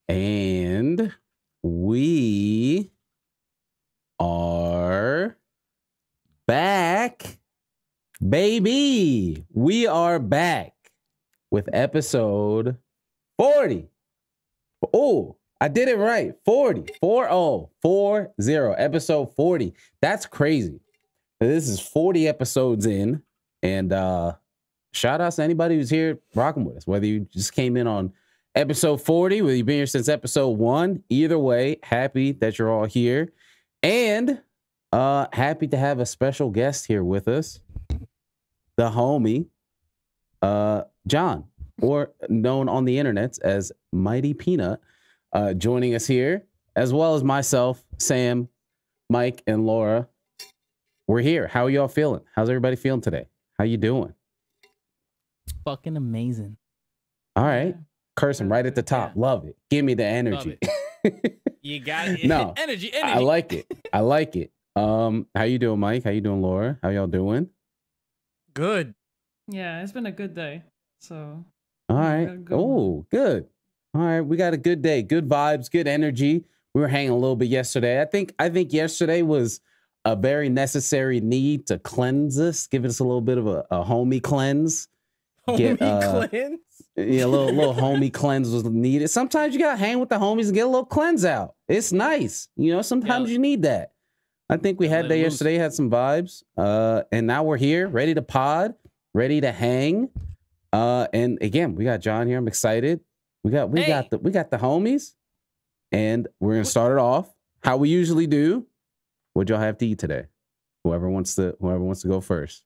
And we are back, baby. We are back with episode 40. Oh, I did it right. 40. 40. Episode 40. That's crazy. This is 40 episodes in. And shout out to anybody who's here rocking with us, whether you just came in on episode 40, whether you've been here since episode 1. Either way, happy that you're all here. And happy to have a special guest here with us, the homie, John, or known on the internet as xMightyPeanut, joining us here, as well as myself, Sam, Mike, and Laura. We're here. How are y'all feeling? How's everybody feeling today? How you doing? Fucking amazing. All right. Cursing right at the top. Yeah. Love it. Give me the energy. You got it. No, energy. I like it. I like it. How you doing, Mike? How you doing, Laura? How y'all doing? Good. Yeah, it's been a good day. So. All right. Oh, good. All right. We got a good day. Good vibes. Good energy. We were hanging a little bit yesterday. I think yesterday was a very necessary need to cleanse us, give us a little bit of a homie cleanse. Cleanse? Yeah, a little homie cleanse was needed. Sometimes you gotta hang with the homies and get a little cleanse out. It's nice. You know, sometimes you need that. I think we had that yesterday, had some vibes. And now we're here, ready to pod, ready to hang. And again, we got John here. I'm excited. We got the homies. And we're gonna start it off how we usually do. What'd y'all have to eat today? Whoever wants to go first.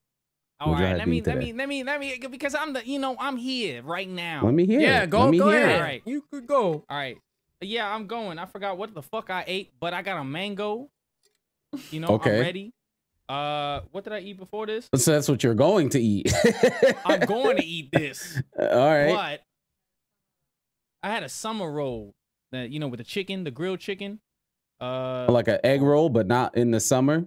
All right, let me, because I'm here right now. Let me hear. Yeah, go ahead. All right. You could go. All right. Yeah, I'm going. I forgot what the fuck I ate, but I got a mango. You know, okay. I'm ready. What did I eat before this? So that's what you're going to eat. I'm going to eat this. All right. But I had a summer roll that, with the chicken, the grilled chicken. Like an egg roll, but not in the summer.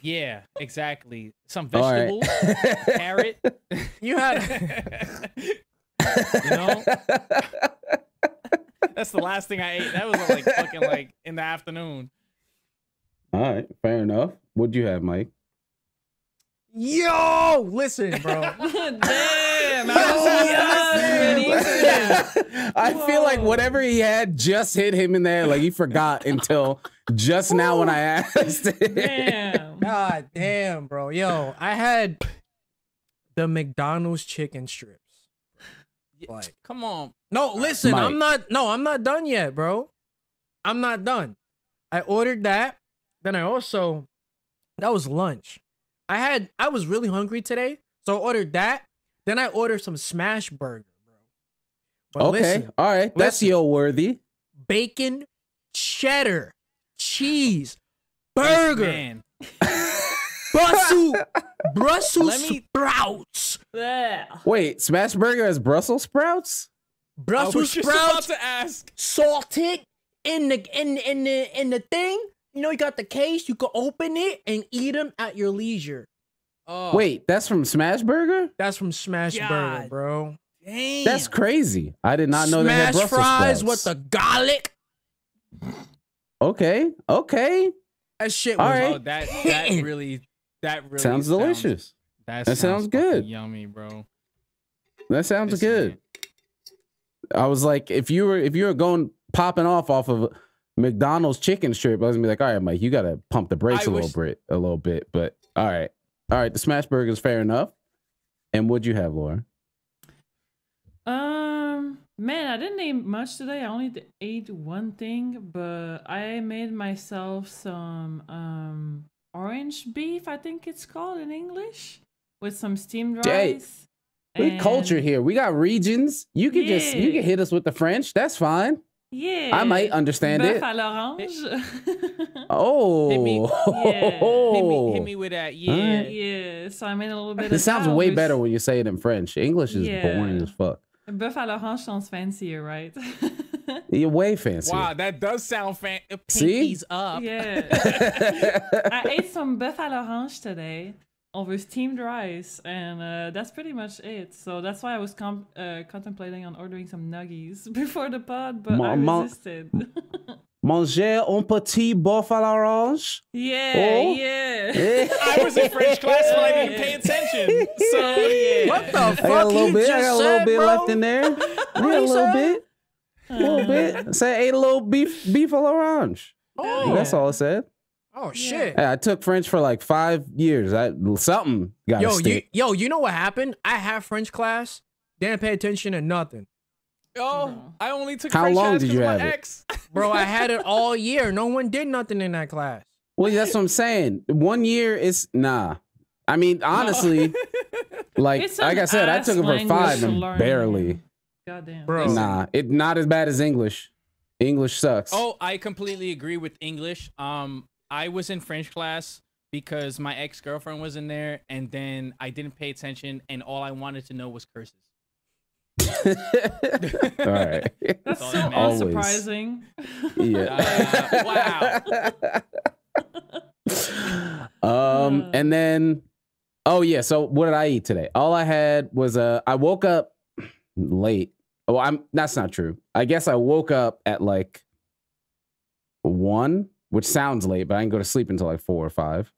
Yeah, exactly. Some vegetables, carrot. You had, that's the last thing I ate. That was fucking in the afternoon. All right, fair enough. What'd you have, Mike? Yo, listen, bro. Damn. I feel like whatever he had just hit him in there. Like he forgot until just now when I asked. Damn. God damn, bro. Yo, I had the McDonald's chicken strips. Like, come on. No, listen, Mike. I'm not done yet, bro. I'm not done. I ordered that. Then that was lunch. I was really hungry today, so I ordered that. Then I ordered some smash burger, bro. But okay, listen, all right, that's your worthy. Bacon, cheddar, cheese, burger, Brussels sprouts. Wait, smash burger has Brussels sprouts? Brussels sprouts. About to ask. Salted in the thing. You know, you got the case. You can open it and eat them at your leisure. Oh. Wait, that's from Smash Burger? That's from Smash Burger, bro. Damn. That's crazy. I did not know they had Brussels fries sprouts. with the garlic. Okay. That shit All was right. that really sounds delicious. That sounds good. Yummy, bro. That sounds good. I was like, if you were going popping off of McDonald's chicken strip, I was gonna be like, all right, Mike, you gotta pump the brakes a little bit. But all right, the smash burger is fair enough. And what'd you have, Laura? Man, I didn't eat much today. I only ate one thing, but I made myself some orange beef, I think it's called in English, with some steamed rice. We culture here. We got regions. You can you can hit us with the French. That's fine. Yeah, I might understand Bœuf it. à l'orange. Oh, hit me with that. Yeah, right. Yeah. So I made a little bit. It sounds way better when you say it in French. English is boring as fuck. Bœuf à l'orange sounds fancier, right? You're way fancy. Wow, that does sound See? Pinkies up. Yeah. I ate some bœuf à l'orange today. over steamed rice, and that's pretty much it. So that's why I was contemplating on ordering some nuggies before the pod, but I resisted. Manger un petit bœuf à l'orange. Yeah. I was in French class when I didn't pay attention. So yeah. What the I got fuck? a little bit. I got a little bit bro? left in there. I got a little bit. A little bit. Say I ate a little beef à l'orange. Oh, That's all it said. Oh shit. Yeah, I took French for like 5 years. Something got to stick. You know what happened? I had French class, didn't pay attention to nothing. Oh, I only took How French long class did because you of have my it? ex. Bro, I had it all year. No one did nothing in that class. Well, that's what I'm saying. 1 year is nah. I mean, honestly, like It's I an said, I took it for ass 5 language to and learn. barely. Goddamn. Bro. Nah, it not as bad as English. English sucks. Oh, I completely agree with English. I was in French class because my ex-girlfriend was in there, and then I didn't pay attention, and all I wanted to know was curses. All right. That's all so that matters. unsurprising. Yeah. Wow. And then, oh yeah. So what did I eat today? All I had was I woke up late. Oh, that's not true. I guess I woke up at like 1, which sounds late, but I didn't go to sleep until like 4 or 5.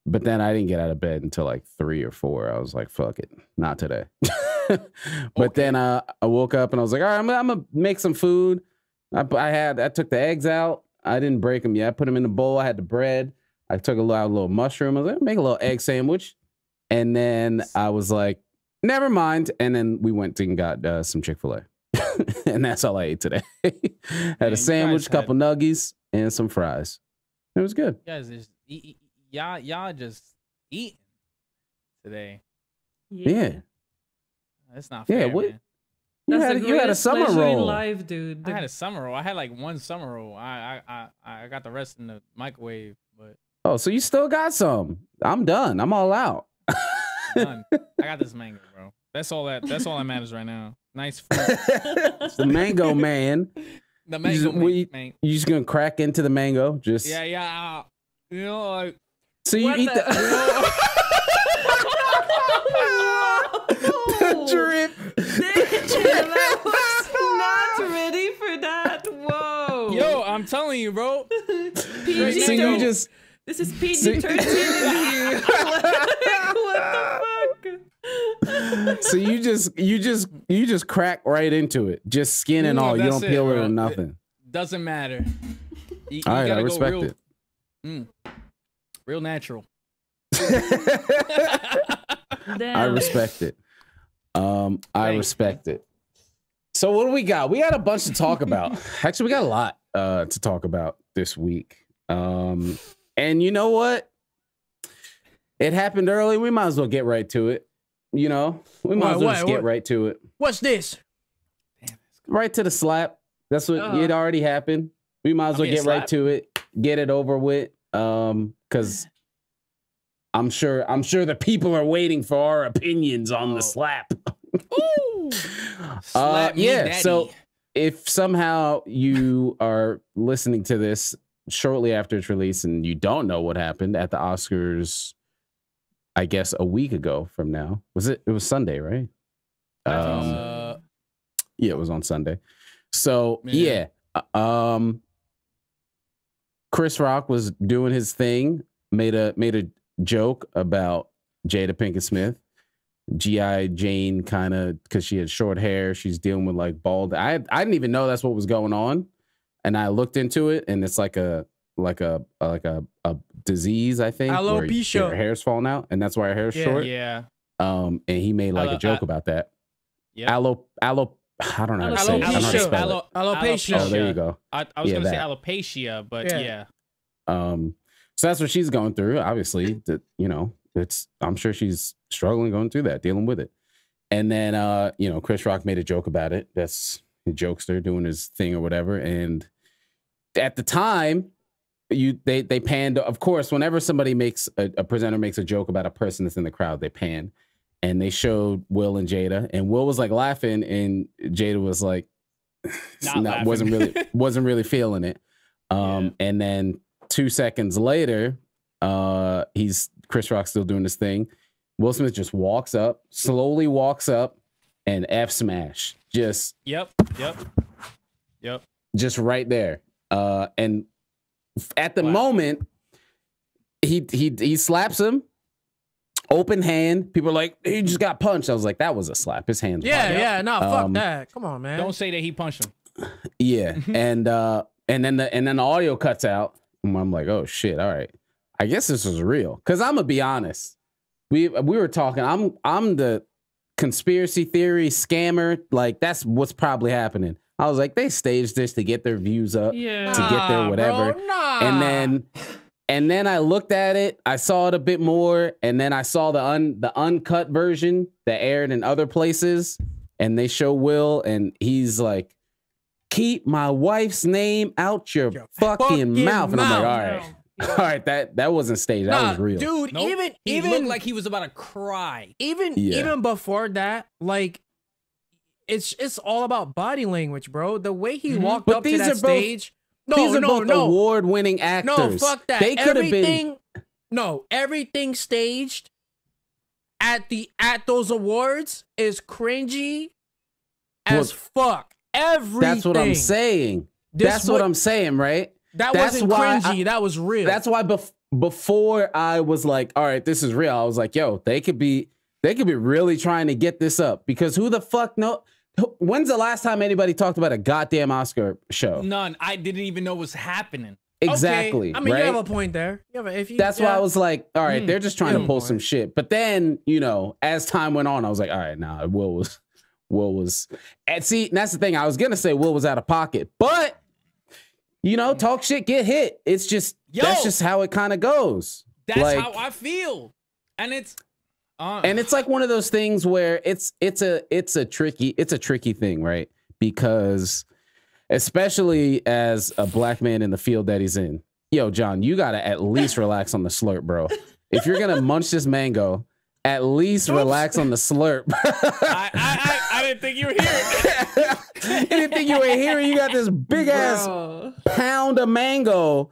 But then I didn't get out of bed until like 3 or 4. I was like, fuck it, not today. But then I woke up and I was like, all right, I'm gonna make some food. I took the eggs out. I didn't break them yet. I put them in the bowl. I had the bread. I took a little mushroom. I was like, make a little egg sandwich. And then I was like, never mind. And then we went and got some Chick-fil-A. And that's all I ate today. Had a sandwich, couple nuggies, and some fries. It was good. You guys just y'all just eating today. Yeah. That's not fair. Yeah, what? Man. You That's had, the you had a greatest summer pleasure in roll. life, dude. I had a summer roll. I had like 1 summer roll. I got the rest in the microwave, but Oh, so you still got some. I'm done. I'm all out. done. I got this mango, bro. That's all that matters right now. Nice fruit. It's the mango man. The mango, man. You just gonna crack into the mango? Just Yeah. You know, like So you What eat the drip. I was not ready for that. Whoa. yo, I'm telling you, bro. PG So you just This is PG-13 here. What the fuck? so you just crack right into it, just skin and No, all. You that's don't it, peel it bro. or nothing. Doesn't matter. You All right, I gotta go respect real, it. real natural. Damn. I respect it. I respect it. So what do we got? We got a bunch to talk about. Actually, we got a lot to talk about this week. And you know what? It happened early. We might as well get right to it. You know, we might as well just get right to it. What's this? Right to the slap. That's what it already happened. We might as well get right to it. Get it over with. Because I'm sure the people are waiting for our opinions on the slap. Ooh. Slap me, yeah. daddy. So if somehow you are listening to this shortly after its release and you don't know what happened at the Oscars, I guess a week ago from now, it was Sunday, right? Yeah, it was on Sunday. So yeah. Chris Rock was doing his thing, made a joke about Jada Pinkett Smith, G.I. Jane, kind of, because she had short hair. She's dealing with like bald. I didn't even know that's what was going on, and I looked into it, and it's like a disease, I think, where alopecia. her hair's falling out, and that's why her hair's short. Yeah. And he made like a joke about that. Yeah. I don't know how to say it. I don't know how to spell it. Alopecia. Oh, there you go. I was gonna say that. alopecia, but yeah. So that's what she's going through. Obviously, I'm sure she's struggling going through that, dealing with it. And then, Chris Rock made a joke about it. That's a jokester doing his thing or whatever. And at the time, they panned. Of course, whenever somebody makes a presenter makes a joke about a person that's in the crowd, they pan. And they showed Will and Jada, and Will was like laughing, and Jada was like, wasn't really feeling it. And then 2 seconds later, Chris Rock's still doing this thing. Will Smith just slowly walks up, and F smash. Just Yep. just right there. And at the moment, he slaps him. Open hand. People are like, he just got punched. I was like, that was a slap. His hands. Fuck that. Come on, man. Don't say that he punched him. Yeah, and then the audio cuts out. And I'm like, oh shit. All right. I guess this was real. Cause I'm gonna be honest. We were talking. I'm the conspiracy theory scammer. Like that's what's probably happening. I was like, they staged this to get their views up, to get their whatever. Bro, nah. And then I looked at it. I saw it a bit more, and then I saw the uncut version that aired in other places. And they show Will, and he's like, "Keep my wife's name out your fucking mouth." And I'm like, all right. All right, that wasn't staged. That was real. Dude, Nope. He even looked like he was about to cry. Even before that, like it's all about body language, bro. The way he walked up to that stage. These are both award-winning actors. No, fuck that. They could have been. No, everything staged at those awards is cringy as fuck. Everything. That's what I'm saying. What I'm saying, right? That wasn't cringy. That was real. That's why before I was like, all right, this is real. I was like, yo, they could be really trying to get this up, because who the fuck know? When's the last time anybody talked about a goddamn Oscar show? None. I didn't even know was happening. Exactly. Okay. I mean, right? you have a point there. That's why I was like, all right, they're just trying to pull some shit. But then, as time went on, I was like, all right, nah, Will was, and see, that's the thing. I was gonna say Will was out of pocket, but talk shit, get hit. It's just that's just how it kind of goes. That's how I feel, and it's like one of those things where it's a tricky thing, right? Because especially as a black man in the field that he's in, yo, John, you gotta at least relax on the slurp, bro. If you're gonna munch this mango, at least relax on the slurp. I didn't think you were here. You didn't think you were here. You got this big ass pound of mango.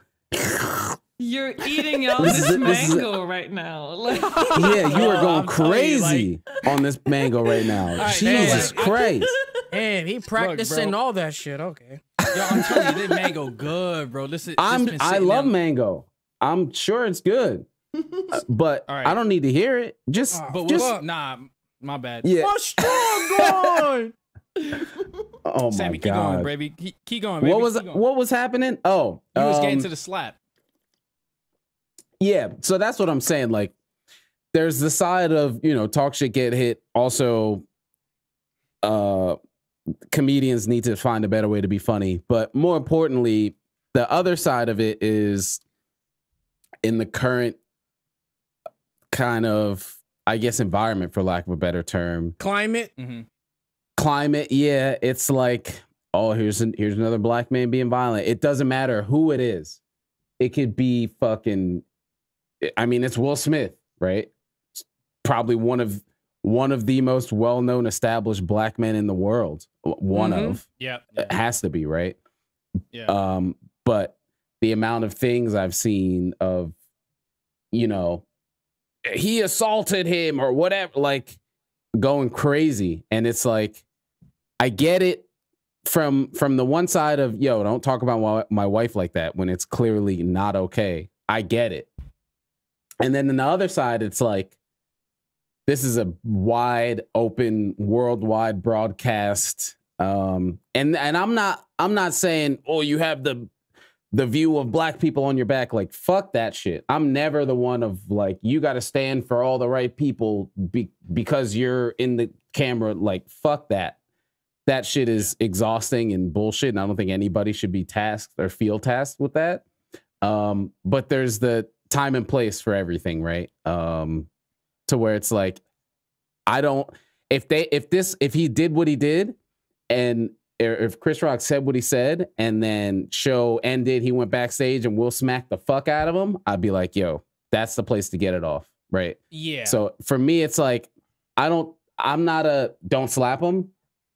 You're eating out this mango right now. Like, yeah, you are going crazy on this mango right now. Right, Jesus Christ. Damn, he practicing all that shit. Okay. Yo, I'm telling you, this mango good, bro. I love mango. I'm sure it's good. But I don't need to hear it. Nah, my bad. Yeah. What's strong going? Oh my Sammy, God. keep going, baby. Keep going, baby. What was happening? Oh, he was getting to the slap. Yeah, so that's what I'm saying. Like, there's the side of, talk shit, get hit. Also, comedians need to find a better way to be funny. But more importantly, the other side of it is in the current kind of, I guess, environment, for lack of a better term. Climate. Mm-hmm. Climate, yeah. It's like, oh, here's another black man being violent. It doesn't matter who it is. It could be fucking, I mean, it's Will Smith, right? It's probably one of the most well-known established black men in the world. One of. Yeah. It has to be, right? Yeah. But the amount of things I've seen of, he assaulted him or whatever, like going crazy. And it's like, I get it from the one side of, yo, don't talk about my wife like that when it's clearly not okay. I get it. And then on the other side, it's like, this is a wide open worldwide broadcast. And I'm not saying, oh, you have the view of black people on your back. Like, fuck that shit. I'm never the one of like, you got to stand for all the right people because you're in the camera. Like, fuck that. That shit is exhausting and bullshit. And I don't think anybody should be tasked or feel tasked with that. But there's the time and place for everything, right? To where it's like, if he did what he did, and if Chris Rock said what he said, and then show ended, he went backstage and Will smack the fuck out of him, I'd be like, yo, that's the place to get it off, right? Yeah. So for me, it's like, I'm not a don't slap him.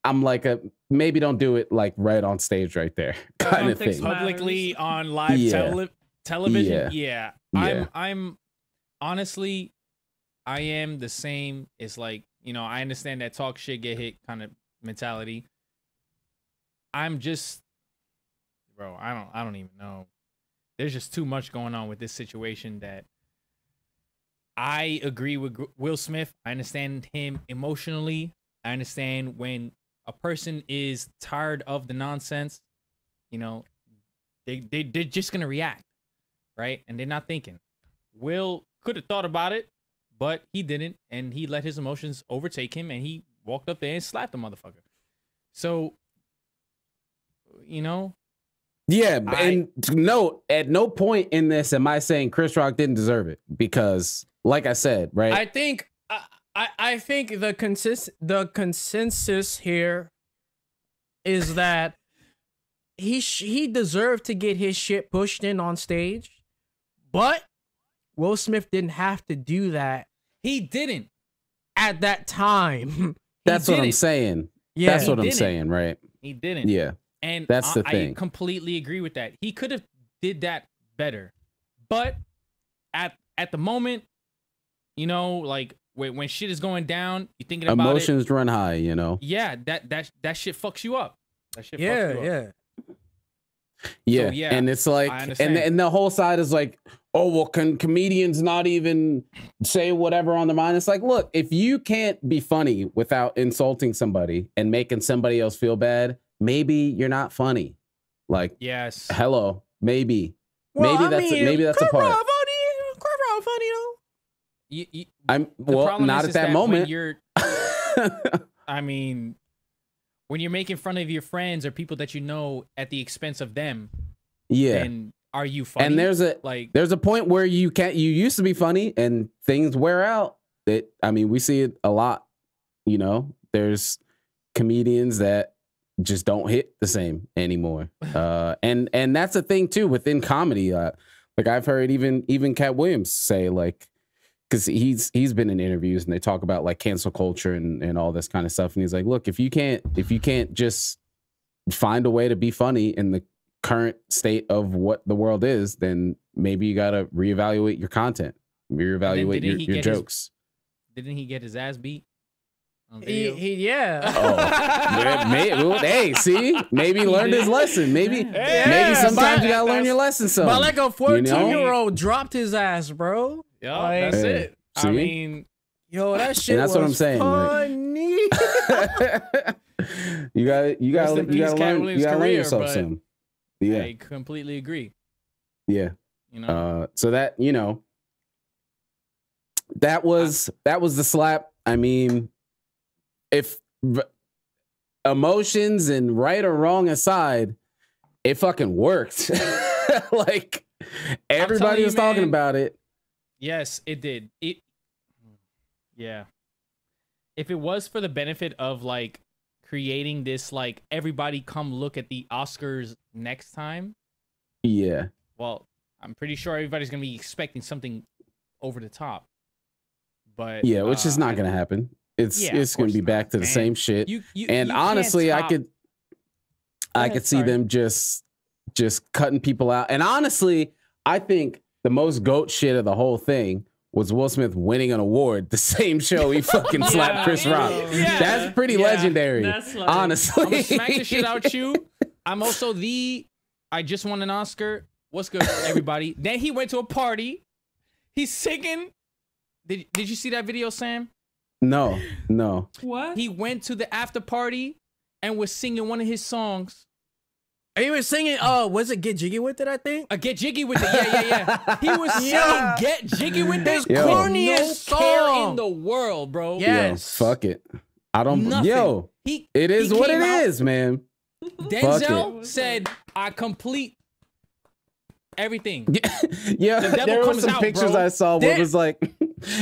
I'm like maybe don't do it like right on stage right there kind of thing. Publicly on live television. Yeah. Yeah. I'm honestly, I am the same. It's like, you know, I understand that talk shit, get hit kind of mentality. I'm just, bro, I don't even know. There's just too much going on with this situation that I agree with Will Smith. I understand him emotionally. I understand when a person is tired of the nonsense, you know, they're just gonna react, right? And they're not thinking. Will could have thought about it, but he didn't, and he let his emotions overtake him, and he walked up there and slapped the motherfucker. So, you know, Yeah, and no, at no point in this am I saying Chris Rock didn't deserve it, because, like I said, right? I think the consensus here is that he deserved to get his shit pushed in on stage, but Will Smith didn't have to do that. He didn't at that time. That's what I'm saying. Yeah, that's what I'm saying, right? He didn't. Yeah. And that's the thing. I completely agree with that. He could have did that better. But at the moment, you know, like when shit is going down, you're thinking about emotions run high, you know. Yeah, that shit fucks you up. That shit yeah, fucks you up. Yeah. So, yeah, and it's like, and the whole side is like, oh, well, can comedians not even say whatever on their mind? It's like, look, if you can't be funny without insulting somebody and making somebody else feel bad, maybe you're not funny. Like, yes, hello, maybe, well, maybe that's a part. Funny though. I'm well, not at that moment. You're, I mean, when you're making fun of your friends or people that you know at the expense of them, yeah. And are you funny? And there's a point where you used to be funny and things wear out. We see it a lot. You know, there's comedians that just don't hit the same anymore. And that's a thing too within comedy. Like I've heard even Cat Williams say, like, because he's been in interviews and they talk about like cancel culture and all this kind of stuff. And he's like, look, if you can't just find a way to be funny in the current state of what the world is, then maybe you got to reevaluate your content, reevaluate your jokes. Didn't he get his ass beat? Yeah. Oh, hey, see, maybe he learned his lesson. Maybe sometimes you gotta learn your lesson. So, but like a 14-year-old dropped his ass, bro. Yeah, like, that's it. See? I mean, yo, that shit. And that's what I'm saying. Funny. you gotta learn yourself some. Yeah, I completely agree. Yeah, you know. So that that was the slap. I mean, if emotions and right or wrong aside, it fucking worked. Like everybody was talking about it. Yes, it did. Yeah. If it was for the benefit of like creating this, like everybody come look at the Oscars next time. Yeah. Well, I'm pretty sure everybody's gonna be expecting something over the top. But yeah, which is not gonna happen. It's gonna be back to the same shit. And honestly, I could see them just cutting people out. And honestly, I think the most GOAT shit of the whole thing was Will Smith winning an award the same show he fucking slapped Chris Rock. Yeah. That's pretty legendary. That's like, honestly, I'm gonna smack the shit out you. I'm also I just won an Oscar. What's good, everybody? Then he went to a party. He's singing. Did you see that video, Sam? No. What? He went to the after party and was singing one of his songs. He was singing, was it Get Jiggy With It, I think? Get Jiggy With It, yeah. He was singing Get Jiggy With It. Corniest no care song in the world, bro. Yes. Yo, fuck it. I don't, Nothing. It is what it is, man. Denzel said, I complete everything. Yeah, The devil there were comes some out, pictures bro. I saw where it was like,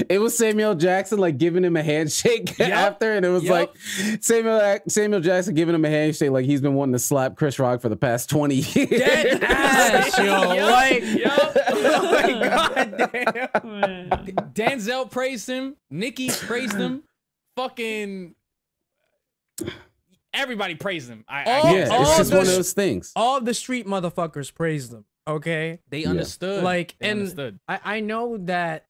it was Samuel Jackson like giving him a handshake after, and it was like Samuel Jackson giving him a handshake like he's been wanting to slap Chris Rock for the past 20 years. Dead ass, yo. Oh my god damn. Denzel praised him. Nikki praised him. Fucking everybody praised him. It's just one of those things. All the street motherfuckers praised him. Okay. They Yeah. understood. Like, They and understood. I know that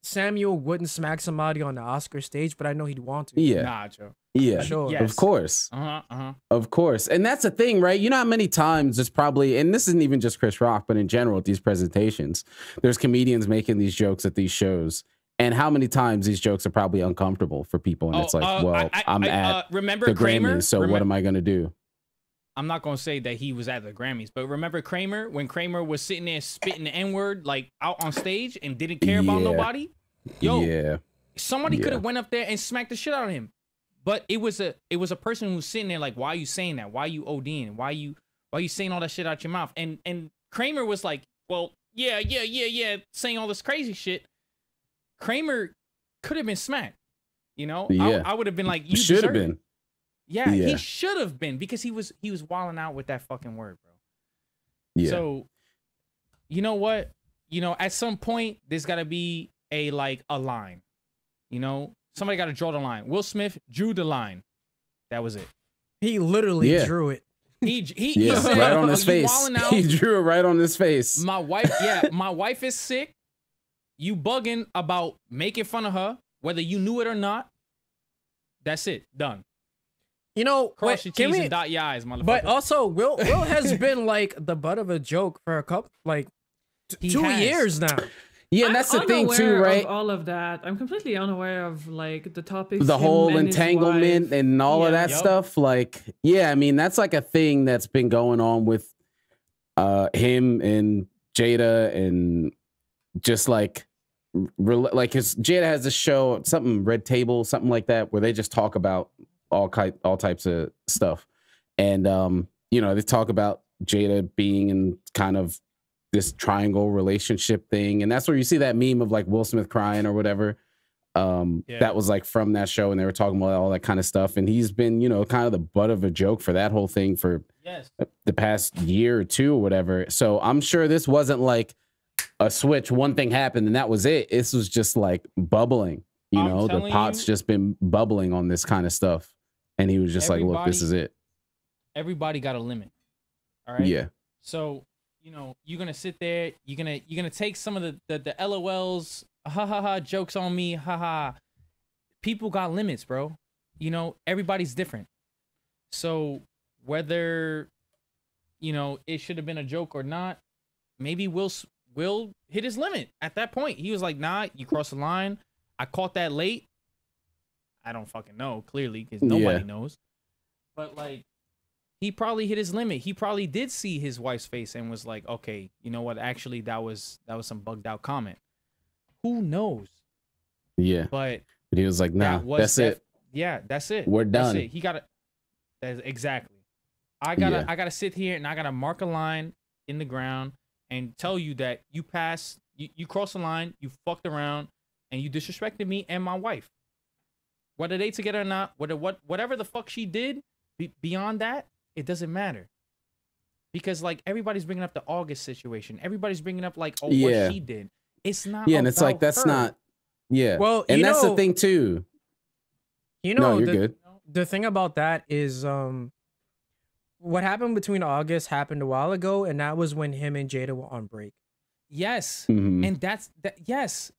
Samuel wouldn't smack somebody on the Oscar stage, but I know he'd want to. Yeah. Nah, Joe. Yeah. Sure. Yes. Of course. Uh-huh. Of course. And that's the thing, right? You know how many times it's probably, and this isn't even just Chris Rock, but in general at these presentations, there's comedians making these jokes at these shows. And how many times these jokes are probably uncomfortable for people. And it's like, well, I'm at remember the Kramer? Grammys, so what am I going to do? I'm not going to say that he was at the Grammys, but remember Kramer when Kramer was sitting there spitting the N-word like out on stage and didn't care about Yeah. nobody? Yo, Yeah. somebody could Yeah. have went up there and smacked the shit out of him. But it was a person who was sitting there like, why are you saying that? Why are you ODing? Why are you saying all that shit out your mouth? And Kramer was like, well, yeah, saying all this crazy shit. Kramer could have been smacked. You know? Yeah. I would have been like, you Should have deserve it. been. Yeah, Yeah. he should have been because he was wilding out with that fucking word, bro. Yeah. So, you know what? You know, at some point, there's got to be a line. You know, somebody got to draw the line. Will Smith drew the line. That was it. He literally drew it. He Yeah, said, right on his "You face. wilding out. He drew it right on his face. My wife is sick. You bugging about making fun of her, whether you knew it or not. That's it. Done. You know, Cross your T's and dot your I's, motherfucker. But also, Will has been like the butt of a joke for a couple, like He 2 has. years now. Yeah, and that's the thing too, right? Of all of that, I'm completely unaware of like the topics. The him whole and his entanglement wife. and all of that Yup. stuff. Like, yeah, I mean, that's like a thing that's been going on with him and Jada, and just like his Jada has this show, something Red Table, something like that, where they just talk about all types of stuff. And you know, they talk about Jada being in kind of this triangle relationship thing, and that's where you see that meme of like Will Smith crying or whatever. That was like from that show, and they were talking about all that kind of stuff. And he's been, you know, kind of the butt of a joke for that whole thing for the past year or two or whatever. So I'm sure this wasn't like a switch, one thing happened and that was it. This was just like bubbling, you know, the pot's just been bubbling on this kind of stuff. And he was just like, look, this is it. Everybody got a limit. All right. Yeah. So, you know, you're gonna sit there, you're gonna take some of the LOLs, ha ha ha, jokes on me, ha ha. People got limits, bro. You know, everybody's different. So whether, you know, it should have been a joke or not, maybe Will hit his limit at that point. He was like, nah, you crossed the line. I caught that late. I don't fucking know, clearly, because nobody knows. But like, he probably hit his limit. He probably did see his wife's face and was like, okay, you know what? Actually, that was some bugged out comment. Who knows? Yeah. But he was like, nah, that's it. Yeah, that's it. We're done. That's it. He got it. That's exactly. I gotta sit here and I gotta mark a line in the ground and tell you that you passed, you crossed the line, you fucked around, and you disrespected me and my wife. Whether they together or not, whatever the fuck she did, beyond that, it doesn't matter. Because like everybody's bringing up the August situation, everybody's bringing up like, oh, what she did. It's not. Yeah, and it's like that's her. not. Yeah. Well, and that's the thing too. You know, no, you're good. The thing about that is, what happened between August happened a while ago, and that was when him and Jada were on break. Yes, Mhm. and that's that. Yes.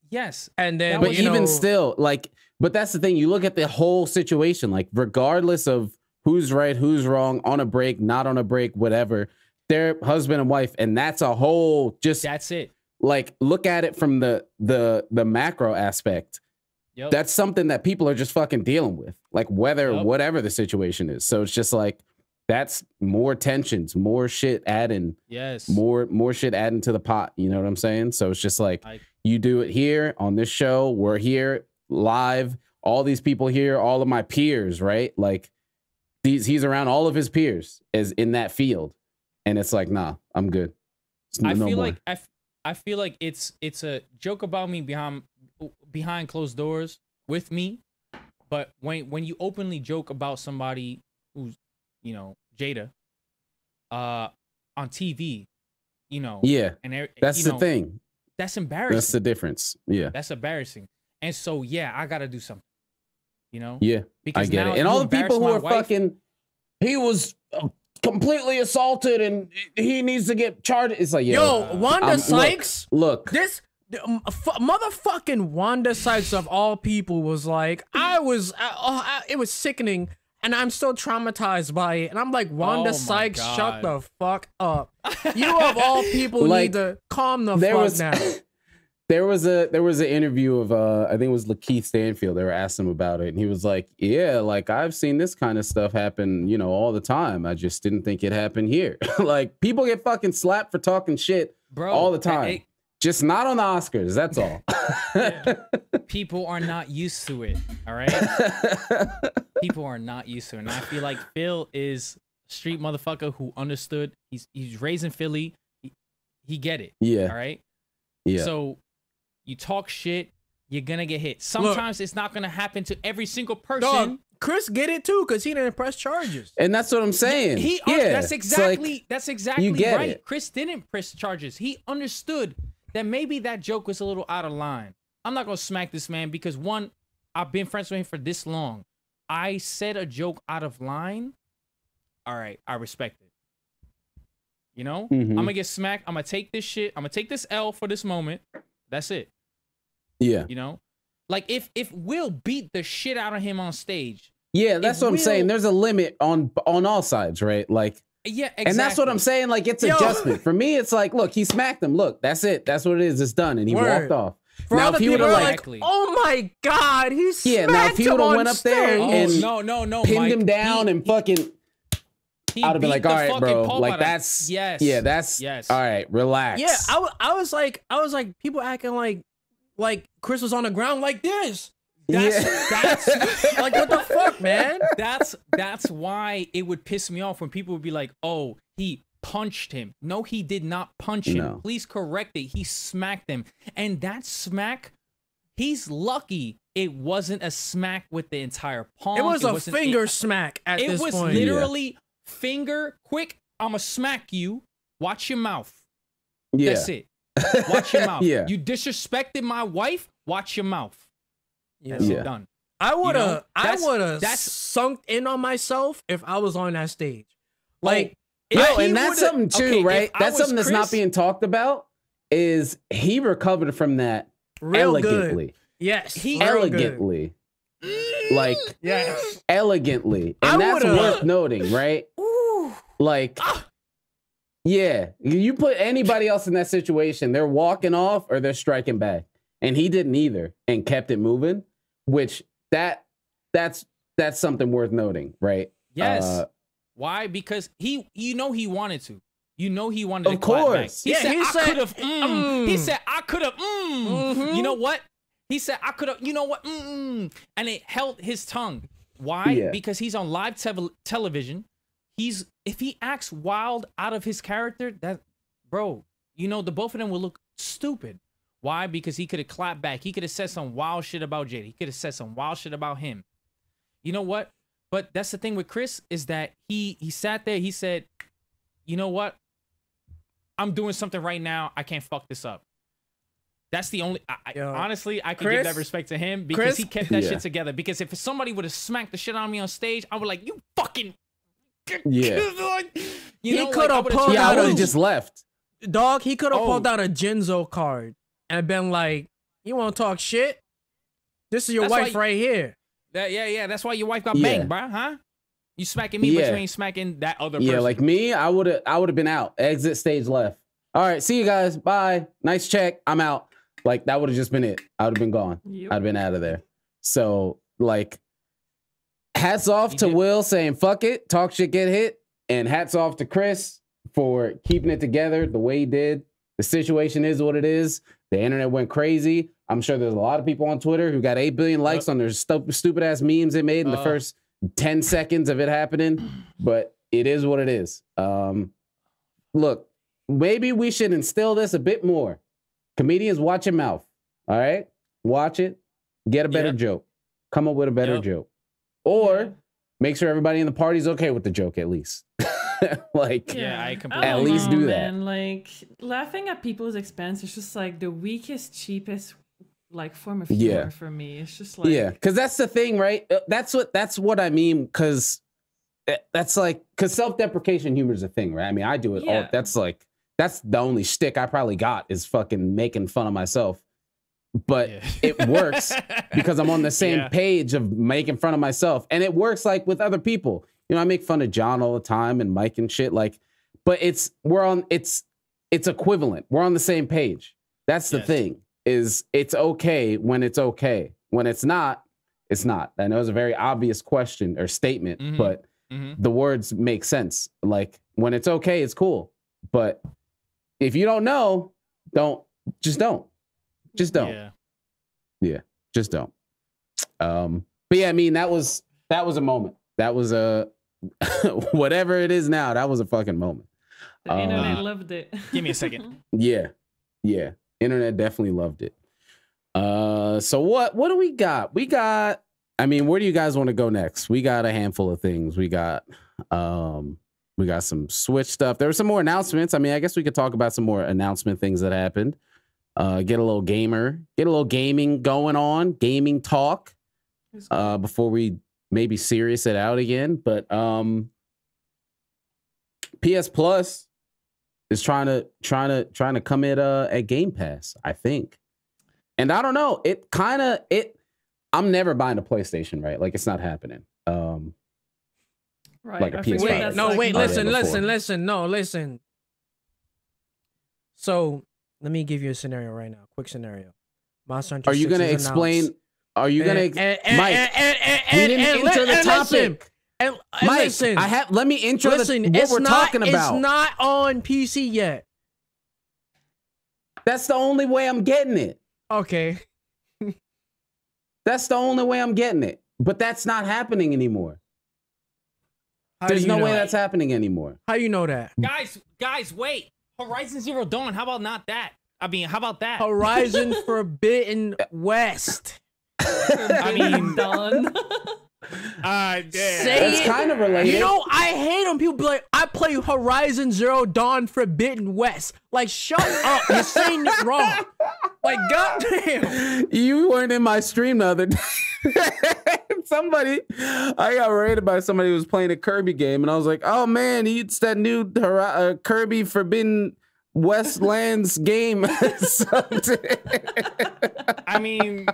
And then, But even know, still, like, but that's the thing. You look at the whole situation, like, regardless of who's right, who's wrong, on a break, not on a break, whatever, they're husband and wife, and that's a whole just. That's it. Like, look at it from the macro aspect. Yep. That's something that people are just fucking dealing with, like whatever the situation is. So it's just like that's more tensions, more shit adding, more shit adding to the pot. You know what I'm saying? So it's just like you do it here on this show. We're here live. All these people here, all of my peers, right? Like he's around all of his peers as in that field, and it's like, nah, I'm good. I feel like it's a joke about me behind closed doors with me, but when you openly joke about somebody who's, you know, Jada, on TV, you know, and that's the thing. That's embarrassing. That's the difference. Yeah, that's embarrassing. And so I gotta do something. You know. Yeah, because I get it. And all the people who are fucking, he was completely assaulted and he needs to get charged. It's like, yo, Wanda Sykes. Look. This motherfucking Wanda Sykes of all people was like, it was sickening. And I'm still traumatized by it. And I'm like, Wanda Sykes, shut the fuck up. You of all people need to calm the fuck down. There was an interview of I think it was Lakeith Stanfield. They were asking him about it, and he was like, "Yeah, like I've seen this kind of stuff happen, you know, all the time. I just didn't think it happened here. Like people get fucking slapped for talking shit, bro, all the time. Just not on the Oscars. That's all. People are not used to it. All right. People are not used to it. And I feel like Phil is a street motherfucker who understood. He's raised in Philly. He get it. Yeah. All right. Yeah. So you talk shit, you're gonna get hit. Sometimes it's not gonna happen to every single person. Dog, Chris get it too because he didn't press charges. And that's what I'm saying. That's exactly right. It. Chris didn't press charges. He understood that maybe that joke was a little out of line. I'm not gonna smack this man because one, I've been friends with him for this long. I said a joke out of line. All right, I respect it. You know, I'm gonna get smacked. I'm gonna take this shit. I'm gonna take this L for this moment. That's it. Yeah. You know, like if Will beat the shit out of him on stage. Yeah, that's what I'm saying. There's a limit on all sides, right? Like, yeah, exactly. And that's what I'm saying. Like, it's adjustment. For me, it's like, look, he smacked him. Look, that's it. That's what it is. It's done. And he walked off. For now, if he would have like, oh my God, he's smacked now if he would have went up there and no, pinned him down and fucking, I'd have been like, all right, bro, like that's all right, relax. Yeah, I was like, people acting like Chris was on the ground like this. That's like, what the fuck, man? That's why it would piss me off when people would be like, oh, he punched him. No, he did not punch him. No. Please correct it. He smacked him. And that smack, he's lucky it wasn't a smack with the entire palm. It was a finger smack at this point. It was literally finger, quick, I'ma smack you. Watch your mouth. Yeah. That's it. Watch your mouth. Yeah. You disrespected my wife, watch your mouth. That's done. I would have sunk in on myself if I was on that stage. Like, and that's something too, right? That's something that's not being talked about. Is he recovered from that elegantly? Good. Yes, he elegantly, like yes, elegantly, and that's worth noting, right? Like, yeah, you put anybody else in that situation, they're walking off or they're striking back, and he didn't either, and kept it moving. Which that's something worth noting, right? Yes. Why? Because he wanted to. You know he wanted to. Of course. He said I could have. He said I could have. You know what? He said I could have. You know what? And it held his tongue. Why? Yeah. Because he's on live television. If he acts wild out of his character, that bro, you know the both of them will look stupid. Why? Because he could have clapped back. He could have said some wild shit about Jada. He could have said some wild shit about him. You know what? But that's the thing with Chris is that he sat there. He said, you know what? I'm doing something right now. I can't fuck this up. That's the only... honestly, I could give that respect to him because he kept that shit together. Because if somebody would have smacked the shit out of me on stage, I would like, you fucking... Yeah. He could have pulled out... I would have just left. Dog, he could have pulled out a Genzo card and been like, you want to talk shit? This is your wife right here. Yeah. That's why your wife got banged, bro, huh? You smacking me, but you ain't smacking that other person. Yeah, like me, I would have been out. Exit stage left. All right, see you guys. Bye. Nice check. I'm out. Like, that would have just been it. I would have been gone. Yep. I'd been out of there. So, like, hats off to Will saying, fuck it, talk shit, get hit. And hats off to Chris for keeping it together the way he did. The situation is what it is. The internet went crazy. I'm sure there's a lot of people on Twitter who got 8 billion likes on their stupid ass memes they made in the first 10 seconds of it happening. But it is what it is. Look, maybe we should instill this a bit more. Comedians, watch your mouth. All right? Watch it. Get a better joke. Come up with a better joke. Or make sure everybody in the party's okay with the joke at least. Like, I completely at least do that. Man, like, laughing at people's expense is just like the weakest, cheapest like form of humor for me. It's just like, because that's the thing, right? That's what I mean. Because that's like, because self-deprecation humor is a thing, right? I mean, I do it all. Yeah. That's the only shtick I probably got is fucking making fun of myself. But it works because I'm on the same page of making fun of myself. And it works like with other people. You know, I make fun of John all the time and Mike and shit. Like, but it's equivalent. We're on the same page. That's the thing, is it's okay when it's okay. When it's not, it's not. I know it's a very obvious question or statement, but the words make sense. Like, when it's okay, it's cool. But if you don't know, just don't. Just don't. Yeah, just don't. But yeah, I mean, that was a moment. That was a whatever it is now. That was a fucking moment. The internet loved it. Give me a second. Yeah. Internet definitely loved it. So what do we got? I mean, where do you guys want to go next? We got a handful of things. We got some Switch stuff. There were some more announcements. I mean, I guess we could talk about some more announcement things that happened. Get a little gaming going on, gaming talk, before we maybe serious it out again. But PS Plus is trying to come at Game Pass, I think. And I don't know, I'm never buying a PlayStation, right? Like, it's not happening. Right. Like a PS5. Listen. So let me give you a scenario right now. Quick scenario. Monster Hunter. Are you going to explain? Are you going to, Mike? We didn't enter the topic. Mike, let me intro what we're talking about. It's not on PC yet. That's the only way I'm getting it. Okay. That's the only way I'm getting it. But that's not happening anymore. There's no way that's happening anymore. How you know that? Guys, wait. Horizon Zero Dawn. How about not that? I mean, how about that? Horizon Forbidden West. Damn. It's kind of related. You know, I hate when people be like, I play Horizon Zero Dawn Forbidden West. Like, shut up. You're saying it wrong. Like, goddamn. You weren't in my stream the other day. I got raided by somebody who was playing a Kirby game, and I was like, oh man, it's that new Kirby Forbidden Westlands game. I mean,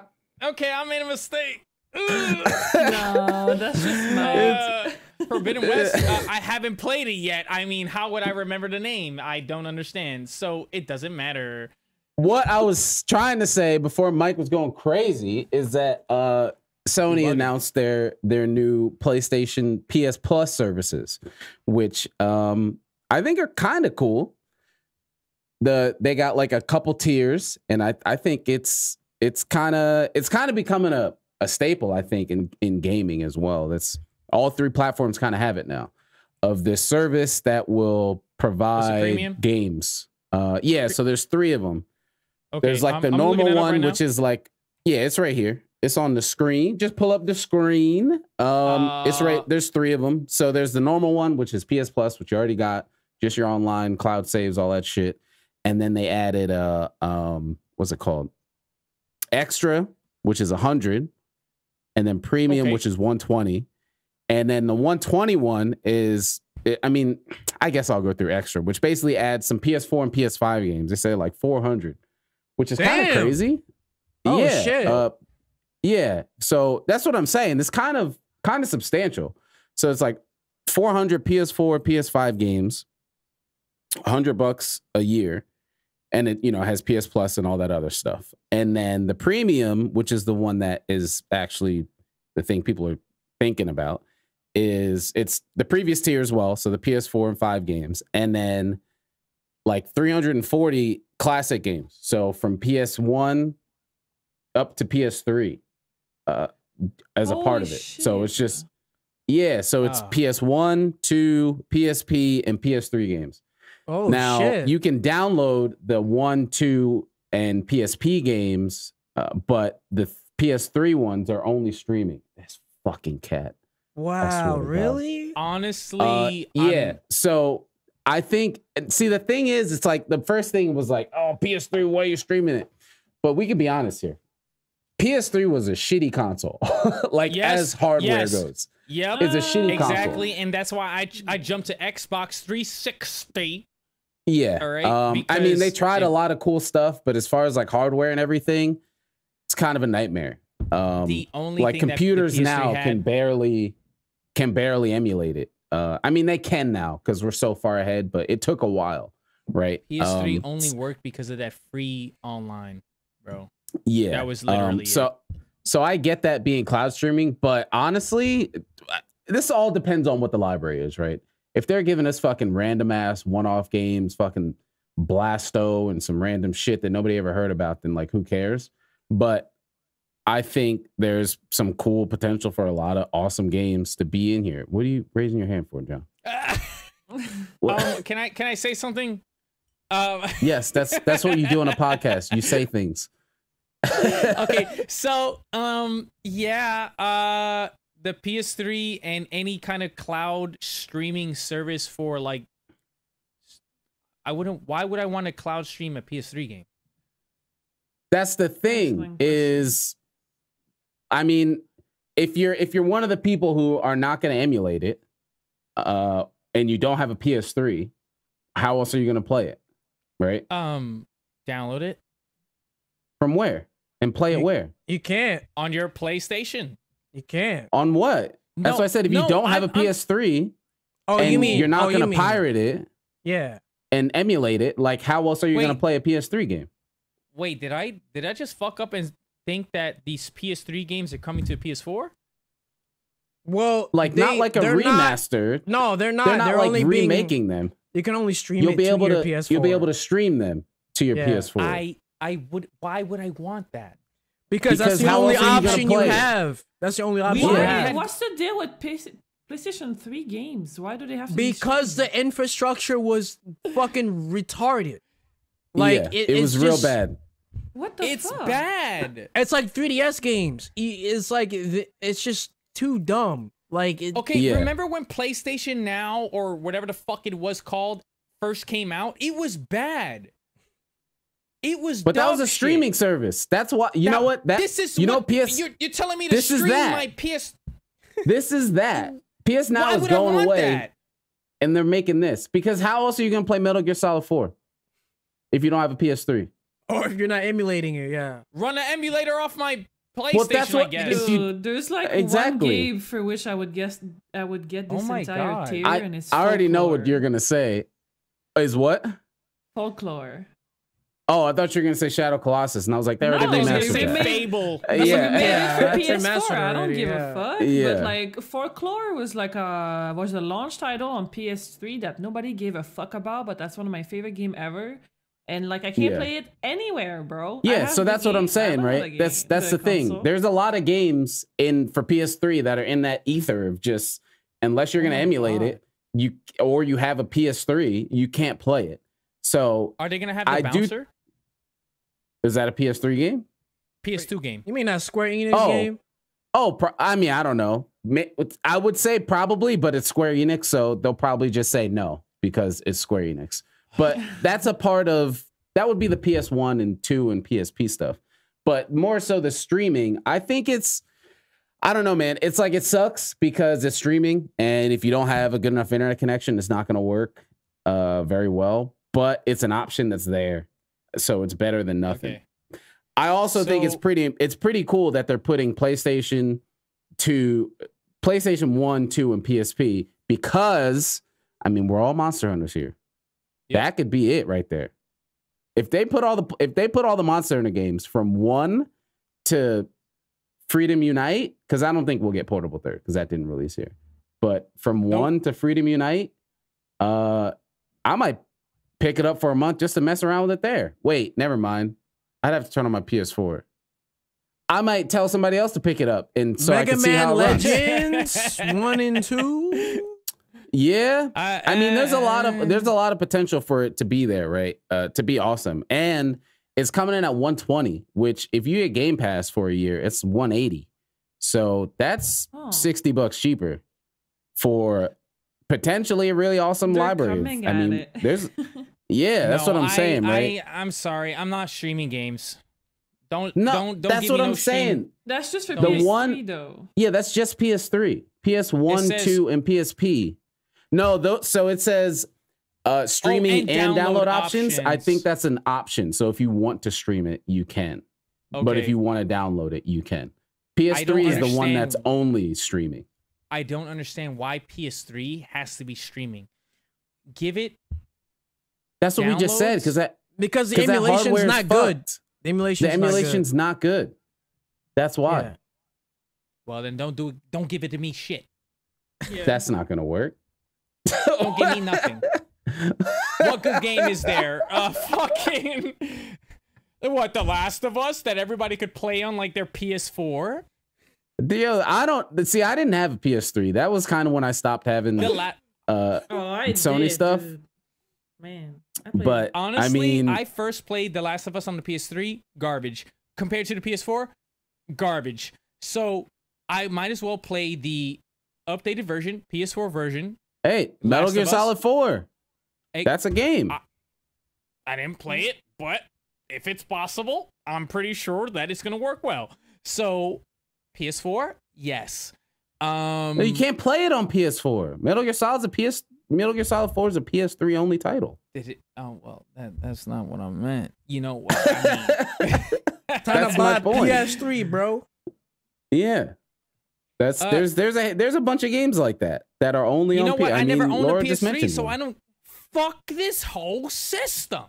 okay, I made a mistake. No, that's just my Forbidden West. I haven't played it yet. I mean, how would I remember the name? I don't understand. So it doesn't matter. What I was trying to say before Mike was going crazy is that Sony announced their new PlayStation PS Plus services, which I think are kind of cool. They got like a couple tiers, and I think it's kind of becoming a staple, I think, in gaming as well. That's all three platforms kind of have it now, of this service that will provide games. So there's three of them. Okay, there's like the normal one, which is like, it's right here. It's on the screen. Just pull up the screen. It's right. There's three of them. So there's the normal one, which is PS Plus, which you already got, just your online cloud saves, all that shit. And then they added what's it called? Extra, which is 100, and then Premium, which is 120. And then the 120 one is, I mean, I guess I'll go through Extra, which basically adds some PS4 and PS5 games. They say like 400, which is kind of crazy. Oh shit. Yeah. So that's what I'm saying. It's kind of substantial. So it's like 400 PS4, PS5 games, $100 a year. And it, has PS Plus and all that other stuff. And then the Premium, which is the one that is actually the thing people are thinking about, it's the previous tier as well. So the PS4 and 5 games. And then like 340 classic games. So from PS1 up to PS3 as a part of it. Shit. So it's just, so it's PS1, 2, PSP, and PS3 games. Oh, now shit. You can download the 1, 2, and PSP games, but the PS3 ones are only streaming. That's fucking cat. Wow, really? Honestly, So I think, see, the thing is, it's like the first thing was like, oh, PS3, why are you streaming it? But we can be honest here. PS3 was a shitty console, as hardware goes. Yep. It's a shitty console. Exactly, and that's why I jumped to Xbox 360. Yeah. All right, I mean, they because tried a lot of cool stuff, but as far as like hardware and everything, it's kind of a nightmare. The only like thing computers that the PS3 now had, can barely emulate it. I mean, they can now because we're so far ahead, but it took a while, right? PS3 only worked because of that free online, bro. Yeah, that was literally so I get that being cloud streaming, but honestly, this all depends on what the library is, right? If they're giving us fucking random ass one-off games, fucking Blasto and some random shit that nobody ever heard about, then like who cares? But I think there's some cool potential for a lot of awesome games to be in here. What are you raising your hand for, John? Can I say something? Yes, that's what you do on a podcast. You say things. Okay, so the PS3 and any kind of cloud streaming service for like, why would I want to cloud stream a PS3 game? That's the thing is, I mean, if you're one of the people who are not going to emulate it, and you don't have a PS3, how else are you going to play it? Right? Download it. From where? And play it where? You can't. On your PlayStation. You can't. On what? That's why I said if you don't have a PS3, you're not going to pirate it. Yeah. And emulate it. Like, how else are you going to play a PS3 game? Wait, did I just fuck up and think that these PS3 games are coming to PS4? Well, like not like a remastered. No, they're not. They're like only remaking them. You can only stream it to your PS4. You'll be able to stream them to your PS4. Why would I want that? Because that's the only option you have. That's the only option you have. What's the deal with PlayStation 3 games? Why do they have to because the infrastructure was fucking retarded. Like it was real bad. What the fuck? It's bad. It's like 3DS games. It's like it's just too dumb. Like remember when PlayStation Now or whatever the fuck it was called first came out? It was bad. It was, but that was a streaming service. That's why you know what this is. You know, PS. You're telling me to stream my PS. This is that. PS Now is going away, and they're making this because how else are you gonna play Metal Gear Solid 4 if you don't have a PS3 or if you're not emulating it? Yeah, run an emulator off my PlayStation. I guess. There's like one game for which I would get this entire tier, and it's I already know what you're gonna say. Is what? Folklore. Oh, I thought you were gonna say Shadow Colossus, and I was like, they already remastered that. Fable. Yeah, PS4. I don't give a fuck. Yeah. But like, Folklore was like a launch title on PS3 that nobody gave a fuck about, but that's one of my favorite game ever. And like, I can't play it anywhere, bro. Yeah, so that's what I'm saying, right? That's the thing. There's a lot of games for PS3 that are in that ether of just unless you're gonna emulate it, you have a PS3, you can't play it. So are they gonna have the bouncer? Is that a PS3 game? PS2 game. You mean that Square Enix game? Oh, I mean, I don't know. I would say probably, but it's Square Enix, so they'll probably just say no because it's Square Enix. But that's a part of that would be the PS1 and 2 and PSP stuff. But more so the streaming, I think I don't know, man. It's like it sucks because it's streaming, and if you don't have a good enough internet connection, it's not going to work very well. But it's an option that's there. So it's better than nothing. Okay. I also think it's pretty cool that they're putting PlayStation 1, 2, and PSP because I mean we're all Monster Hunters here. Yep. That could be it right there. If they put all the Monster Hunter games from 1 to Freedom Unite, because I don't think we'll get Portable Third because that didn't release here. But from 1 to Freedom Unite, I might pick it up for a month just to mess around with it there. Wait, never mind. I'd have to turn on my PS4. I might tell somebody else to pick it up, and so I can see how it runs. Legends 1 and 2. Yeah, I mean, there's a lot of potential for it to be there, right? To be awesome, and it's coming in at 120, which if you get Game Pass for a year, it's 180. So that's $60 cheaper for potentially a really awesome library. I mean, that's what I'm saying, right? I'm sorry, I'm not streaming games. Don't that's what I'm saying. That's just for PS3 though. Yeah, that's just PS3. PS1, says- 2, and PSP. No, so it says streaming and download options. I think that's an option. So if you want to stream it, you can. But if you want to download it, you can. PS3 is the one that's only streaming. I don't understand why PS3 has to be streaming. Give it. That's what we just said because the emulation's not good. The emulation's not good. That's why. Yeah. Well, then don't give it to me. Shit. Yeah. That's not gonna work. Don't give me nothing. What good game is there? Fucking what? The Last of Us that everybody could play on like their PS4. I didn't have a PS3. That was kind of when I stopped having Sony stuff. Dude. Man, but honestly, I first played The Last of Us on the PS3. Garbage compared to the PS4. Garbage. So I might as well play the updated version, PS4 version. Hey, Metal Gear Solid 4. Hey, that's a game. I didn't play it, but if it's possible, I'm pretty sure that it's gonna work well. So PS4, yes. No, you can't play it on PS4. Metal Gear Solid 4 is a PS3 only title. Did it? Oh well, that's not what I meant. You know what I mean? Time to buy PS3, bro. Yeah. There's a bunch of games like that are only on PS3. You know what? I never owned Laura a PS3, so one. I don't fuck this whole system.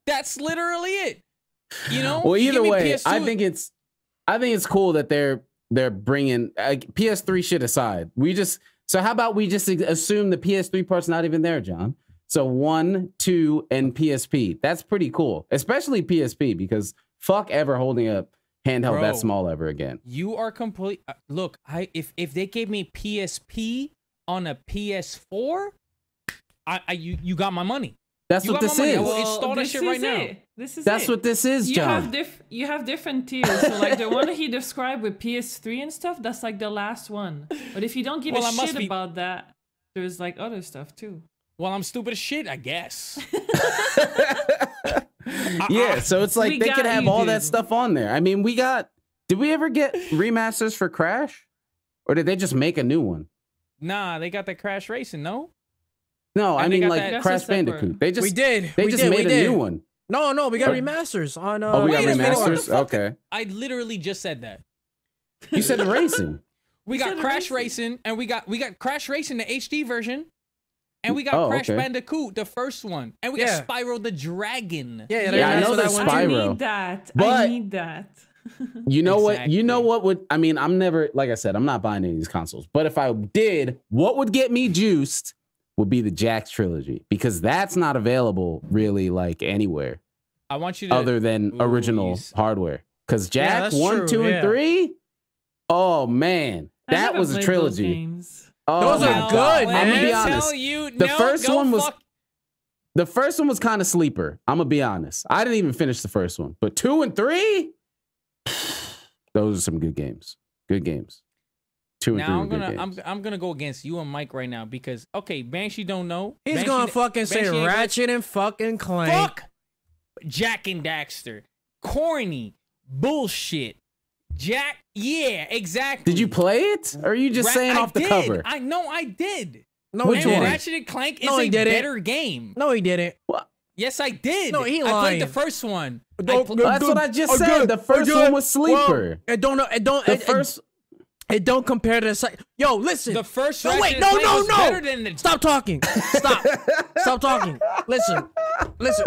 That's literally it. You know? Well, either way, I think it's cool that they're bringing PS3 shit aside. So how about we just assume the PS3 part's not even there, John? So 1, 2, and PSP. That's pretty cool, especially PSP, because fuck ever holding a handheld that small ever again. You are complete. Look, if they gave me PSP on a PS4, you got my money. That's what this is. I will install that shit right now. That's what this is, John. You have different tiers. So like the one he described with PS3 and stuff, that's like the last one. But if you don't give a shit about that, there's like other stuff too. Well, I'm stupid as shit, I guess. Yeah, so it's like they could have all that stuff on there. I mean, did we ever get remasters for Crash? Or did they just make a new one? Nah, they got the Crash Racing, no? No, I mean like Crash Bandicoot. They just made a new one. No, we got remasters on. We got remasters. Okay. I literally just said that. You said the racing. We got Crash Racing, and we got Crash Racing, the HD version, and we got Crash Bandicoot, the first one, and we got Spyro the Dragon. Yeah, I know that Spyro. I need that. But I need that. You know what? You know what would? I mean, I'm never, like I said, I'm not buying any of these consoles. But if I did, what would get me juiced would be the Jax trilogy, because that's not available really like anywhere. I want you to other than original hardware, because Jax 1, 2, and 3. Oh man, that was a trilogy. Those are good, man. I'm gonna be honest. The first one was kind of sleeper. I'm gonna be honest. I didn't even finish the first one, but 2 and 3, those are some good games. Good games. 2 and 3. I'm gonna go against you and Mike right now because Banshee don't know. He's gonna fucking say Ratchet and fucking Clank. Fuck Jack and Daxter. Corny bullshit. Jack, yeah, exactly. Did you play it? Or are you just saying off the cover? I did. No, he didn't. Ratchet and Clank is a better game. No, he didn't. What? Yes, I did. No, he lied. I played the first one. That's what I just said. The first one was sleeper. It don't compare to the second. Yo, listen. The first no. better than the... Stop talking. Stop talking. Listen.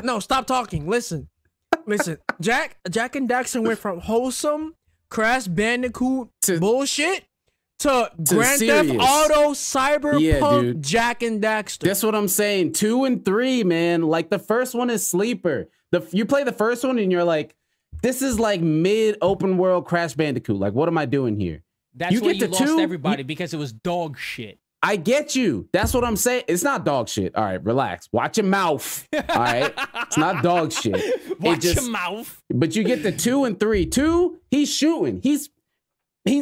No, stop talking. Listen. Jack and Daxter went from wholesome Crash Bandicoot bullshit to Grand Theft Auto Cyberpunk Jack and Daxter. That's what I'm saying. 2 and 3, man. Like the first one is sleeper. You play the first one and you're like, this is like mid open world Crash Bandicoot. Like, what am I doing here? That's why you lost everybody because it was dog shit. I get you. That's what I'm saying. It's not dog shit. All right, relax. Watch your mouth. All right. It's not dog shit. Watch your mouth. But you get the 2 and 3. 2, he's shooting. He's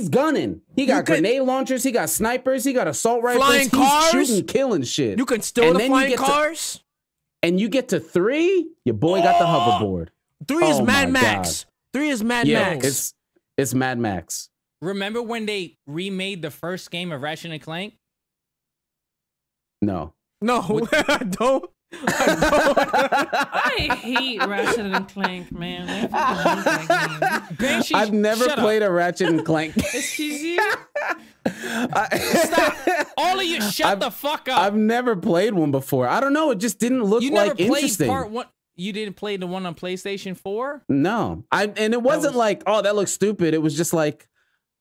gunning. He got grenade launchers. He got snipers. He got assault rifles. Flying cars. He's shooting, killing shit. You can steal the flying cars. And you get to 3, your boy got the hoverboard. 3 is Mad Max. 3 is Mad Max. It's Mad Max. remember when they remade the first game of Ratchet and Clank? No. No, I don't. I hate Ratchet and Clank, man. I fucking hate that game. Banshee, I've never shut played up. a Ratchet and Clank. Excuse you? Stop. All of you shut the fuck up. I've never played one before. I don't know. It just didn't look You never like played interesting. part one. You didn't play the one on PlayStation 4? No, and it wasn't like, oh, that looks stupid. It was just like,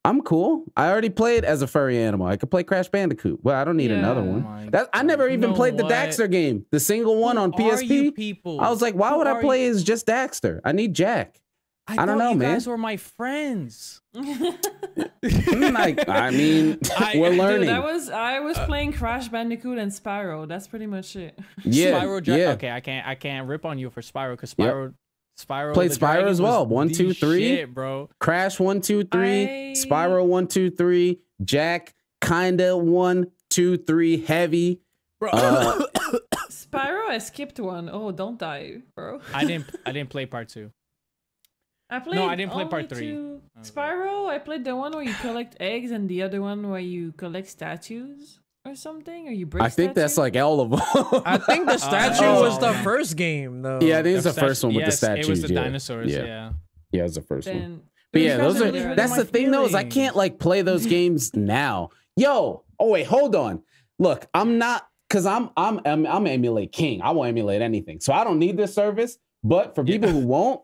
I'm cool. I already played as a furry animal. I could play Crash Bandicoot. Well, I don't need another my one. I never even know played the what? Daxter game, the single one on Who are you PSP. people? I was like, why Who would I are play you? as just Daxter? I need Jack. I don't know, you man. guys were my friends. Like, I mean, we're learning. Dude, I was playing Crash Bandicoot and Spyro. That's pretty much it. Yeah, Spyro yeah. Okay, I can't rip on you for Spyro because Yep. Spyro Played the Spyro Dragon as well. was 1, the 2, 3. shit, bro. Crash 1, 2, 3. I- Spyro 1, 2, 3. Jack kinda 1, 2, 3. Heavy. Spyro, I skipped one. Oh, don't die, bro. I didn't play part 2. I played. I didn't play part only 3. two. Okay. Spyro, I played the one where you collect eggs and the other one where you collect statues or something, or you break. I think that's like all of them. I think the statue Oh. was the first game, though. Yeah, I think it's the statue- first one with the yes, statues. It was the yeah. dinosaurs. Yeah. Yeah. Yeah, it was the first one. Then. But yeah, You guys those are are. really hurting That's my the thing, though, is I feelings. can't like play those games now. Yo, oh wait, hold on. Look, I'm not because I'm emulate king. I won't emulate anything, so I don't need this service. But for people who won't,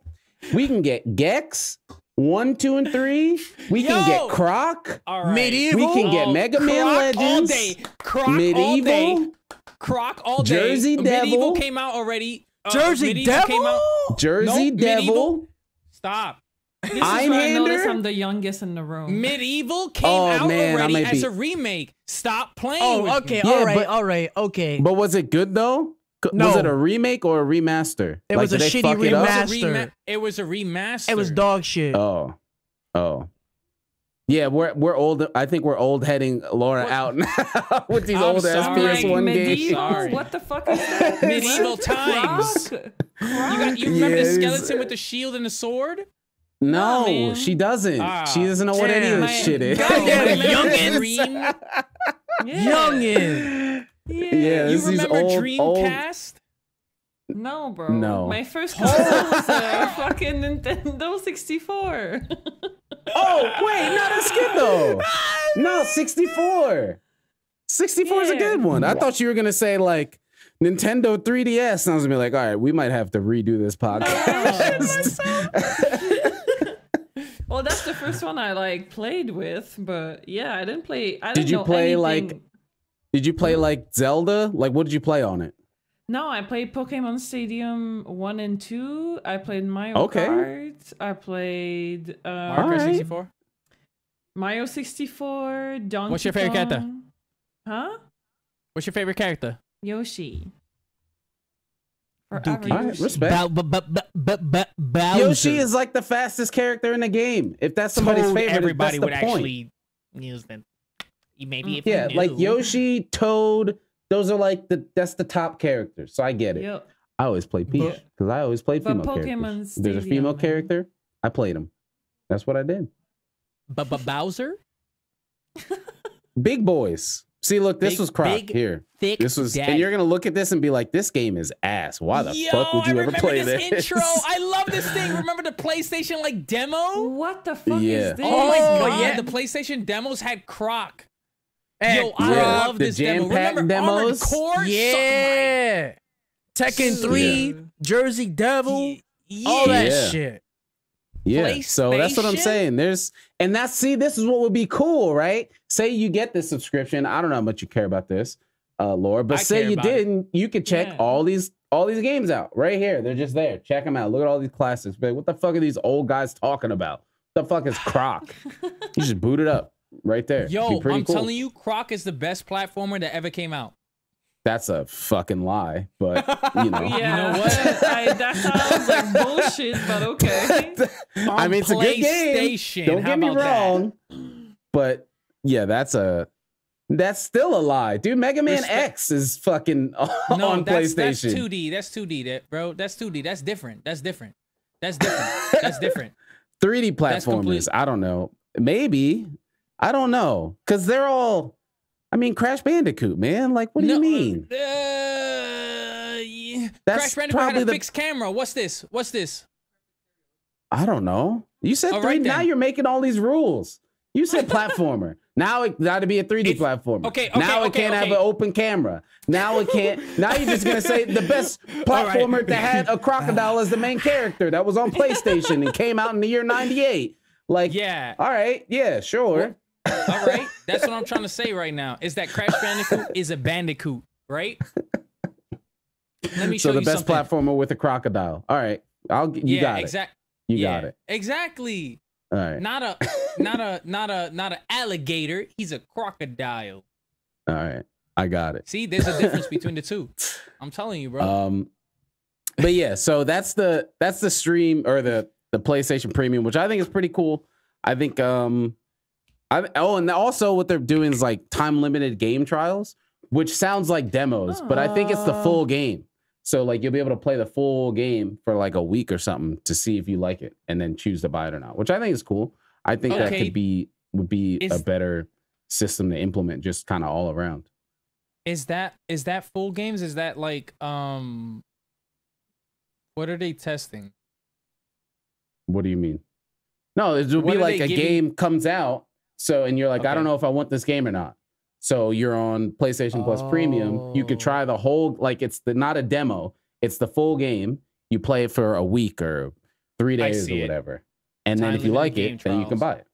we can get Gex 1, 2, and 3. We can get Croc. All right. Medieval. We can get Mega Man Croc Legends. all day. Croc Medieval. all day. Croc all day. Jersey Medieval Devil. came out already. Jersey Medieval Devil. came out. Jersey Nope, Devil. Medieval. Stop. This is where I notice Einhander? I'm the youngest in the room. Medieval came Oh, out man, I already might as be- a remake. Stop playing with Oh, okay. me. Yeah, all right, but- okay. But was it good though? No. Was it a remake or a remaster? It was did a they shitty fuck it up? remaster. It was a remaster. It was dog shit. Oh. Yeah, we're old. I think we're old heading Laura out now with these I'm old ass sorry. PS1 medieval? games. Sorry. What the fuck is that? Medieval What? times. Croc? You remember the Yes. skeleton with the shield and the sword? No, Nah, man. she doesn't. Ah, she doesn't know what any of damn. this shit is. Goddamn Remember youngins. Dream? Yeah. Youngin. Yeah. Yeah, You this is remember old- Dreamcast? No, bro. No. My first console was a fucking Nintendo 64. Oh, wait, no, that's good though. No, 64. 64 is a Yeah. good one. I thought you were gonna say like Nintendo 3DS. And I was gonna be like, all right, we might have to redo this podcast. Well, that's the first one I like played with, but yeah, I didn't play. I Did didn't you know play, anything. like- Did you play like Zelda? Like, what did you play on it? No, I played Pokemon Stadium 1 and 2. I played Mario Okay. Kart. I played Mario Kart Alright. 64? Mario 64. Donkey What's your favorite character? Kong. Huh? What's your favorite character? Yoshi. Forever Dookie. All right, Yoshi. respect. Bowser. Yoshi is like the fastest character in the game. If that's somebody's Toad, favorite, everybody that's the would point. actually use them. Maybe if Yeah, you like knew. Yoshi, Toad, those are like that's the top characters. So I get it. Yep. I always play Peach But- because I always played but female Pokemon characters. If there's a Stadium, female man. character, I played them. That's what I did. Bowser? Big boys. See, look, this Big- was Croc big, here. Thick This was, daddy. and you're gonna look at this and be like, "This game is ass. Why the fuck would you I ever remember play this this?" intro. I love this thing. Remember the PlayStation like demo? What the fuck Yeah. is this? Oh my Oh, god, yeah. the PlayStation demos had Croc. Hey, Yo, I Yeah, love the this demo. jam-packed Remember Armored demos? Core? Yeah. Tekken 3, Jersey Devil, Yeah. all that Yeah. shit. Yeah, so that's what I'm PlayStation? saying. This is what would be cool, right? Say you get this subscription. I don't know how much you care about this, Laura, but I say care you about it. didn't, you could check Yeah. all these games out right here. They're just there. Check them out. Look at all these classics. But what the fuck are these old guys talking about? What the fuck is Croc? You just boot it up right there. Yo, Be pretty I'm cool. telling you, Croc is the best platformer that ever came out. That's a fucking lie, but you know. Yeah, know what? that sounds like bullshit, but okay. I mean, it's a good game. PlayStation. Don't How get me about that? wrong, but yeah, that's still a lie, dude. Mega Man Respect- X is fucking No, on that's PlayStation. 2D. That's 2D, bro. That's 2D. That's different. That's different. That's different. That's different. 3D That's platformers. complete- I don't know. maybe. I don't know. Because they're all, I mean, Crash Bandicoot, man. Like, what do you mean? Yeah. That's Crash Bandicoot had probably a the fixed camera. What's this? What's this? I don't know. You said All 3D. right, Now then. you're making all these rules. You said platformer. Now it got to be a 3D platformer. Okay, now it can't have an open camera. Now it can't. Now you're just gonna say the best platformer that had a crocodile as the main character that was on PlayStation and came out in the year '98. Like, Yeah. all right, yeah, sure. All right. That's what I'm trying to say right now. Is that Crash Bandicoot is a bandicoot, right? Let me show So the you best something. platformer with a crocodile. All right, you got it. You got it. Exactly. All right. Not a alligator. He's a crocodile. All right. I got it. See, there's a difference between the two. I'm telling you, bro. But yeah, so that's the stream or the PlayStation Premium, which I think is pretty cool. I think and also what they're doing is like time limited game trials, which sounds like demos, but I think it's the full game. So like you'll be able to play the full game for like a week or something to see if you like it and then choose to buy it or not, which I think is cool. I think that would be a better system to implement just kind of all around. Is that full games? Is that like what are they testing? What do you mean? No, it will be like a game comes out. So, and you're like, I don't know if I want this game or not. So you're on PlayStation Plus Premium. You could try the whole, like it's not a demo. It's the full game. You play it for a week or 3 days or whatever. And then if you like it, then you can buy it.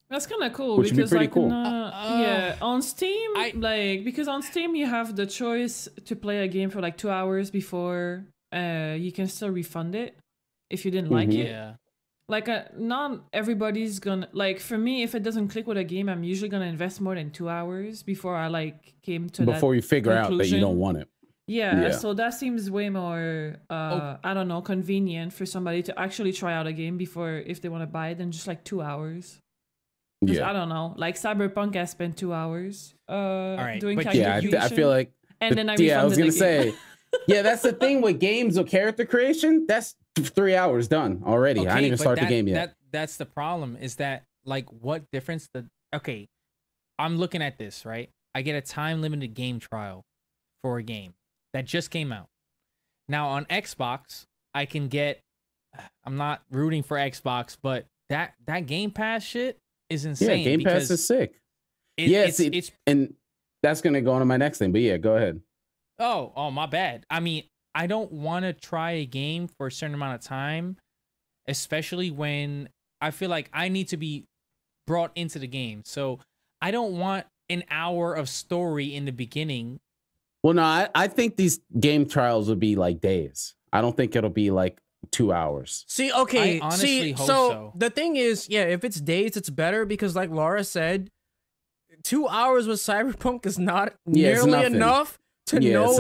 That's kind of cool Which because would be pretty cool. yeah, on Steam, because on Steam you have the choice to play a game for like 2 hours before you can still refund it if you didn't like it. Yeah. Like not everybody's gonna, like, for me, if it doesn't click with a game, I'm usually gonna invest more than 2 hours before I like came to before you figure out that you don't want it. Yeah, so that seems way more I don't know, convenient for somebody to actually try out a game before, if they want to buy it, than just like 2 hours. I don't know, like Cyberpunk, I spent 2 hours doing calculation. I feel like and then I was gonna say yeah, that's the thing with games or character creation. That's 3 hours done already. I didn't even start the game yet. That's the problem, is that like what difference I'm looking at this, right? I get a time limited game trial for a game that just came out. Now on Xbox, I can get, I'm not rooting for Xbox, but that Game Pass shit is insane. Yeah, Game Pass is sick. It's and that's gonna go on to my next thing. But yeah, go ahead. Oh, my bad. I mean, I don't want to try a game for a certain amount of time, especially when I feel like I need to be brought into the game. So I don't want an hour of story in the beginning. Well, no, I think these game trials would be like days. I don't think it'll be like 2 hours. See, okay. I honestly hope so so. the thing is, yeah, if it's days, it's better because, like Laura said, 2 hours with Cyberpunk is not nearly enough to know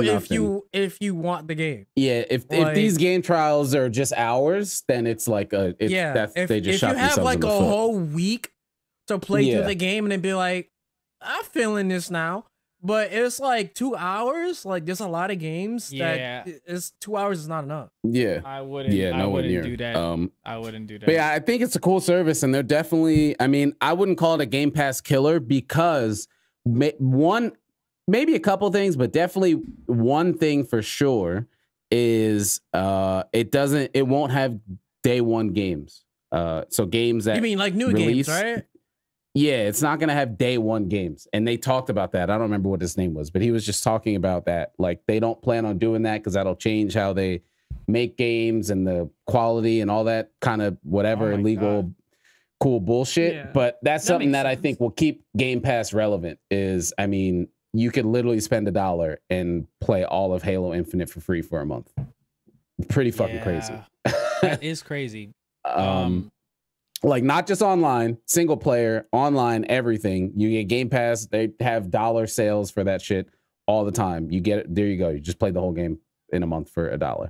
if you want the game. Yeah, if these game trials are just hours, then it's like they just shot themselves in the foot. If you have like a whole week to play through the game and then be like, I'm feeling this now. But it's like 2 hours. Like there's a lot of games that 2 hours is not enough. Yeah, I wouldn't. Yeah, I wouldn't do that. I wouldn't do that. But yeah, I think it's a cool service, and they're definitely. I mean, I wouldn't call it a Game Pass killer because maybe a couple things, but definitely one thing for sure is it won't have day one games. So games that you mean like new games, right? Yeah, it's not gonna have day one games, and they talked about that. I don't remember what his name was, but he was just talking about that. Like they don't plan on doing that because that'll change how they make games and the quality and all that kind of whatever illegal, cool bullshit. Yeah. But that's something that I think will keep Game Pass relevant. Is I mean, you could literally spend $1 and play all of Halo Infinite for free for a month. Pretty fucking crazy. That is crazy. Like not just online, single player, online, everything. You get Game Pass. They have dollar sales for that shit all the time. You get it. There you go. You just play the whole game in a month for $1.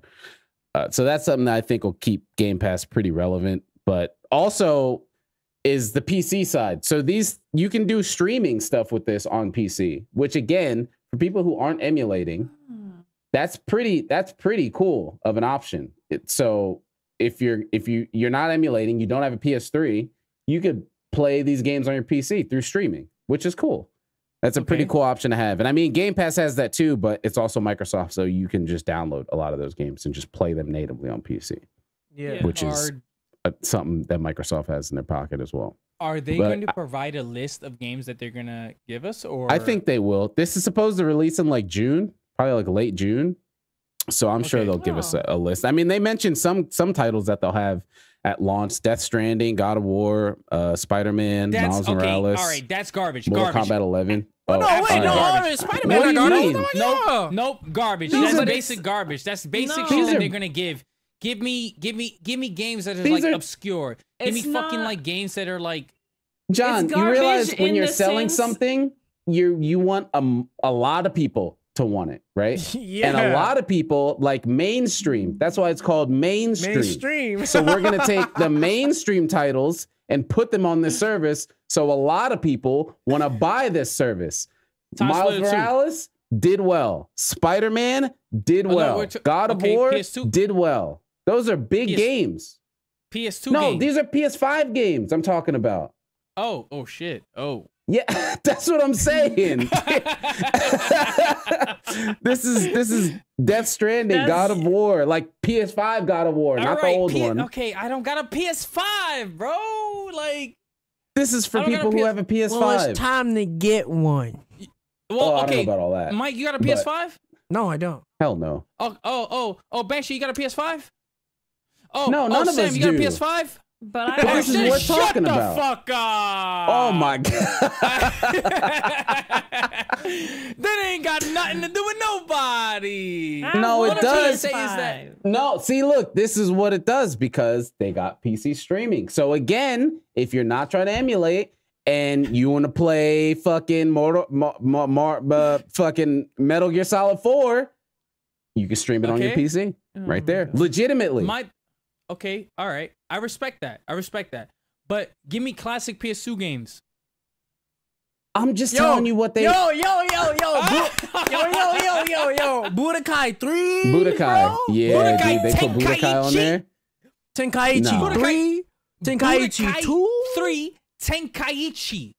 So that's something that I think will keep Game Pass pretty relevant. But also is the PC side. So you can do streaming stuff with this on PC, which again, for people who aren't emulating, that's pretty cool of an option. So if you're not emulating, you don't have a PS3, you could play these games on your PC through streaming, which is cool. That's a pretty cool option to have. And I mean, Game Pass has that too, but it's also Microsoft, so you can just download a lot of those games and just play them natively on PC. Yeah. Which is something that Microsoft has in their pocket as well. Are they going to provide a list of games that they're going to give us? Or I think they will. This is supposed to release in like June, probably like late June. So I'm sure they'll give us a list. I mean, they mentioned some titles that they'll have at launch: Death Stranding, God of War, Spider-Man, Miles Morales. All right, that's garbage. Mortal Kombat 11. Spider-Man. Nope, garbage. That's basic garbage. That's basic shit that they're gonna give. Give me games that are like obscure. Give me fucking like games that are like. John, you realize when you're selling something, you want a lot of people to want it, right? Yeah. And a lot of people like mainstream. That's why it's called mainstream. So we're going to take the mainstream titles and put them on this service. So a lot of people want to buy this service. Miles Morales did well. Spider-Man did well. God of War did well. Those are big games. PS2 No, games. these are PS5 games I'm talking about. Oh shit. Oh. Yeah, that's what I'm saying. This is Death Stranding, God of War, like PS5 God of War, not the old one. Okay, I don't got a PS5, bro. Like, this is for people who have a PS5. Well, it's time to get one. Well, I don't know about all that. Mike, you got a PS5? No, I don't. Hell no. Oh, Banshee, you got a PS5? Oh, no, none of Sam, us you got a do. PS5? But But this is what we're talking about. Shut the fuck up. Oh my god. That ain't got nothing to do with nobody. No, it does. PS5. No, see, look, this is what it does because they got PC streaming. So again, if you're not trying to emulate and you want to play fucking fucking Metal Gear Solid 4, you can stream it on your PC right there, legitimately. Okay, all right. I respect that. But give me classic PS2 games. I'm just telling you what they. Yo. Budokai 3. Budokai. Bro? Yeah, Budokai dude, they put Budokai on there. Tenkaichi 3. Tenkaichi 2. 3. Tenkaichi.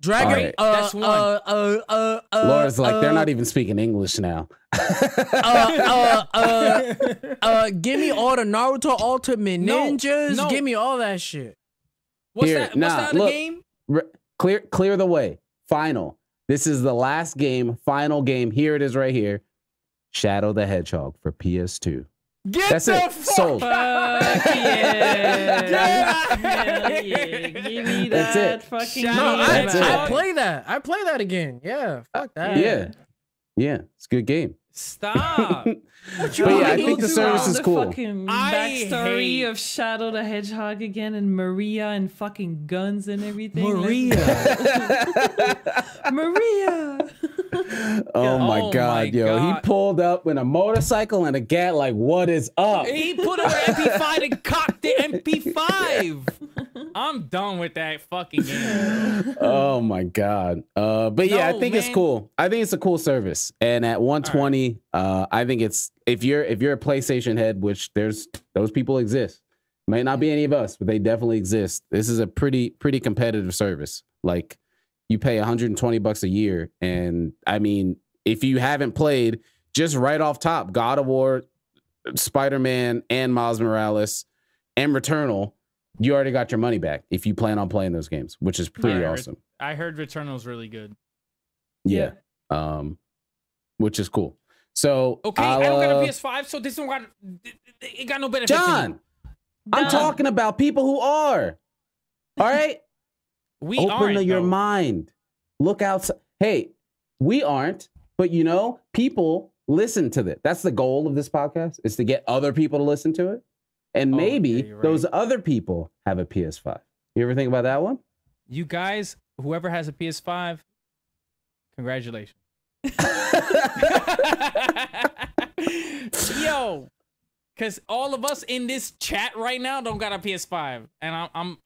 Dragon. Right. That's one. Laura's like, they're not even speaking English now. Give me all the Naruto Ultimate Ninjas. No. Give me all that shit. What's Here, that? nah, What's the other look. game? Clear the way. Final. This is the last game. Final game. Here it is right here. Shadow the Hedgehog for PS2. That's it. Sold. Fuck yeah. Hell yeah. Give me That's that it. fucking No, game. That's it. I play that. I play that again. Yeah, fuck that. Yeah, it's a good game. Stop. But yeah, I think the service is cool. Fucking I backstory hate- of Shadow the Hedgehog again, and Maria and fucking guns and everything. Maria. Maria. Oh my Oh god, my yo. He God. pulled up in a motorcycle and a gat, like, what is up? He put on MP5 and cocked the MP5. I'm done with that fucking game. Oh my god. But yeah, I No, think it's man. cool. I think it's a cool service. And at 120, I think it's if you're a PlayStation head, which those people exist. Might not be any of us, but they definitely exist. This is a pretty competitive service. Like, you pay $120 a year, and I mean, if you haven't played, just right off top, God of War, Spider-Man, and Miles Morales, and Returnal, you already got your money back if you plan on playing those games, which is pretty Yeah, awesome. I heard Returnal's really good. Yeah. Which is cool. So Okay, I don't got a PS5, so this one it got no benefit. John, I'm talking about people who are. All right? We Open aren't, your though. mind. Look outside. Hey, we aren't, but you know, people listen to this. That's the goal of this podcast, is to get other people to listen to it. And maybe you're right. those other people have a PS5. You ever think about that one? You guys, whoever has a PS5, congratulations. Yo, because all of us in this chat right now don't got a PS5, and I'm.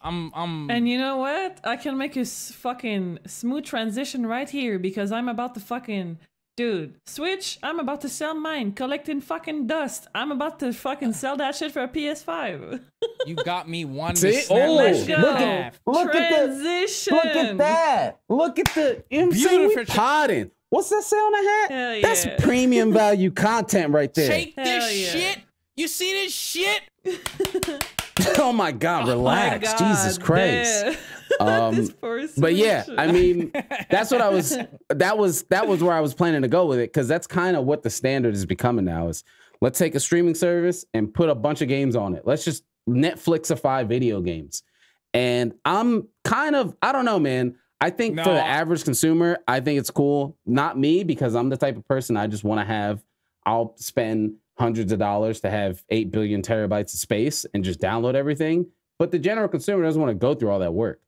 And you know what? I can make a fucking smooth transition right here because I'm about to fucking Dude, Switch, I'm about to sell mine, collecting fucking dust. I'm about to fucking sell that shit for a PS5. You got me one. See? Let's go. Look Transition. Look at that. Look at the beautiful potting. What's that say on the hat? Hell yeah. That's premium value content right there. Shake this Hell yeah. shit. You see this shit? Oh my God, relax. Oh my God, Jesus Christ. This poor But yeah, Switch. I mean, that's what that was where I was planning to go with it, because that's kind of what the standard is becoming now is let's take a streaming service and put a bunch of games on it. Let's just Netflixify video games. And I'm kind of, I don't know, man. I think for the average consumer, I think it's cool. Not me, because I'm the type of person I just want to have, I'll spend hundreds of dollars to have 8 billion terabytes of space and just download everything. But the general consumer doesn't want to go through all that work.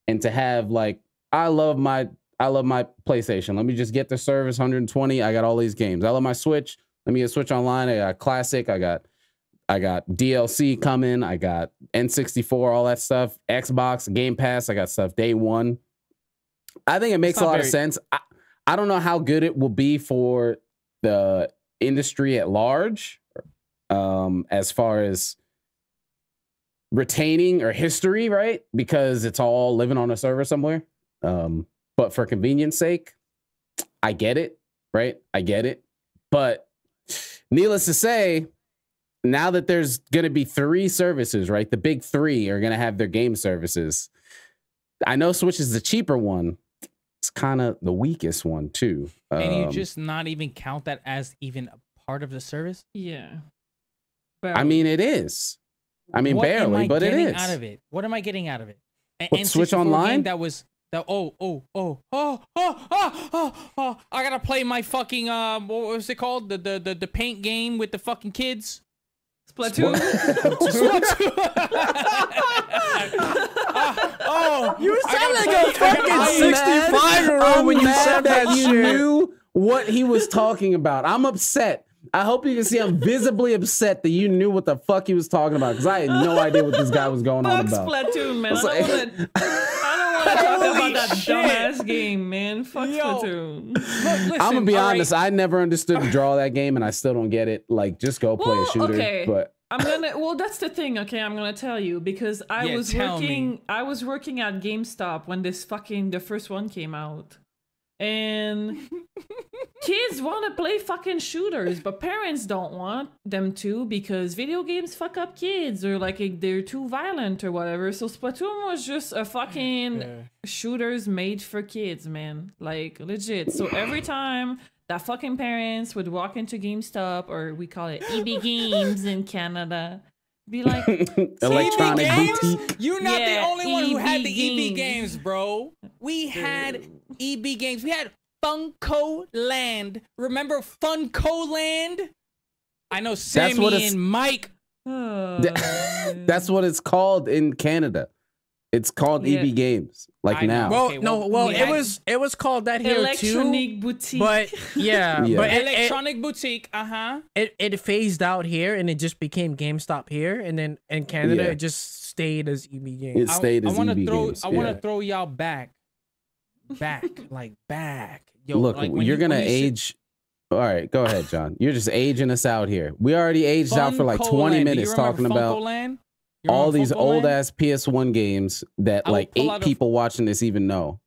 And to have like, I love my PlayStation. Let me just get the service 120. I got all these games. I love my Switch. Let me get Switch Online. I got Classic. I got DLC coming. I got N64, all that stuff. Xbox, Game Pass. I got stuff day one. I think it makes a lot of sense. I don't know how good it will be for the industry at large, as far as retaining or history, right? Because it's all living on a server somewhere. But for convenience sake, I get it, right? I get it. But needless to say, now that there's going to be 3 services, right? The big 3 are going to have their game services. I know Switch is the cheaper one. It's kind of the weakest one too. And you just not even count that as even a part of the service? Yeah. I mean, it is. I mean, barely, but it is. Out of it? What am I getting out of it? What, Switch Online? That was that. I gotta play my fucking what was it called? The paint game with the fucking kids. Splatoon. You sound like a fucking 65-year-old when you said that you shit. knew what he was talking about. I'm upset. I hope you can see I'm visibly upset that you knew what the fuck he was talking about, because I had no idea what this guy was going on about. Splatoon, man. I don't want to talk about that dumbass game, man. Fuck Splatoon. Listen, I'm gonna be honest. I never understood the draw of that game, and I still don't get it. Like, just go play a shooter. Okay. But Well, that's the thing. Okay, I'm gonna tell you, because I was working at GameStop when the first one came out, and kids want to play fucking shooters, but parents don't want them to, because video games fuck up kids, or like they're too violent or whatever. So Splatoon was just a fucking shooters made for kids, man. Like, legit. So every time that fucking parents would walk into GameStop, or we call it EB Games in Canada, be like, electronic games? boutique. You're not the only one who had the EB EB games, bro. We had EB games. We had Funko Land. Remember Funko Land? I know Sammy and Mike. That's what it's called in Canada. It's called EB Games. Like now. Well, it was called that here Electronic too. Boutique. But yeah. But Electronic Boutique. It phased out here, and it just became GameStop here, and then in Canada it just stayed as EB Games. It stayed as EB Games. I want to throw y'all back. Yo, look, like you're gonna age. All right, go ahead, John. You're just aging us out here. We already aged out for like 20 minutes talking about all these old ass PS1 games that like 8 people watching this even know.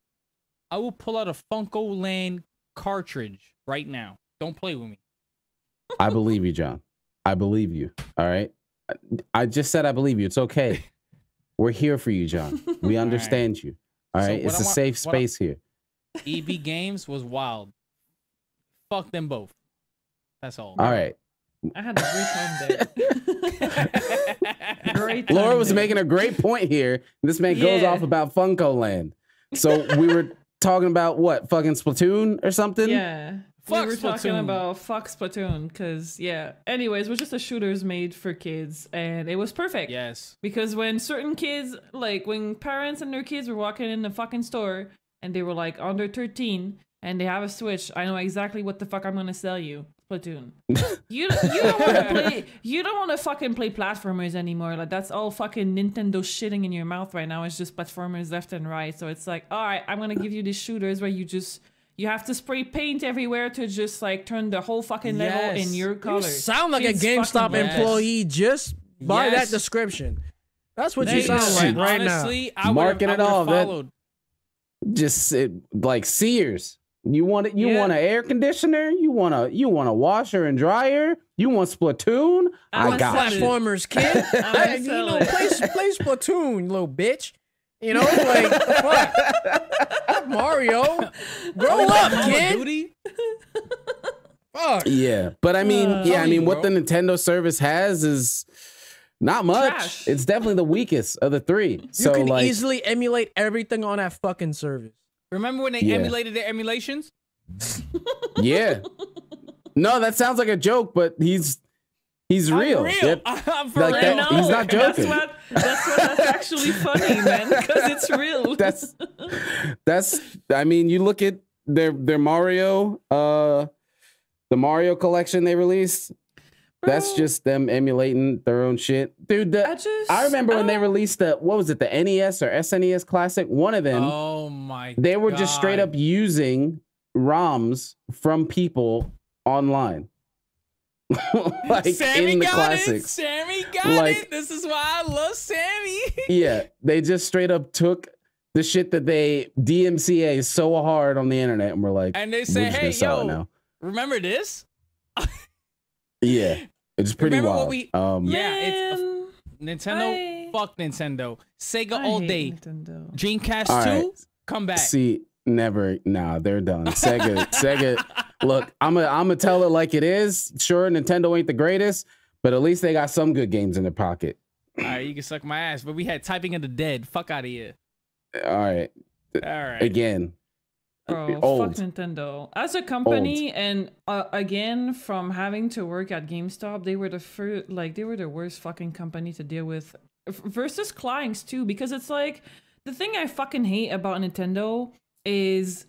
I will pull out a Funko Land cartridge right now. Don't play with me. I believe you, John. I believe you. All right. I just said I believe you. It's okay. We're here for you, John. We understand you. All right. It's a safe space here. EB Games was wild. Fuck them both. That's all. All right. I had a great time there. Great time Laura was there. making a great point here. This man goes off about Funko Land. So we were talking about what? Fucking Splatoon or something? Yeah. Fuck we were Splatoon. talking about fuck Splatoon, because anyways, it was just a shooters made for kids, and it was perfect. Yes. Because when certain kids, like when parents and their kids were walking in the fucking store and they were like under 13 and they have a Switch, I know exactly what the fuck I'm gonna sell you. Splatoon. You don't want to play. You don't want to fucking play platformers anymore. Like, that's all fucking Nintendo shitting in your mouth right now. It's just platformers left and right. So it's like, all right, I'm gonna give you these shooters where you just You have to spray paint everywhere to just like turn the whole fucking level in your color. You sound like Shit's a GameStop fucking employee just by that description. That's what you Hey, sound like right honestly, now. Marking it all, that- followed. Just like Sears. You want it? You want an air conditioner? You want a washer and dryer? You want Splatoon? I got you. Platformers, kid. You know, play Splatoon, little bitch. You know, like fuck. Mario, grow up, kid. Duty? Fuck. Yeah, but I mean, I mean, what bro. the Nintendo service has is not much. Trash. It's definitely the weakest of the three. You So can like, easily emulate everything on that fucking service. Remember when they emulated their emulations? yeah. No, that sounds like a joke, but he's real. Yep. I'm for Like real. that- he's not joking. That's actually funny, man, because it's real. That's. I mean, you look at their Mario, the Mario collection they released. That's Bro. just them emulating their own shit, dude. I remember when they released the what was it, the NES or SNES Classic? One of them. Oh my! They were just straight up using ROMs from people online. Like Sammy in the got classics. it. Sammy got Like- it. This is why I love Sammy. Yeah, they just straight up took the shit that they DMCA so hard on the internet and were like, And they we're say, just "Hey, gonna sell it yo, now." remember this?" Yeah, it's pretty Remember wild. what we- Yeah, it's Man, Nintendo. Fuck Nintendo. Sega I all hate day. Nintendo. Dreamcast All 2. right. Come back. see, never. Nah, they're done. Sega. Look, I'm gonna tell it like it is. Sure, Nintendo ain't the greatest, but at least they got some good games in their pocket. All right, you can suck my ass. But we had Typing of the Dead. Fuck out of here. All right, All right. again. Bro, Old. fuck Nintendo. As a company, and again, from having to work at GameStop, they were the first, like, they were the worst fucking company to deal with. Versus clients too, because it's like, the thing I fucking hate about Nintendo is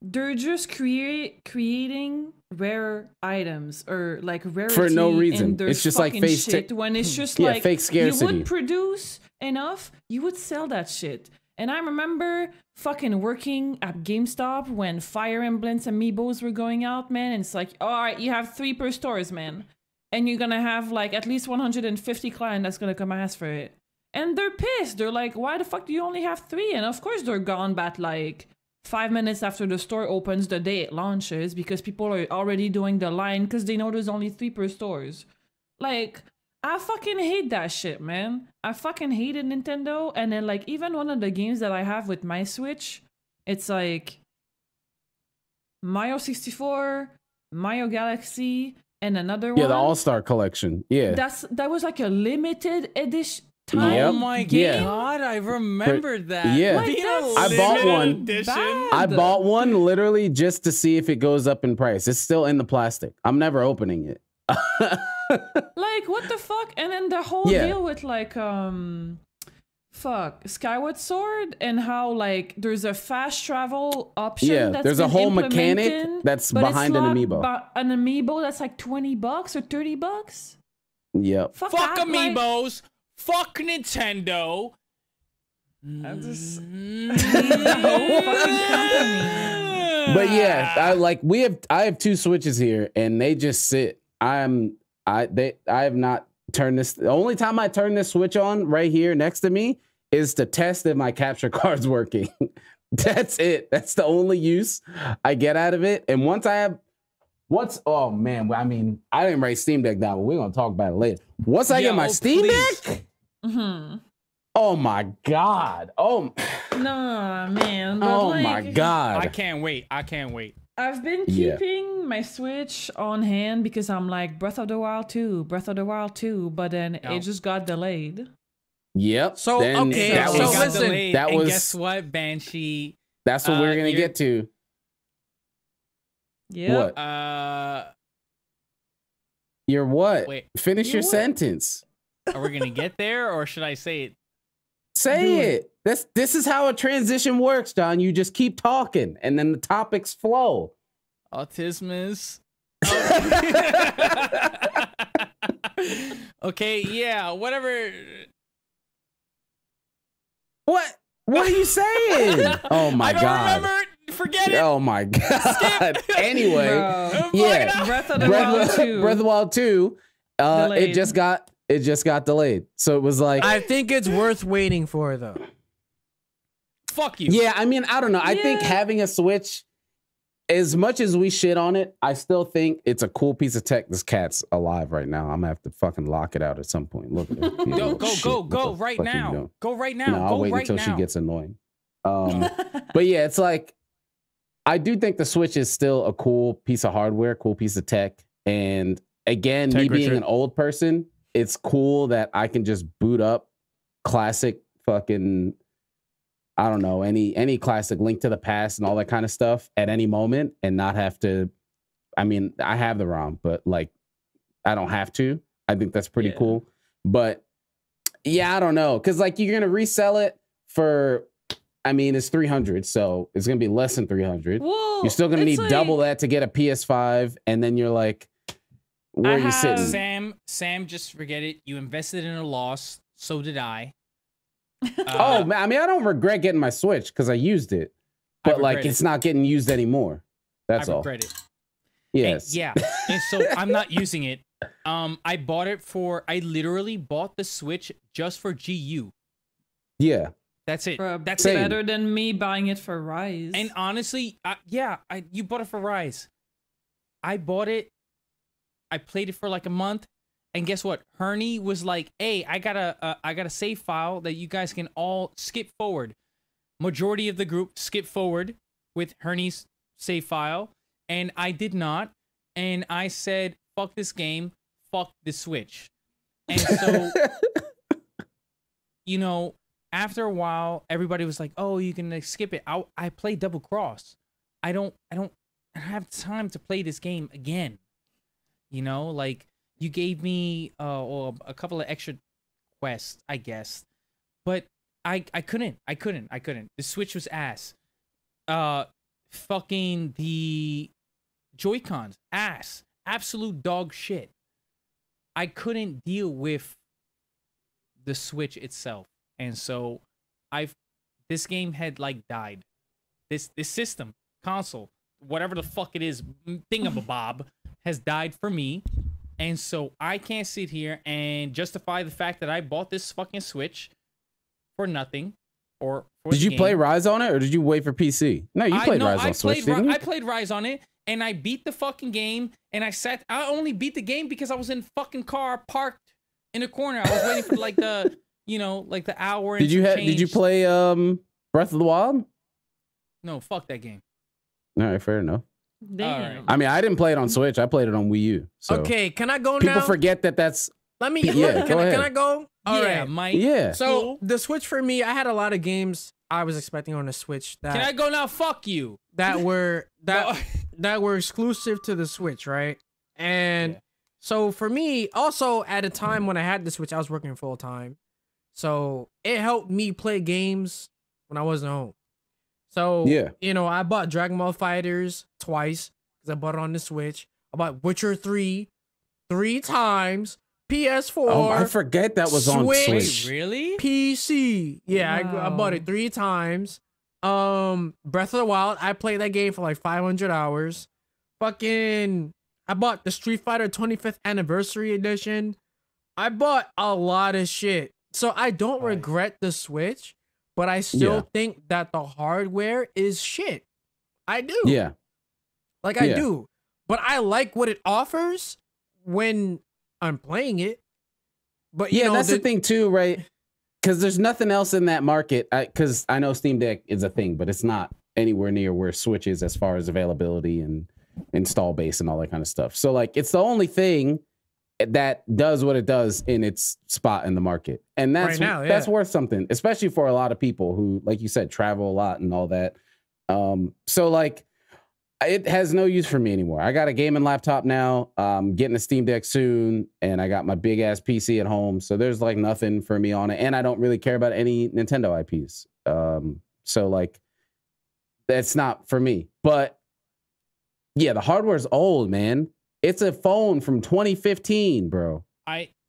they're just creating rare items or like rarity For no in reason. their It's just like fucking face shit when it's just Yeah, like fake scarcity. you would produce enough, you would sell that shit. And I remember fucking working at GameStop when Fire Emblems Amiibos were going out, man. And it's like, all right, you have 3 per stores, man. And you're gonna have like at least 150 clients that's gonna come ask for it. And they're pissed. They're like, why the fuck do you only have 3? And of course they're gone back like 5 minutes after the store opens the day it launches because people are already doing the line because they know there's only 3 per stores. Like, I fucking hate that shit, man. I fucking hated Nintendo. And then like even one of the games that I have with my Switch, it's like Mario 64, Mario Galaxy, and another one. Yeah, the All-Star collection. Yeah. That was like a limited edition. Yep. Oh my Yeah. god, I remembered that. Yeah. Like, Being a that's I bought limited one. edition. bad. I bought one literally just to see if it goes up in price. It's still in the plastic. I'm never opening it. Like, what the fuck? And then the whole Yeah. deal with like Skyward Sword and how like there's a fast travel option. Yeah, that's there's a been whole mechanic implemented, that's but it's behind an not amiibo. An amiibo that's like $20 or $30. Yep. Fuck that, like- Amiibos. Fuck Nintendo. I'm just- But yeah, I have 2 Switches here and they just sit. I have not turned this. The only time I turn this Switch on right here next to me is to test if my capture card's working. That's it. That's the only use I get out of it. And oh man, I mean, I didn't write Steam Deck down, but we're gonna talk about it later. Once I get my Steam please. Deck, Mm-hmm. oh my god. Oh, No, man. But oh like, my god. I can't wait. I've been Yeah. keeping my Switch on hand because I'm like Breath of the Wild 2, but then No. it just got delayed. Yep. So, Then okay, that so was, listen, that and was- guess what, Banshee? that's what we're gonna you're- get to. Yeah. What? You're what? Wait. Finish your what? sentence. Are we gonna get there, or should I say it? Say Do it. This is how a transition works, John. You just keep talking, and then the topics flow. Autismus. Okay, yeah, whatever. What? What are you saying? Oh my I don't god. remember Forget it. Oh my god. Anyway, Bro. yeah. Breath of the Wild 2. Breath of the Wild 2. It Delayed. just got delayed. So it was like I think it's worth waiting for though. Fuck you. yeah, I mean, I don't know. I think Yeah. having a Switch, as much as we shit on it, I still think it's a cool piece of tech. This cat's alive right now. I'm gonna have to fucking lock it out at some point. Look at it. Go right now. Go right now. No, I'll Go wait right until now. she gets annoying. But yeah, it's like I do think the Switch is still a cool piece of hardware, cool piece of tech. And again, me being an old person, it's cool that I can just boot up classic fucking, I don't know, any classic Link to the Past and all that kind of stuff at any moment and not have to. I mean, I have the ROM, but like I don't have to. I think that's pretty cool. But yeah, I don't know. Cause like you're gonna resell it for, I mean, it's 300, so it's gonna be less than 300. Well, You're still gonna it's need like- double that to get a PS5, and then you're like, where are you sitting? Sam, just forget it. You invested in a loss. So did I. Oh, man, I mean, I don't regret getting my Switch because I used it, I but like regret it's not getting used anymore. That's I all. regret it. Yes. And, yeah. And so I'm not using it. I bought it for. I literally bought the Switch just for GU. Yeah. That's it. Bro, That's Same. it. better than me buying it for Rise. And honestly, you bought it for Rise. I bought it. I played it for like a month, and guess what? Herney was like, "Hey, I got a save file that you guys can all skip forward." Majority of the group skip forward with Herney's save file, and I did not. And I said, "Fuck this game. Fuck the Switch." And so, you know, after a while, everybody was like, "Oh, you can skip it." I play Double Cross. I don't have time to play this game again. You know, like you gave me a couple of extra quests, I guess, but I couldn't. The Switch was ass. Fucking the Joy-Cons ass. Absolute dog shit. I couldn't deal with the Switch itself. And so this game had like died. This system, console, whatever the fuck it is, thingamabob, has died for me. And so I can't sit here and justify the fact that I bought this fucking Switch for nothing. Or for Did the you game. play Rise on it or did you wait for PC? No, you played Rise on Switch, didn't you? I played Rise on it, and I beat the fucking game, and I only beat the game because I was in fucking car parked in a corner. I was waiting for like the, like the hour. And Did you play Breath of the Wild? No, fuck that game. All right, fair enough. Damn. Alright. I mean, I didn't play it on Switch. I played it on Wii U. So Okay, can I go people now? forget that that's Let me. Yeah, can go ahead. I go? All Yeah, right. Mike. yeah. So the Switch for me, I had a lot of games I was expecting on the Switch Can I that go now? Fuck you. that were No. that were exclusive to the Switch, right? And Yeah. so for me, also at a time when I had the Switch, I was working full time, so it helped me play games when I wasn't home. So Yeah. I bought Dragon Ball Fighters twice because I bought it on the Switch. I bought Witcher 3 times. PS4. Oh, I forget that was on Switch. Switch. Wait, really? PC. Yeah, I bought it Wow. 3 times. Breath of the Wild, I played that game for like 500 hours. Fucking, I bought the Street Fighter 25th Anniversary Edition. I bought a lot of shit. So I don't Right. regret the Switch, but I still Yeah. think that the hardware is shit. I do. Yeah. Like I Yeah. do. But I like what it offers when I'm playing it. But Yeah, that's the thing too, right? Because there's nothing else in that market. Because I know Steam Deck is a thing, but it's not anywhere near where Switch is as far as availability and install base and all that kind of stuff. So like, it's the only thing that does what it does in its spot in the market, and that's Right now, that's yeah. worth something, especially for a lot of people who, like you said, travel a lot and all that. So like, it has no use for me anymore. I got a gaming laptop now. Getting a Steam Deck soon, and I got my big ass PC at home. So there's like nothing for me on it, and I don't really care about any Nintendo IPs. So like, that's not for me. But yeah, the hardware's old, man. It's a phone from 2015, bro.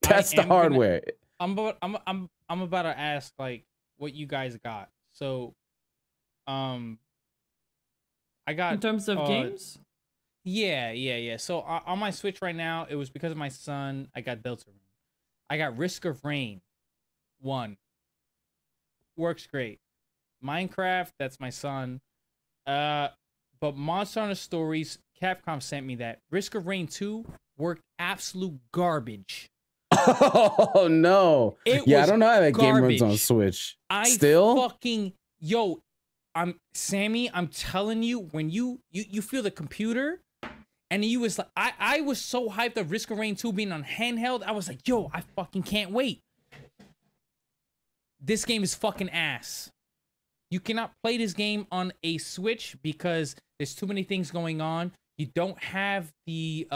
That's the hardware. I'm about to ask like what you guys got. So, I got In terms of games? Yeah. So on my Switch right now, it was because of my son. I got Deltarune. I got Risk of Rain 1. Works great. Minecraft, that's my son. But Monster Hunter Stories, Capcom sent me that. Risk of Rain 2 worked absolute garbage. Oh no. I don't know how that game runs on Switch. Sammy, I'm telling you, when you feel the computer, and you was like, I was so hyped of Risk of Rain 2 being on handheld. I was like, yo, I fucking can't wait. This game is fucking ass. You cannot play this game on a Switch because there's too many things going on. You don't have the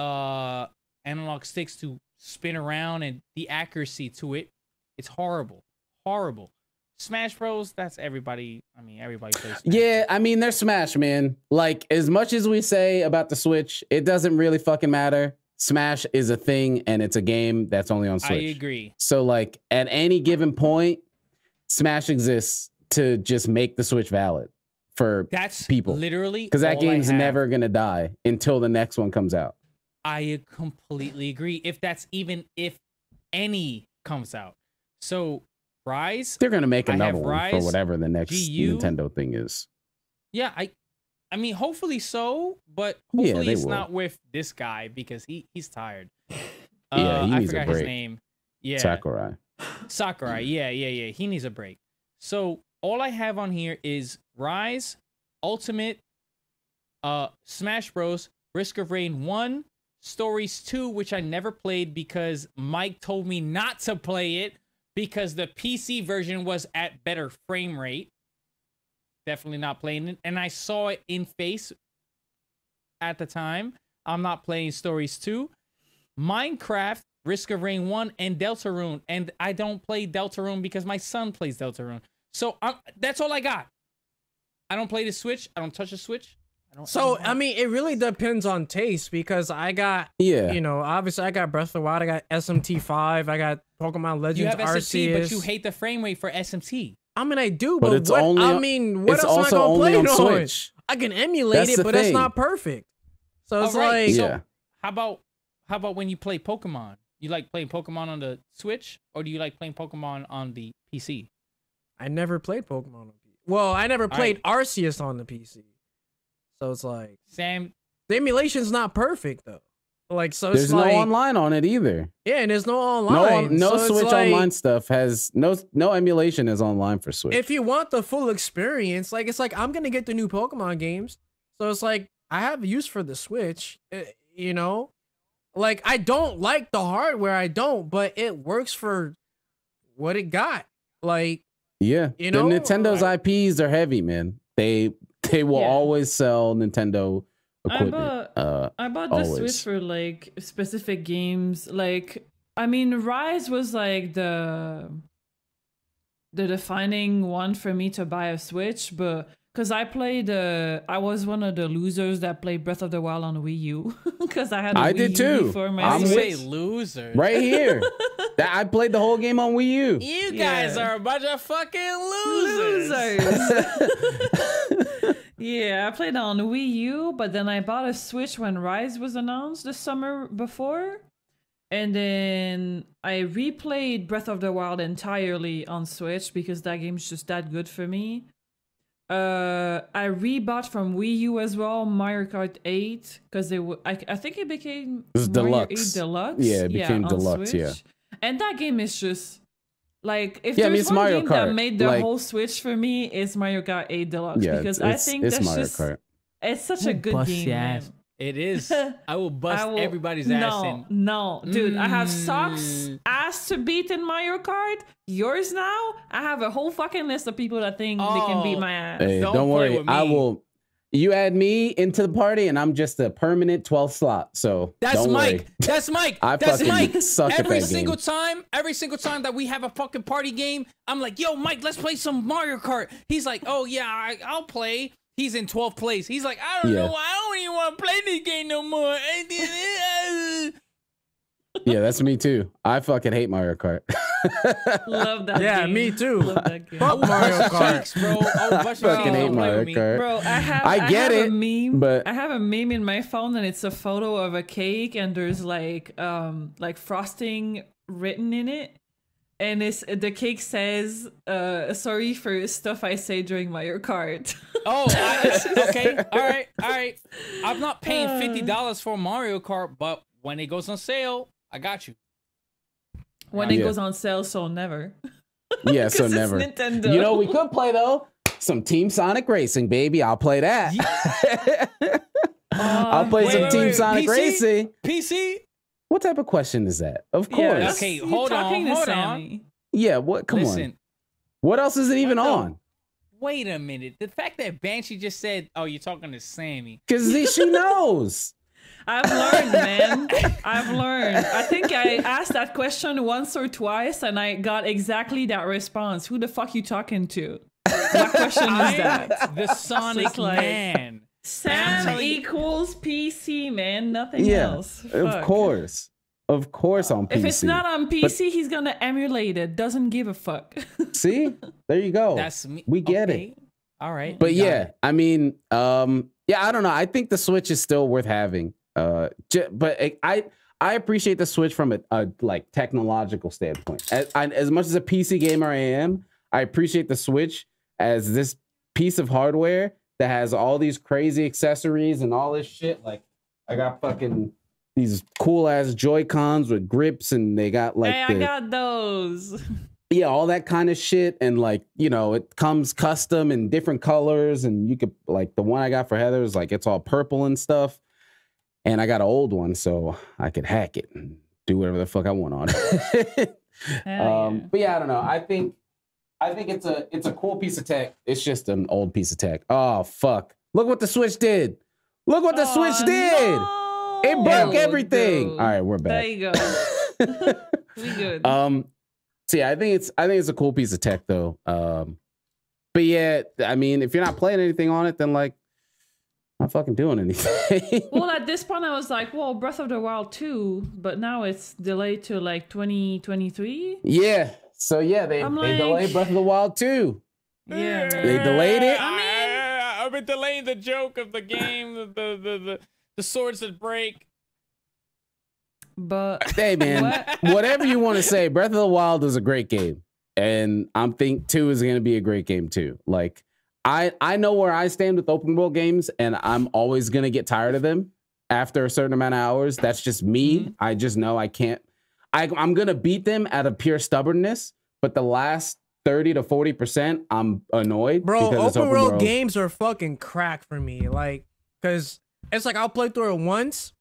analog sticks to spin around and the accuracy to it. It's horrible. Horrible. Smash Bros, that's everybody. I mean, everybody plays Smash. Yeah, I mean, they're Smash, man. Like, as much as we say about the Switch, it doesn't really fucking matter. Smash is a thing, and it's a game that's only on Switch. I agree. So, like, at any given point, Smash exists to just make the Switch valid for people. Literally, because that game's never going to die until the next one comes out. I completely agree. If any comes out. So, Rise, they're gonna make another one for whatever the next Nintendo thing is. Yeah, I mean, hopefully so, but hopefully it's not with this guy because he's tired. Yeah, he needs I forgot a break. His name. Yeah, Sakurai. Yeah. He needs a break. So all I have on here is Rise, Ultimate, Smash Bros, Risk of Rain 1, Stories 2, which I never played because Mike told me not to play it. Because the PC version was at better frame rate. Definitely not playing it. And I saw it in face at the time. I'm not playing Stories 2. Minecraft, Risk of Rain 1, and Deltarune. And I don't play Deltarune because my son plays Deltarune. So that's all I got. I don't play the Switch. I don't touch the Switch. I mean, it really depends on taste because I got, obviously I got Breath of the Wild, I got SMT5, I got Pokemon Legends You have SMT, Arceus. but you hate the frame rate for SMT. I mean, I do, but it's what else am I gonna play it on? Switch. I can emulate it, but that's not perfect. So it's like, so how about when you play Pokemon? You like playing Pokemon on the Switch, or do you like playing Pokemon on the PC? I never played Pokemon on the PC. Well, I never played Arceus on the PC. So it's like, Sam, the emulation's not perfect though. Like, so there's it's no like, online on it either. Yeah, and there's no online. No so Switch like, online stuff has no emulation is online for Switch. If you want the full experience, like it's like I'm gonna get the new Pokemon games. So it's like I have use for the Switch. Like I don't like the hardware, but it works for what it got. Like, the Nintendo's IPs are heavy, man. They will always sell Nintendo equipment. I bought the Switch for like specific games. Like, I mean, Rise was like the defining one for me to buy a Switch, but because I was one of the losers that played Breath of the Wild on Wii U because I had a Wii did too. before my I'm Switch. Losers right here. I played the whole game on Wii U. You guys are a bunch of fucking losers. Yeah, I played on Wii U, but then I bought a Switch when Rise was announced the summer before. And then I replayed Breath of the Wild entirely on Switch because that game's just that good for me. I rebought from Wii U as well Mario Kart 8 because I think it became Mario 8 Deluxe. Yeah, it became Deluxe, Switch. And that game is just like, if there's one game that made the whole Switch for me, it's Mario Kart 8 Deluxe because I think that's Mario just Kart. It's such a good game, man. It is. I will bust everybody's ass in. No, dude. I have Sock's ass to beat in Mario Kart. Yours now? I have a whole fucking list of people that think they can beat my ass. Hey, don't worry. I will. You add me into the party, and I'm just a permanent 12th slot. So that's Mike. Worry. That's Mike. That's Mike. Every single time that we have a fucking party game, I'm like, "Yo, Mike, let's play some Mario Kart." He's like, "Oh yeah, I'll play." He's in 12th place. He's like, "I don't know. I don't even want to play this game no more." Yeah, that's me too. I fucking hate Mario Kart. Love that Yeah, game. me too. Love that game. Fuck Mario Kart. Cheeks, bro. Oh, bunch of Fucking cheeks hate don't play Mario with me. Kart. Bro, I get have it, a meme, but- I have a meme in my phone, and it's a photo of a cake, and there's like frosting written in it, and the cake says, "Sorry for stuff I say during Mario Kart." Oh, okay. All right. I'm not paying $50 for Mario Kart, but when it goes on sale, I got you. When it Yeah. goes on sale, so never. Yeah, so 'Cause it's never. Nintendo. You know, we could play though. Some Team Sonic Racing, baby. I'll play that. I'll play some wait, Team wait. Sonic PC? Racing. PC? What type of question is that? Of course. Yeah, Yeah. Okay, you're hold on, talking to hold on. Sammy. What? Come Listen, on. What else is it even What the- on? wait a minute. The fact that Banshee just said, "Oh, you're talking to Sammy." Because she knows. I've learned, man. I've learned. I think I asked that question once or twice, and I got exactly that response. Who the fuck you talking to? What question is that? The Sonic Just like- Man. Sam telling you- equals PC, man. Nothing Yeah, else. of Fuck. course. Of course on PC. If it's not on PC, he's gonna emulate it. Doesn't give a fuck. See? There you go. That's me. We get it. Okay. All right. But you got yeah, it. I mean, I don't know. I think the Switch is still worth having. But I appreciate the Switch from a like technological standpoint. As much as a PC gamer I am, I appreciate the Switch as this piece of hardware that has all these crazy accessories and all this shit. Like, I got fucking these cool ass Joy-Cons with grips, and they got like Hey, I got those. yeah, all that kind of shit. And like, you know, it comes custom in different colors, and you could like the one I got for Heather is like it's all purple and stuff. And I got an old one, so I could hack it and do whatever the fuck I want on it. Yeah. But yeah, I don't know. I think it's a cool piece of tech. It's just an old piece of tech. Oh fuck! Look what the Switch did. Look what the Switch did. No. It broke everything. Dude. All right, we're There back. you go. We good. So yeah, I think it's a cool piece of tech though. But yeah, I mean, if you're not playing anything on it, then like, I'm not fucking doing anything. Well, at this point, I was like, well, Breath of the Wild 2, but now it's delayed to like 2023. Yeah. So yeah, they I'm delayed like- Breath of the Wild 2. Yeah, man. They delayed it. I've been delaying the joke of the game, the swords that break. But Hey man, whatever you want to say, Breath of the Wild is a great game, and I'm think 2 is going to be a great game too. Like I know where I stand with open world games, and I'm always going to get tired of them after a certain amount of hours. That's just me. Mhm. I just know I can't. I'm going to beat them out of pure stubbornness, but the last 30 to 40%, I'm annoyed. Bro, because it's open world games are fucking crack for me. Like, because it's like I'll play through it once,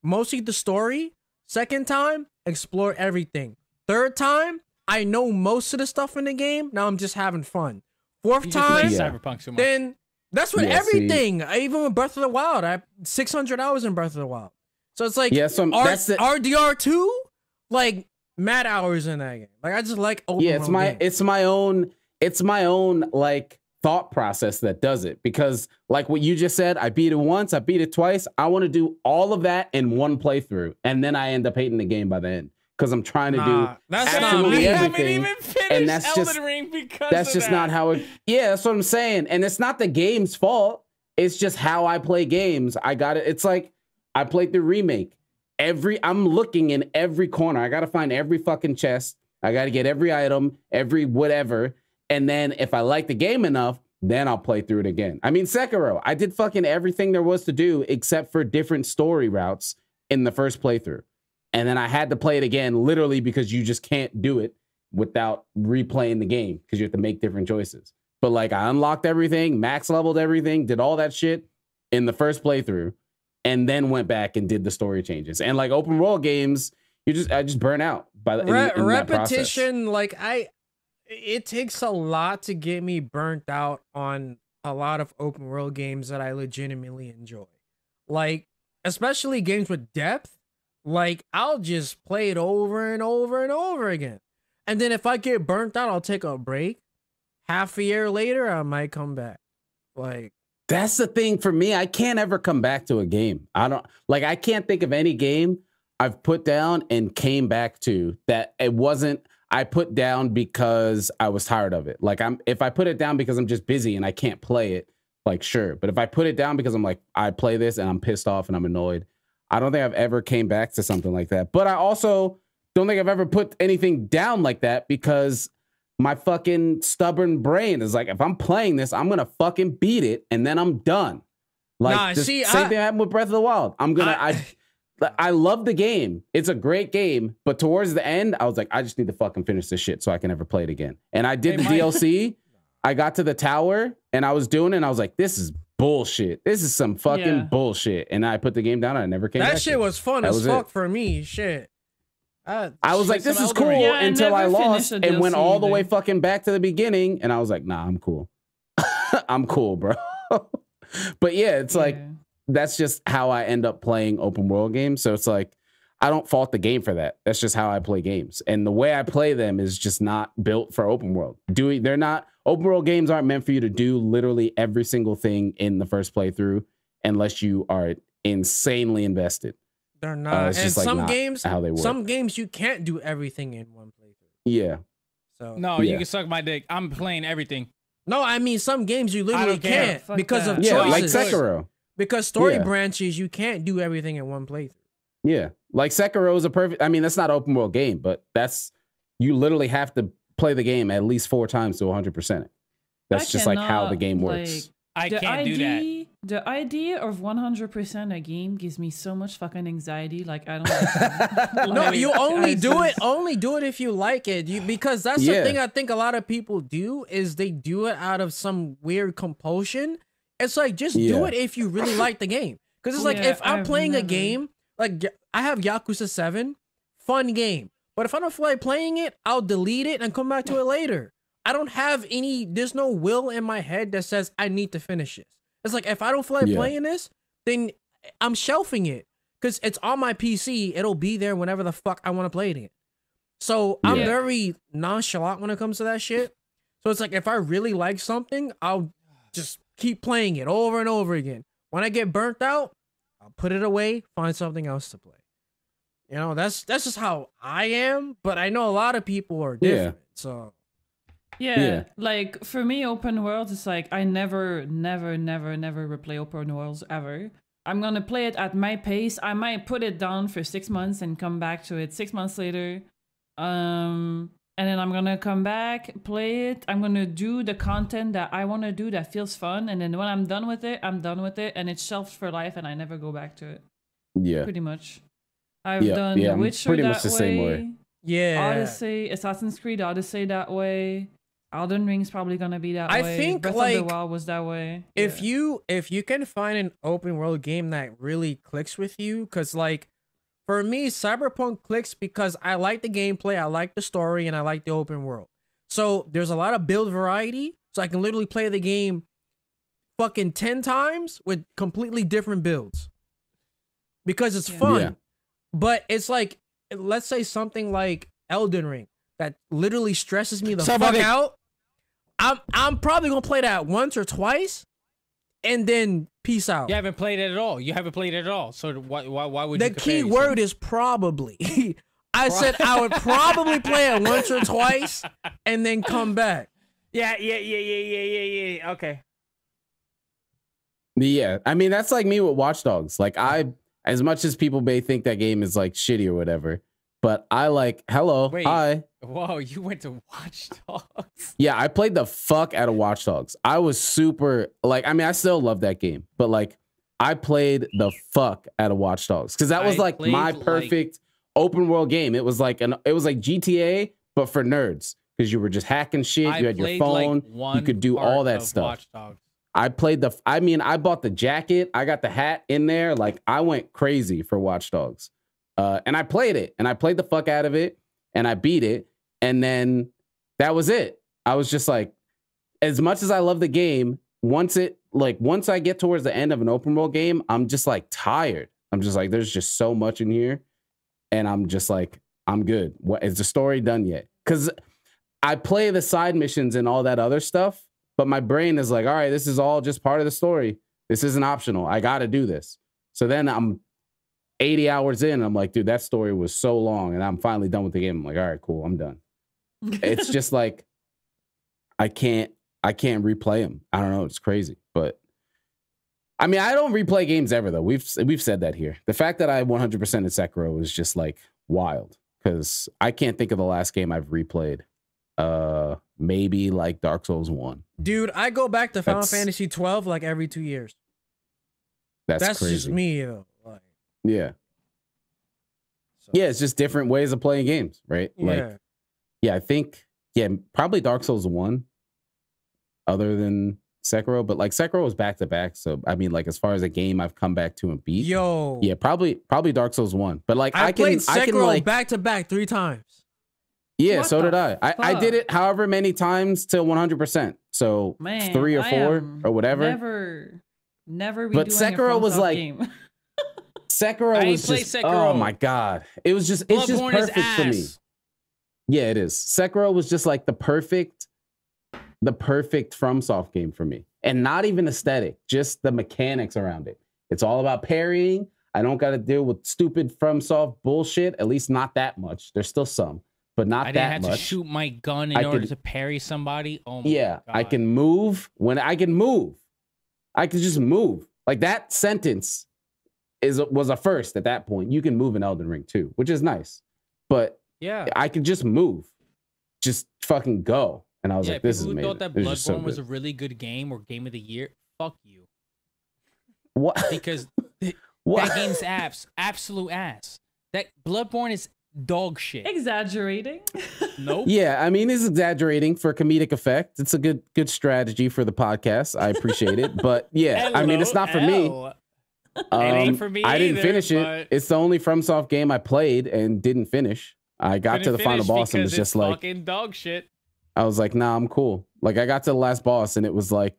mostly the story. Second time, explore everything. Third time, I know most of the stuff in the game. Now I'm just having fun. Fourth You just play time, Yeah. Cyberpunk too much. then that's with Yeah, see. everything. Even with Breath of the Wild, I have 600 hours in Breath of the Wild. So it's like, Yeah, so that's the, RDR2, like mad hours in that game. Like I just like open yeah, world games. it's my own like thought process that does it, because like what you just said, I beat it once, I beat it twice. I want to do all of that in one playthrough, and then I end up hating the game by the end because I'm trying to Nah, do that's Sam, not absolutely I me. haven't everything, even finished and that's Elden just- Ring because that's of just that. not how it. Yeah, that's what I'm saying, and it's not the game's fault. It's just how I play games. I got it. It's like I played the remake. I'm looking in every corner. I got to find every fucking chest. I got to get every item, every whatever. And then if I like the game enough, then I'll play through it again. I mean, Sekiro, I did fucking everything there was to do except for different story routes in the first playthrough. And then I had to play it again, literally, because you just can't do it without replaying the game because you have to make different choices. But like I unlocked everything, max leveled everything, did all that shit in the first playthrough, and then went back and did the story changes. And like open world games, I just burn out by the in that process. Repetition. Like it takes a lot to get me burnt out on a lot of open world games that I legitimately enjoy. Like especially games with depth. Like I'll just play it over and over and over again. And then if I get burnt out, I'll take a break. Half a year later, I might come back. Like That's the thing for me. I can't ever come back to a game. I can't think of any game I've put down and came back to that it wasn't. I put down because I was tired of it. Like if I put it down because I'm just busy and I can't play it, like sure. But if I put it down because I'm like, I play this and I'm pissed off and I'm annoyed, I don't think I've ever came back to something like that. But I also don't think I've ever put anything down like that because my fucking stubborn brain is like, if I'm playing this, I'm gonna fucking beat it and then I'm done. Like same thing happened with Breath of the Wild. I love the game. It's a great game, but towards the end, I was like, I just need to fucking finish this shit so I can never play it again. And I did the DLC. I got to the tower and I was doing it and I was like, this is bullshit. This is some fucking bullshit. And I put the game down and I never came back. That shit was fun as fuck for me. Shit. I was like, this is cool until I lost and went all the way fucking back to the beginning. And I was like, nah, I'm cool. I'm cool, bro. But yeah, it's like, that's just how I end up playing open world games. So it's like, I don't fault the game for that. That's just how I play games. And the way I play them is just not built for open world. Open world games aren't meant for you to do literally every single thing in the first playthrough unless you are insanely invested. They're not. It's and just like some not games, how they work. Some games you can't do everything in one playthrough. Yeah. So no, you can suck my dick. I'm playing everything. No, I mean some games you literally can't because of choices. Yeah, like Sekiro. Because story branches, you can't do everything in one playthrough. Yeah, like Sekiro is a perfect. I mean, that's not an open world game, but you literally have to play the game at least 4 times to 100%. That's just like how the game works. I can't do that. The idea of 100% a game gives me so much fucking anxiety. Like I don't. No, you only do it. Only do it if you like it. Because that's the thing I think a lot of people do is they do it out of some weird compulsion. It's like just do it if you really like the game. Because it's like if I'm playing a game, like I have Yakuza 7, fun game. But if I don't feel like playing it, I'll delete it and come back to it later. I don't have there's no will in my head that says I need to finish this. It's like if I don't feel like playing this, then I'm shelving it. Because it's on my PC, it'll be there whenever the fuck I want to play it in. So I'm very nonchalant when it comes to that shit. So it's like if I really like something, I'll just keep playing it over and over again. When I get burnt out, I'll put it away, find something else to play. You know, that's just how I am, but I know a lot of people are different. So like for me, open world is like I never replay open worlds ever. I'm gonna play it at my pace. I might put it down for 6 months and come back to it 6 months later. And then I'm gonna come back, play it. I'm gonna do the content that I want to do that feels fun. And then when I'm done with it, I'm done with it. And it's shelved for life and I never go back to it. Yeah. Pretty much. I've done The Witcher pretty much the same way. Yeah. Odyssey, Assassin's Creed Odyssey that way. Elden Ring's probably gonna be that way. I think Breath like of the Wild was that way. If you can find an open world game that really clicks with you, because like for me, Cyberpunk clicks because I like the gameplay, I like the story, and I like the open world. So there's a lot of build variety, so I can literally play the game fucking 10 times with completely different builds. Because it's fun. Yeah. But it's like, let's say something like Elden Ring that literally stresses me the fuck out. I'm probably gonna play that once or twice and then peace out. You haven't played it at all. You haven't played it at all. So why would you? The key word is probably. I said I would probably play it once or twice and then come back. Yeah. Okay. Yeah, I mean that's like me with Watch Dogs. Like as much as people may think that game is like shitty or whatever, but I like hi. Whoa, you went to Watch Dogs? Yeah, I played the fuck out of Watch Dogs. I was super like, I mean, I still love that game, but like I played the fuck out of Watch Dogs because that was like my perfect open world game. It was like GTA, but for nerds because you were just hacking shit. You had your phone. You could do all that stuff. Watch Dogs. I bought the jacket. I got the hat in there. Like I went crazy for Watch Dogs. And I played it and I played the fuck out of it and I beat it. And then that was it. I was just like, as much as I love the game, once I get towards the end of an open world game, I'm just like tired. I'm just like, there's just so much in here. And I'm just like, I'm good. Is the story done yet? Because I play the side missions and all that other stuff. But my brain is like, all right, this is all just part of the story. This isn't optional. I got to do this. So then I'm 80 hours in. I'm like, dude, that story was so long. And I'm finally done with the game. I'm like, all right, cool. I'm done. it's just like I can't replay them. I don't know. It's crazy, but I mean, I don't replay games ever though. We've said that here. The fact that I 100% in Sekiro is just like wild because I can't think of the last game I've replayed. Maybe like Dark Souls 1. Dude, I go back to Final Fantasy 12 like every 2 years. That's crazy. just me though. Like, yeah. so. Yeah, it's just different ways of playing games, right? Yeah. Like, yeah, I think, probably Dark Souls 1 other than Sekiro, but like Sekiro was back to back. So, I mean, like as far as a game I've come back to and beat. Yo. Yeah, probably Dark Souls 1. But like I played Sekiro I can like back to back 3 times. Yeah, What so the did I. I did it however many times till 100%. So Man, 3 or 4 or whatever. Never. But Sekiro was like game. Sekiro was just Sekiro. Oh my god. It was just it's just Bloodborne is perfect for me. ass. Yeah, it is. Sekiro was just like the perfect FromSoft game for me. And not even aesthetic, just the mechanics around it. It's all about parrying. I don't got to deal with stupid FromSoft bullshit, at least not that much. There's still some, but not I that didn't have much. to shoot my gun in order to parry somebody. Oh my God. I can move when I can move. I can just move. Like that sentence was a first at that point. You can move in Elden Ring too, which is nice. But Yeah. I could just move. Just fucking go. And I was like, this is people who amazing. thought that It was just so Bloodborne was a good. really good game or game of the year. Fuck you. What? Because What? that game's absolute ass. That Bloodborne is dog shit. Exaggerating. Nope. Yeah, I mean, it's exaggerating for comedic effect. It's a good strategy for the podcast. I appreciate it. But yeah, I mean, it's not for me. It ain't for me I didn't either, finish it. but- It's the only FromSoft game I played and didn't finish. I got to the final boss and was just like, fucking dog shit. I was like, nah, I'm cool. Like I got to the last boss and it was like,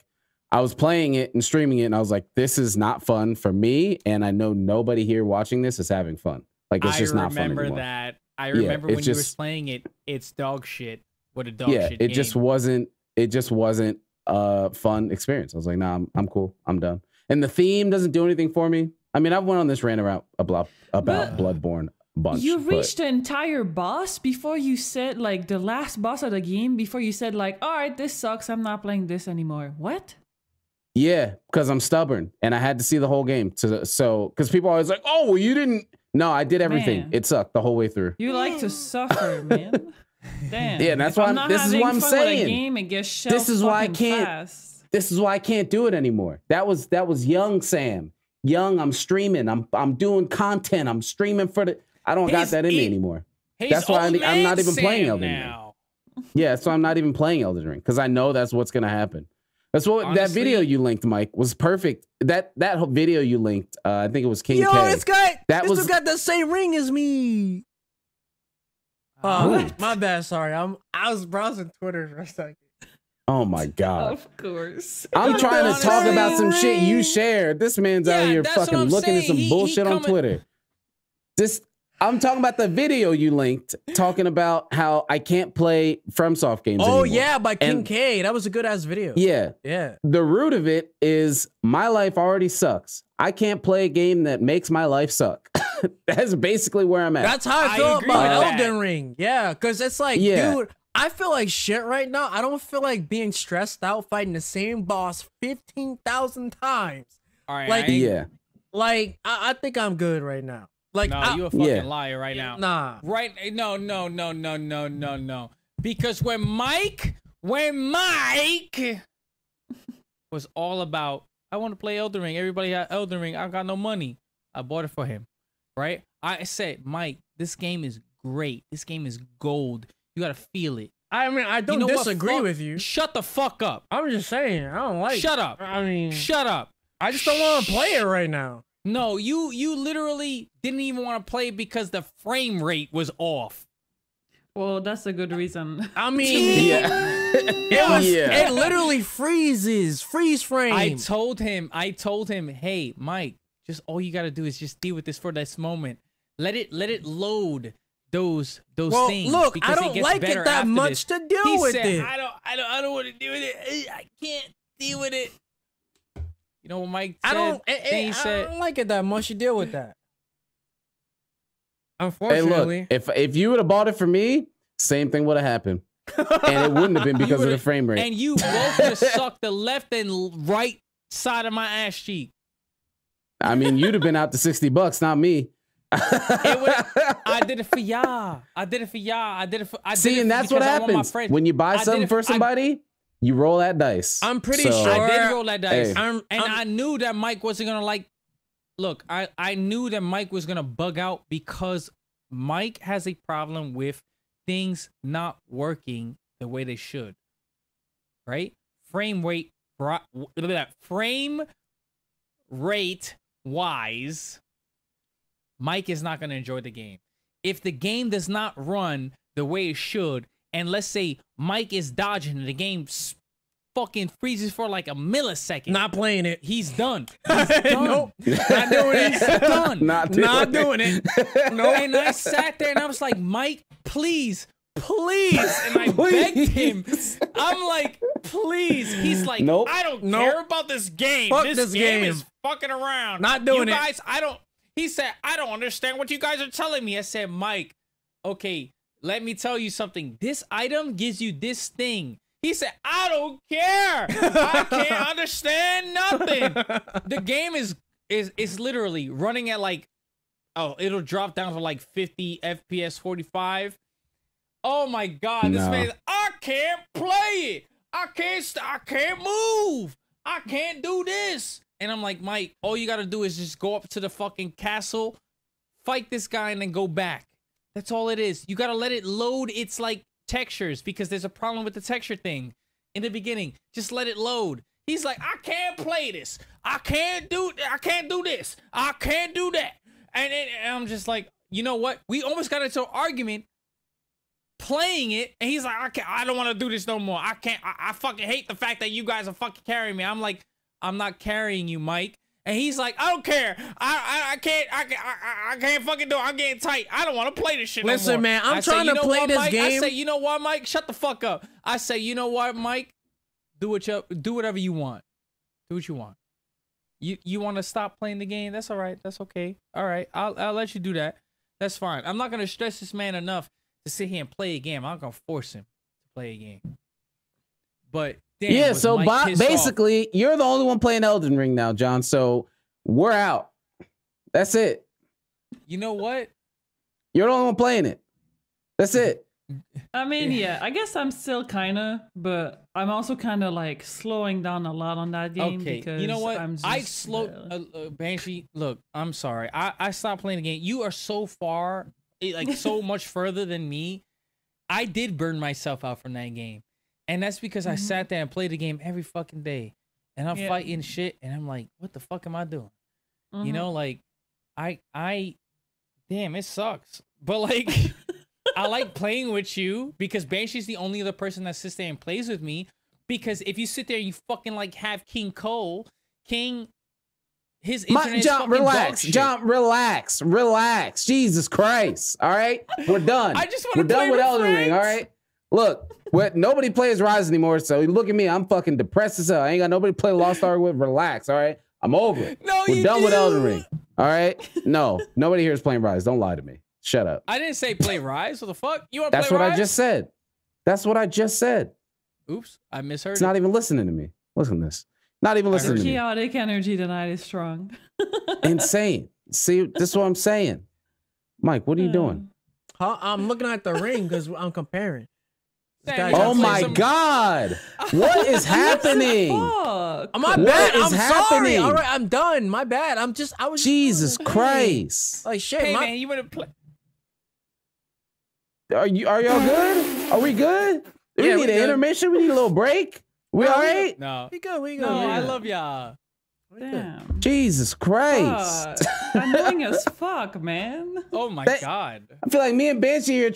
I was playing it and streaming it and I was like, this is not fun for me. And I know nobody here watching this is having fun. Like it's just not fun anymore. I remember when it's you were just- playing it. It's dog shit. What a dog shit it game. just wasn't a fun experience. I was like, nah, I'm cool. I'm done. And the theme doesn't do anything for me. I mean, I've went on this rant about Bloodborne a bunch. You but- reached the entire boss before you said like the last boss of the game before you said like, all right, this sucks. I'm not playing this anymore. What? Yeah, because I'm stubborn and I had to see the whole game. So because people are always like, oh, well, you didn't. No, I did everything. Man. It sucked the whole way through. You like to suffer, man. Damn. Yeah, that's If why I'm not this is having what I'm fun with a saying. game, it gets This is why I fucking can't- fast. This is why I can't do it anymore. That was young Sam. Young, I'm streaming. I'm doing content. I'm streaming for the. I don't got that in me anymore. That's why I'm not even playing Elden Ring. now. Yeah, so I'm not even playing Elden Ring because I know that's what's gonna happen. That's what that Honestly- video you linked, Mike, was perfect. That whole video you linked, I think it was King Yo, K. this guy, That this was- dude got the same ring as me. Oh, my bad. Sorry, I was browsing Twitter for a second. Oh my god. Of course. I'm trying to talk Honestly, about some shit you ring. shared. This man's out Yeah, here that's what fucking I'm looking at saying. some He bullshit on coming- Twitter. I'm talking about the video you linked talking about how I can't play FromSoft games Oh anymore. yeah, by King And- K. That was a good ass video. Yeah. Yeah. The root of it is my life already sucks. I can't play a game that makes my life suck. That's basically where I'm at. That's how I I feel agree about with that. Elden Ring. Yeah, because it's like, Yeah. dude, I feel like shit right now. I don't feel like being stressed out fighting the same boss 15,000 times. All right. Like- Yeah. Like, I think I'm good right now. Like, No, I- you a fucking Yeah. liar right now. nah. Right? No. Because when Mike was all about, I want to play Elden Ring. Everybody had Elden Ring. I got no money. I bought it for him. Right? I said, Mike, this game is great. This game is gold. You got to feel it. I mean, I don't You know what? disagree Fuck- with you. Shut the fuck up. I'm just saying, I don't like. Shut up. I mean, Shut up. I just don't want to play it right now. No, you literally didn't even want to play it because the frame rate was off. Well, that's a good reason. I mean, Yeah. it literally freeze frame. I told him, hey, Mike, just all you gotta do is just deal with this for this moment. Let it load those well, things. look, because I don't gets like better it that after much this. to deal He with said, it. I don't want to deal with it. I can't deal with it. You know what Mike said? I don't. Then he I said, don't like it that much to deal with that. Hey, Unfortunately, look, if you would have bought it for me, same thing would have happened. And it wouldn't have been because of the frame rate. And you both just sucked the left and right side of my ass cheek. I mean, you'd have been out to $60, not me. I did it for y'all. See, and that's what happens when you buy something for somebody. You roll that dice. I'm pretty sure I did roll that dice. Hey. I knew that Mike wasn't gonna like. Look, I knew that Mike was gonna bug out because Mike has a problem with things not working the way they should. Right? Frame rate wise, Mike is not gonna enjoy the game. If the game does not run the way it should, and let's say Mike is dodging and the game fucking freezes for like a millisecond. Not playing it. He's done. He's done. Nope. Not doing it. He's done. Not doing it. No. And I sat there and I was like, Mike, please. And I begged him. I'm like, please. He's like, nope. I don't care about this game. Fuck this game is fucking around. Not doing you it. guys, he said, I don't understand what you guys are telling me. I said, Mike, okay, let me tell you something. This item gives you this thing. He said, I don't care. I can't understand nothing. The game is literally running at like, it'll drop down to like 50 FPS 45. Oh my God, this man, I can't play it. I can't move. I can't do this. And I'm like, Mike, all you gotta do is just go up to the fucking castle, fight this guy, and then go back. That's all it is. You gotta let it load its like textures because there's a problem with the texture thing in the beginning. Just let it load. He's like, I can't play this. I can't do this. I can't do that. And I'm just like, you know what? We almost got into an argument playing it, and he's like, I don't want to do this no more. I fucking hate the fact that you guys are fucking carrying me. I'm like, I'm not carrying you, Mike. And he's like, I don't care. I can't fucking do it. I'm getting tight. I don't want to play this shit no more. Listen, man, I'm trying to play this game. I say, you know what, Mike? Shut the fuck up. I say, you know what, Mike? Do whatever you want. Do what you want. You want to stop playing the game? That's all right. That's okay. All right. I'll let you do that. That's fine. I'm not gonna stress this man enough to sit here and play a game. I'm not gonna force him to play a game. But damn, yeah, so basically, you're the only one playing Elden Ring now, John. So we're out. That's it. You know what? You're the only one playing it. That's it. I mean, yeah, I guess I'm still kind of, but I'm also kind of like slowing down a lot on that game. Okay, because you know what? I'm just, I slowed Banshee. Look, I'm sorry. I stopped playing the game. You are so far, like so much further than me. I did burn myself out from that game. And that's because I sat there and played the game every fucking day. And I'm fighting shit. And I'm like, what the fuck am I doing? You know, like, damn, it sucks. But like, I like playing with you because Banshee's the only other person that sits there and plays with me. Because if you sit there and you fucking like have King Cole, his internet is fucking dog shit. John, relax. Jesus Christ. All right? We're done. I just want We're to play done with with Elden Ring, all right? Look, nobody plays Rise anymore, so look at me. I'm fucking depressed as hell. I ain't got nobody to play Lost Ark with. Relax, all right? I'm over it. No, We're done with Elden Ring, all right? No, nobody here is playing Rise. Don't lie to me. Shut up. I didn't say play Rise. What the fuck? You want to play That's what Rise? I just said. That's what I just said. Oops, I misheard. It's not even listening to me. Listen to this. Not even listening to me. Chaotic energy tonight is strong. Insane. See, this is what I'm saying. Mike, what are you doing? I'm looking at the ring because I'm comparing. Oh my God! What is happening? My bad. I'm sorry. All right, I'm done. My bad. I was. Jesus Christ! Like shit. Hey man, you want to play? Are y'all good? Are we good? Do we need an intermission? We need a little break. We all right? No. We good. No, I love y'all. Damn. Jesus Christ! Annoying as fuck, man. Oh my God! I feel like me and Banshee here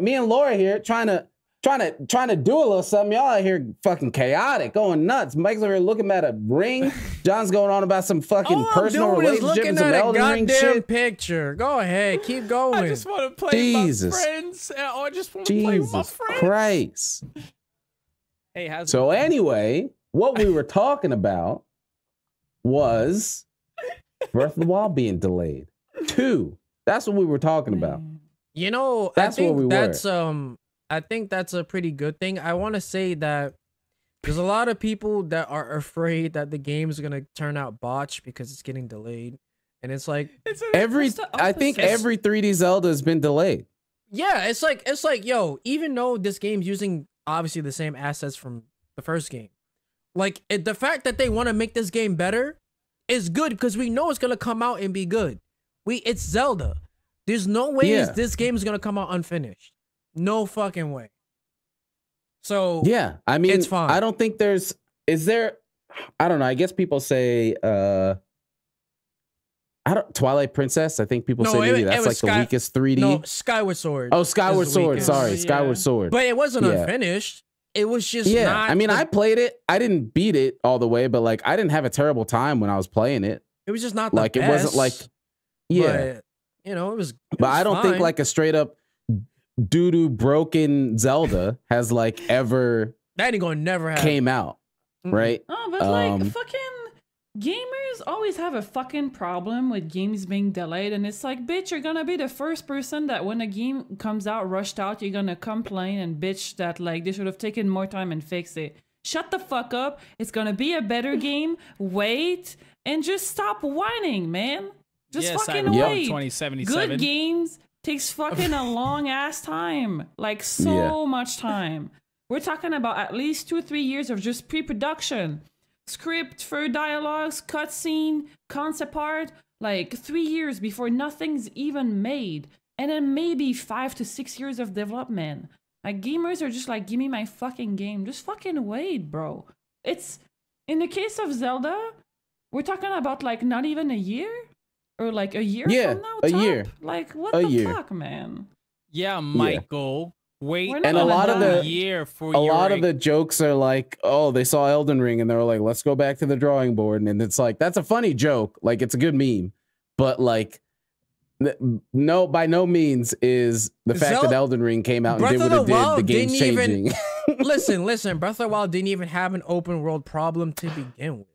me and Laura here trying to do a little something. Y'all out here fucking chaotic, going nuts. Mike's over here looking at a ring. John's going on about some fucking personal relationship and some Elden Ring shit. Picture. Go ahead, keep going. I just want to play with my friends. I just want to play with my friends. Christ. Hey, so anyway, what we were talking about was Breath of the Wild being delayed. 2. That's what we were talking about. You know, that's I think what we that's were. I think that's a pretty good thing. I want to say that there's a lot of people that are afraid that the game is gonna turn out botched because it's getting delayed, and it's like I think every 3D Zelda has been delayed. yeah, it's like yo, even though this game's using obviously the same assets from the first game, like the fact that they want to make this game better is good because we know it's gonna come out and be good. It's Zelda. There's no way this game is gonna come out unfinished. No fucking way. So yeah, I mean, it's fine. I don't think is there. I don't know. I guess people say Twilight Princess. I think people say maybe that's like the weakest 3D. No, Skyward Sword. Oh, Skyward Sword. Sorry, Skyward Sword. But it wasn't unfinished. It was just not. I mean, I played it. I didn't beat it all the way, but like I didn't have a terrible time when I was playing it. It was just not like the it wasn't like but, you know, it was. But I don't think like a straight up doo-doo broken Zelda has like ever that ain't gonna never happen. Came out, right? Oh, but like fucking gamers always have a fucking problem with games being delayed, and it's like, bitch, you're gonna be the first person that when a game comes out rushed out, you're gonna complain and bitch that like they should have taken more time and fix it. Shut the fuck up. It's gonna be a better game. Wait and just stop whining, man. Just fucking wait. 2077. Good games takes fucking a long ass time, like so much time. We're talking about at least 2-3 years of just pre-production. Script for dialogues, cutscene, concept art, like 3 years before nothing's even made. And then maybe 5 to 6 years of development. Like gamers are just like, give me my fucking game. Just fucking wait, bro. It's, in the case of Zelda, we're talking about like not even a year? Or like a year from now? A year. Like what the fuck, man? Yeah, Michael. Wait, and a lot of the lot of the jokes are like, oh, they saw Elden Ring and they were like, let's go back to the drawing board, and it's like that's a funny joke, like it's a good meme, but like, no, by no means is the fact that Elden Ring came out and did what it did. The game's changing. listen, Breath of the Wild didn't even have an open world problem to begin with.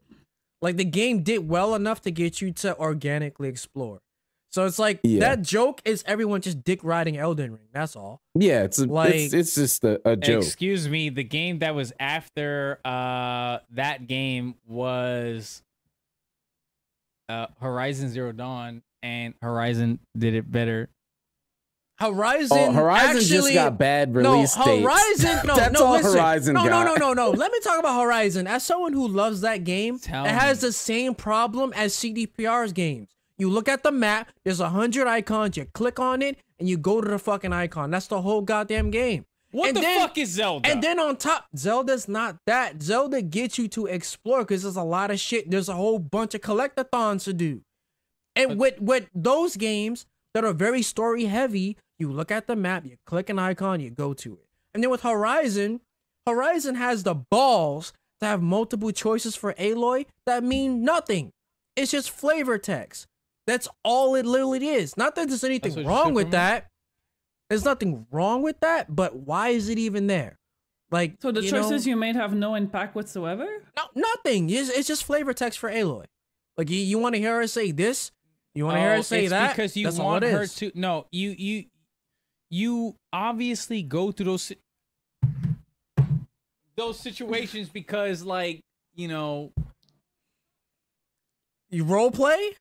Like the game did well enough to get you to organically explore. So it's like that joke is everyone just dick riding Elden Ring. That's all. Yeah, it's just a joke. Excuse me, the game that was after that game was Horizon Zero Dawn, and Horizon did it better. Horizon actually, just got bad release dates. Horizon, That's all Horizon got. No. Let me talk about Horizon. As someone who loves that game, it has the same problem as CDPR's games. You look at the map, there's 100 icons, you click on it, and you go to the fucking icon. That's the whole goddamn game. What the fuck is Zelda? And then on top, Zelda's not that. Zelda gets you to explore because there's a lot of shit. There's a whole bunch of collectathons to do. And with those games that are very story heavy, you look at the map, you click an icon, you go to it. And then with Horizon has the balls to have multiple choices for Aloy that mean nothing. It's just flavor text. That's all it literally is. Not that there's anything wrong with that. There's nothing wrong with that, but why is it even there? Like, so the choices you made have no impact whatsoever? No, nothing. It's just flavor text for Aloy. Like you want to hear her say this? You want to hear her say that? Because you want her to. No, you obviously go through those situations because, like, you know, you role play.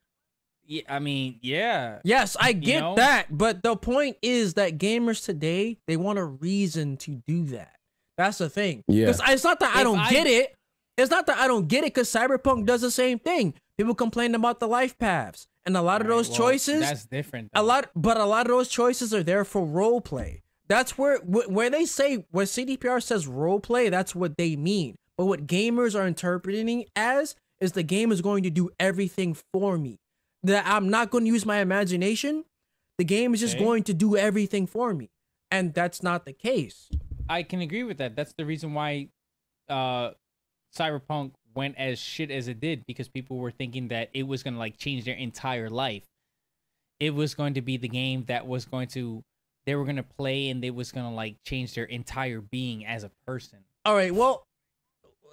Yeah, I mean, yeah. Yes, I get that, but the point is that gamers today, they want a reason to do that. That's the thing. Yeah. Because it's not that I don't get it. It's not that I don't get it because Cyberpunk does the same thing. People complain about the life paths. And a lot of those choices, that's different. But a lot of those choices are there for role play. That's where they say, when CDPR says role play, that's what they mean. But what gamers are interpreting as is the game is going to do everything for me. That I'm not going to use my imagination. The game is just going to do everything for me. And that's not the case. I can agree with that. That's the reason why Cyberpunk went as shit as it did, because people were thinking that it was going to like change their entire life. It was going to be the game that was going to, they were going to play and they was going to like change their entire being as a person. All right. Well,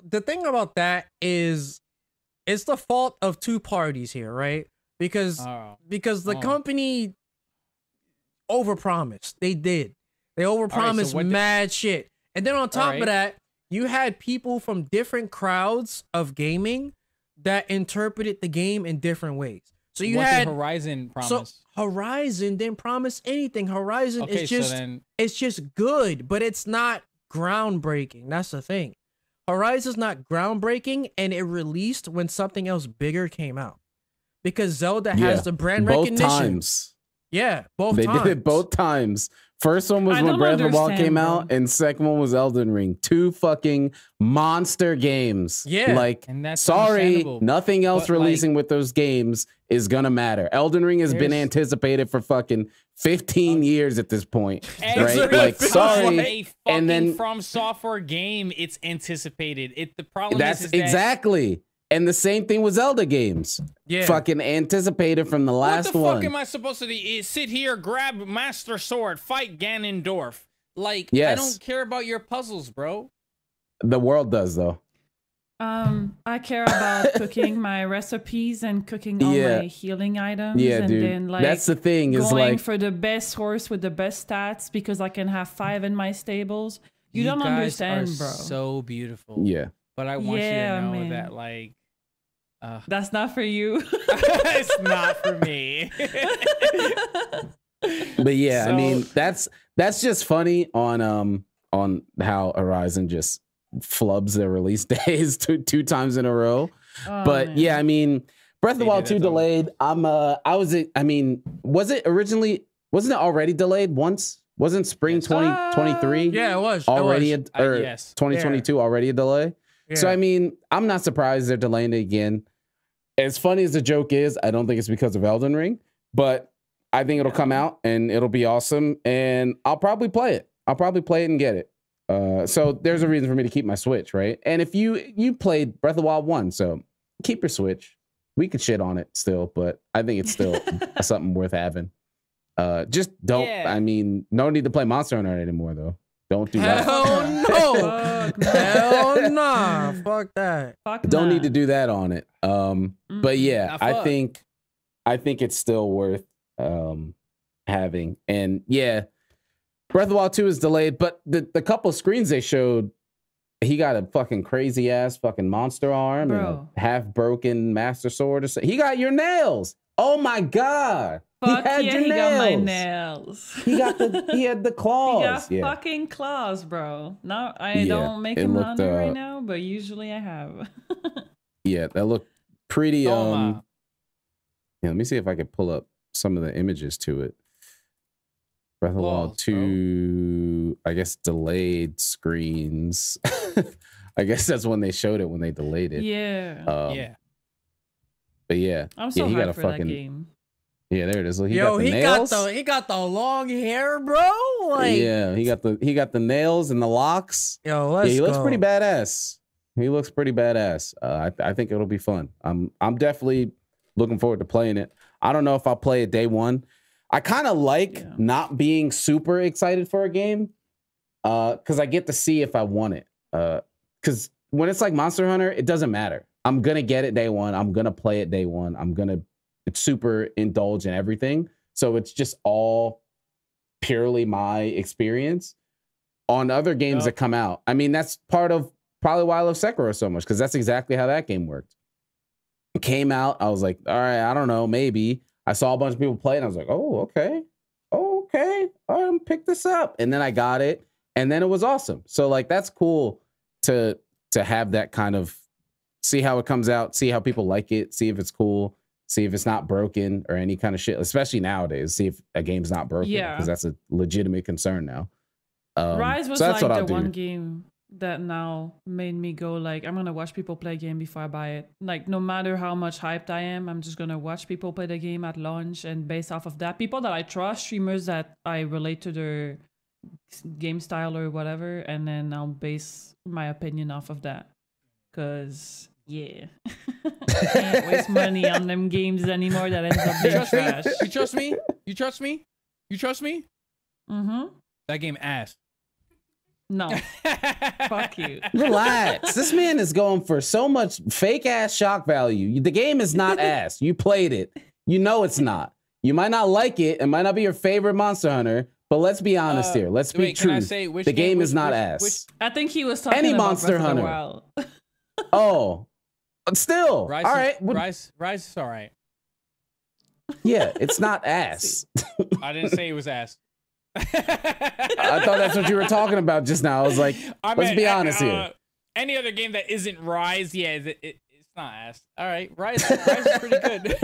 the thing about that is it's the fault of two parties here, right? Because the company overpromised. They did. They overpromised what mad shit. And then on top right. of that, you had people from different crowds of gaming that interpreted the game in different ways. So you what had did Horizon promise? So Horizon didn't promise anything. Horizon Okay, is just so then, it's just good, but it's not groundbreaking. That's the thing. Horizon's not groundbreaking, and it released when something else bigger came out. Because Zelda has the brand both recognition. Times. Yeah, both They times. did it both times. First one was I when don't Breath of the Wild understand, came bro. out, and second one was Elden Ring. 2 fucking monster games. Yeah. Like, and that's sorry, understandable. nothing else But, like- releasing with those games is gonna matter. Elden Ring has been There's- anticipated for fucking 15 years at this point, Every right? Like, time sorry. a fucking And then From Software game, it's anticipated. The problem that's is that exactly. And the same thing with Zelda games. Yeah. Fucking anticipated from the last what the one. fuck am I supposed to do? Sit here, grab Master Sword, fight Ganondorf? Like, Yes. I don't care about your puzzles, bro. The world does, though. I care about cooking my recipes and cooking all Yeah. my healing items. Yeah, and dude. then like That's the thing is going like, for the best horse with the best stats because I can have 5 in my stables. You don't guys understand, are bro. So beautiful. yeah. But I want Yeah, you to know man. that, like, That's not for you. it's not for me. But yeah, I So- mean, that's just funny on how Horizon just flubs their release days two times in a row. Oh, But man. yeah, I mean, Breath of the They Wild did 2 it, though. delayed. Was it originally, wasn't it already delayed once? Wasn't spring Yes. 2023 Yeah, it was. already It was. or yes. 2022 already a delay? So Yeah. I mean, I'm not surprised they're delaying it again. As funny as the joke is, I don't think it's because of Elden Ring, but I think it'll come out and it'll be awesome, and I'll probably play it. I'll probably play it and get it. So there's a reason for me to keep my Switch, right? And if you played Breath of the Wild 1, so keep your Switch. We could shit on it still, but I think it's still something worth having. Just don't. Yeah. I mean, no need to play Monster Hunter anymore, though. Don't do that. Hell no. Fuck no. Hell nah. Fuck that. Fuck Don't nah. need to do that on it. But yeah, Nah, I fuck. think it's still worth having. And yeah, Breath of the Wild 2 is delayed, but the couple of screens they showed, he got a fucking crazy ass fucking monster arm and a Bro. half broken master sword. Or so. He got your nails. Oh my god. Fuck he had yeah, your he nails. got my nails. He had the He claws. got Yeah. fucking claws, bro. Now I Yeah, don't make it him looked, honor right now, but usually I have. Yeah, that looked pretty Toma. yeah, let me see if I can pull up some of the images to it. Breath of the Wild Balls, 2, I guess delayed screens. I guess that's when they showed it, when they delayed it. Yeah. Yeah. But yeah. I'm so he got hyped a for fucking that game. Yeah, there it is. Look, he Yo, got the he nails. got the long hair, bro. Like, Yeah, he got the nails and the locks. yo, let's Yeah, he looks go. pretty badass. He looks pretty badass. I think it'll be fun. I'm definitely looking forward to playing it. I don't know if I'll play it day one. I kind of like Yeah. not being super excited for a game, because I get to see if I want it. Because when it's like Monster Hunter, it doesn't matter. I'm gonna get it day one. I'm gonna play it day one. I'm gonna super indulge in everything. So it's just all purely my experience. On other games that come out, I mean, that's part of probably why I love Sekiro so much, because that's exactly how that game worked. It came out, I was like, all right, I don't know, maybe. I saw a bunch of people play it, and I was like, oh, okay, all right, pick this up. And then I got it, and then it was awesome. So like, that's cool to have that kind of, see how it comes out, see how people like it, see if it's cool, see if it's not broken or any kind of shit, especially nowadays, see if a game's not broken, Yeah. because that's a legitimate concern now. Rise was so that's like what the I'll do. one game that now made me go like, I'm gonna watch people play a game before I buy it. Like, no matter how much hyped I am, I'm just gonna watch people play the game at launch, and based off of that, people that I trust, streamers that I relate to their game style or whatever, and then I'll base my opinion off of that. Cause yeah, can't waste money on them games anymore that ends up being Trust me? trash. You trust me? You trust me? You trust me? Mm-hmm. That game ass. No, fuck you. Relax. This man is going for so much fake ass shock value. The game is not ass. You played it. You know it's not. You might not like it. It might not be your favorite Monster Hunter, But let's be honest here. Let's be wait, true. can I say which The game is not which- ass. I think he was talking Any about Monster Breath of Hunter. the Wild. Oh, but still. Rise all is- right. Rise is all right. Yeah, it's not ass. I didn't say it was ass. I thought that's what you were talking about just now. I was like, let's be honest here. Any other game that isn't Rise, yeah, it's not ass. All right, Rise is pretty good.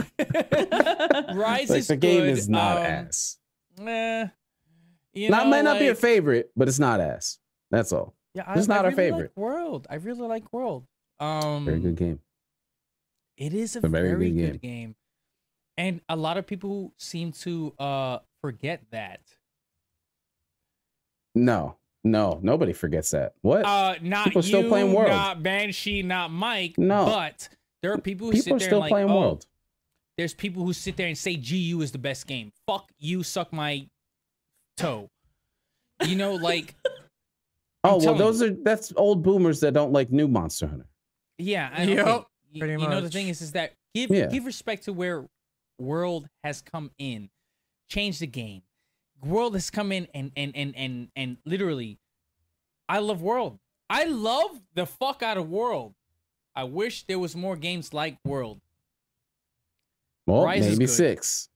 Rise Like is the game good. is not ass. You Not know, might not be your like- favorite, but it's not ass. That's all. Yeah, It's not our really favorite. Like World. I really like World. Very good game. It is a a very very good good game. And a lot of people seem to forget that. No, nobody forgets that. What? Not People you, still playing World. not Banshee, not Mike. No. But there are people who People sit are there still and like, playing oh, World. there's people who sit there and say GU is the best game. Fuck you, suck my toe. You know, like. Oh, well, telling that's old boomers that don't like new Monster Hunter. Yeah, Yep, okay. pretty You know the much. thing is that give respect to where World has come in, change the game. World has come in and literally, I love World. I love the fuck out of World. I wish there was more games like World. Well, Rise is maybe good. 6.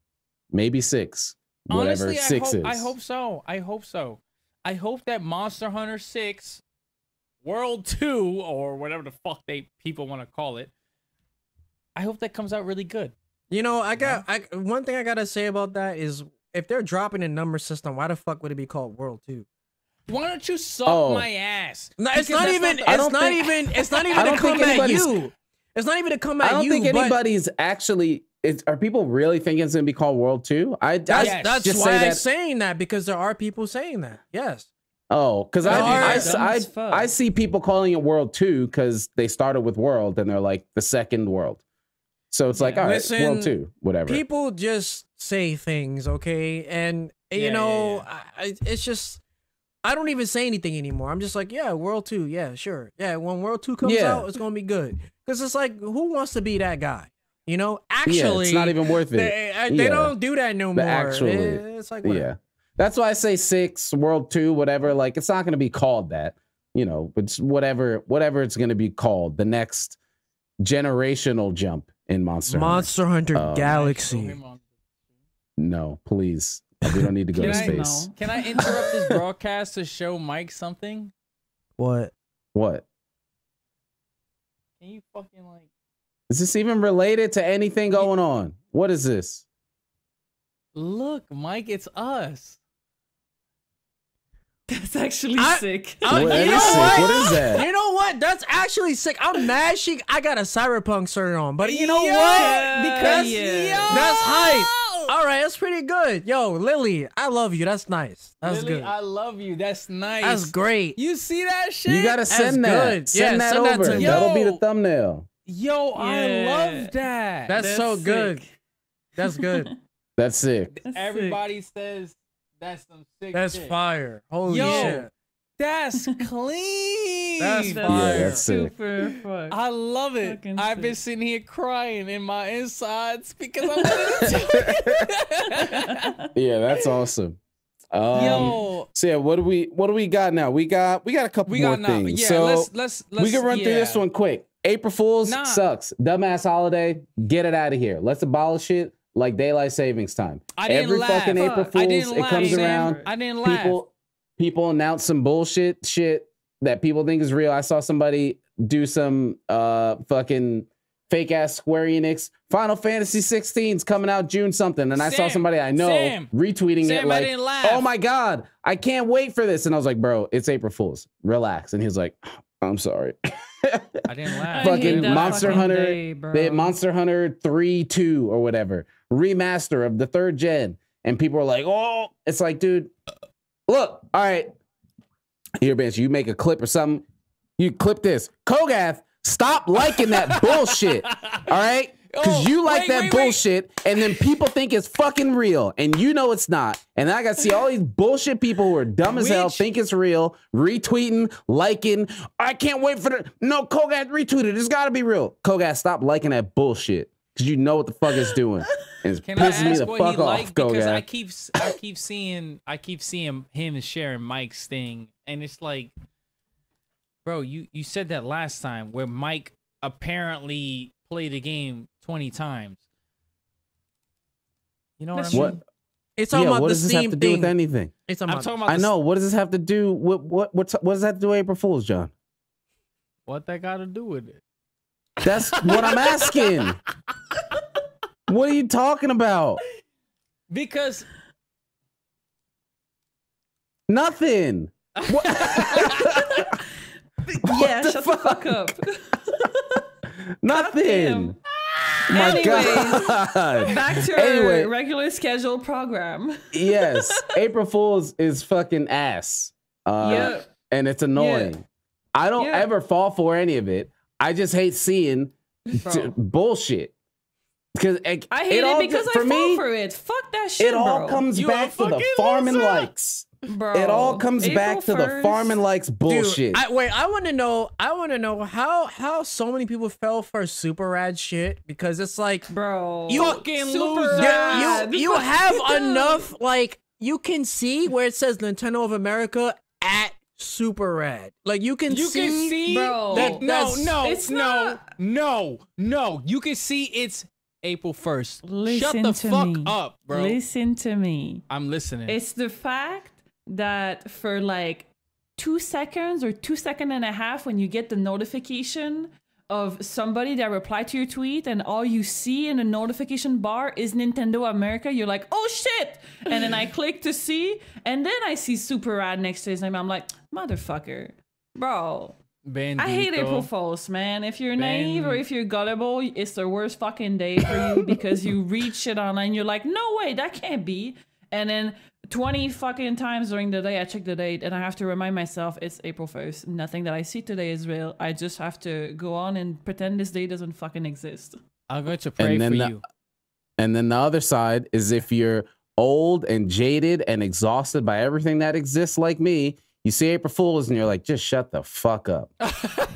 Maybe 6. Whatever Honestly, 6 is. I hope so. I hope so. I hope that Monster Hunter 6, World 2, or whatever the fuck people want to call it, I hope that comes out really good. You know, one thing I gotta say about that is if they're dropping a number system, why the fuck would it be called World 2? Why don't you suck my ass? No, it's Because not that's even. the- It's not even I to don't come think at anybody's- you. It's not even to come at I don't you. think but anybody's actually. Are people really thinking it's gonna be called World 2? Yes. That's just why say I'm that. saying that, because there are people saying that. Yes. Oh, because Dumb as I fuck. see people calling it World 2 because they started with World and they're like the second World. So it's like, all right, Listen, World 2, whatever. People just say things, okay? And you know, it's just I don't even say anything anymore. I'm just like, yeah, World 2, yeah, sure. Yeah, when World 2 comes Yeah. out, it's gonna be good. Because it's like, who wants to be that guy? You know, Yeah, actually, it's not even worth it. they don't do that no more. actually, It's like, whatever. Yeah. That's why I say 6, World 2, whatever. Like, it's not going to be called that, you know, but it's whatever it's going to be called. The next generational jump in Monster Hunter Galaxy. No, please. We don't need to go to Can I- space. No. Can I interrupt this broadcast to show Mike something? What? What? Can you fucking like? Is this even related to anything going on? What is this? Look, Mike, it's us. That's actually sick. What- that you is know sick. what? What is that? You know what? That's actually sick. I'm mad I got a cyberpunk shirt on, but you know Yeah, what? Because yeah. that's hype. All right, that's pretty good. Yo, Lily, I love you. That's nice. That's Lily, good. I love you. That's nice. That's great. You see that shit? You got to send that. good. Yeah, Send that send that over. to me. That'll be the Yo. thumbnail. Yo, I Yeah. love that. That's so sick. good. That's good. That's sick. That's Everybody says that's some sick That's shit. fire. Holy Yo. shit. That's clean. That's That's fire. that's sick. super fuck. I love it. Fucking I've been sick. sitting here crying in my insides because I wanted to Yeah, that's awesome. Yo, So yeah, what do we got now? We got a couple we more got now. things. Yeah, so let's we can run through this one quick. April Fool's Nah. sucks. Dumbass holiday. Get it out of here. Let's abolish it like daylight savings time. I didn't Every laugh. fucking April Fuck. Fool's, I didn't it laugh, comes Sam. around. I didn't laugh. People announce some bullshit shit that people think is real. I saw somebody do some fucking fake ass Square Enix Final Fantasy 16's coming out June something, and I saw Sam, somebody I know Sam, retweeting it Sam, I like, didn't laugh. "Oh my god, I can't wait for this!" And I was like, "Bro, it's April Fool's. Relax." And he was like, "I'm sorry." I didn't I laugh. hate Fucking that Monster fucking Hunter, day, bro. they had Monster Hunter 3-2 or whatever remaster of the 3rd gen, and people are like, "Oh," it's like, dude, look, all right, here, Banshee, you make a clip or something, you clip this. Kogath, stop liking that bullshit, all right? Because you like that bullshit, and then people think it's fucking real, and you know it's not. And then I got to see all these bullshit people who are dumb as hell, Which- think it's real, retweeting, liking. I can't wait for the... No, Kogath retweeted. It's got to be real. Kogath, stop liking that bullshit, because you know what the fuck it's doing. And it's Can I pissing me ask the what fuck he off. liked? Go, Because guy. I keep seeing him sharing Mike's thing, and it's like, bro, you said that last time where Mike apparently played the game 20 times. You know what I mean? What? It's talking about what the does this have same to do thing. with anything? It's talking I'm about talking about. I know. What does this have to do with what does that have to do with April Fools, John? What that got to do with it? That's what I'm asking. What are you talking about? Because Nothing. What? Yeah, the shut the fuck up. Nothing. My Anyways, God. Back to Anyway. our regular scheduled program. Yes, April Fools is fucking ass. Yeah. And it's annoying. Yeah. I don't Yeah. ever fall for any of it. I just hate seeing Bro. bullshit. Because I hate it because I fall for it. Fuck that shit, it all bro. comes You back a to the fucking farming loser. likes. Bro, It all comes April back to the 1st. farming likes bullshit. Dude, I want to know how so many people fell for super rad shit, because it's like, Bro, You fucking super loser. rad. you have enough, like, you can see where it says Nintendo of America at super rad. Like, you can see, bro. that- that's- it's not- no. You can see it's April 1st. Listen Shut the to fuck me. up, bro. Listen to me. I'm listening. It's the fact that for like 2 seconds or 2.5 seconds, when you get the notification of somebody that replied to your tweet and all you see in the notification bar is Nintendo America, you're like, oh shit. And then I click to see, and then I see Super Rad next to his name. I'm like, motherfucker, bro. Bandito. I hate April Fools, man. If you're naive or if you're gullible, it's the worst fucking day for you because you read shit online. You're like, no way, that can't be. And then 20 fucking times during the day, I check the date and I have to remind myself it's April 1st. Nothing that I see today is real. I just have to go on and pretend this day doesn't fucking exist. I'm going to pray for you. And then the other side is if you're old and jaded and exhausted by everything that exists like me, you see April Fools and you're like, just shut the fuck up.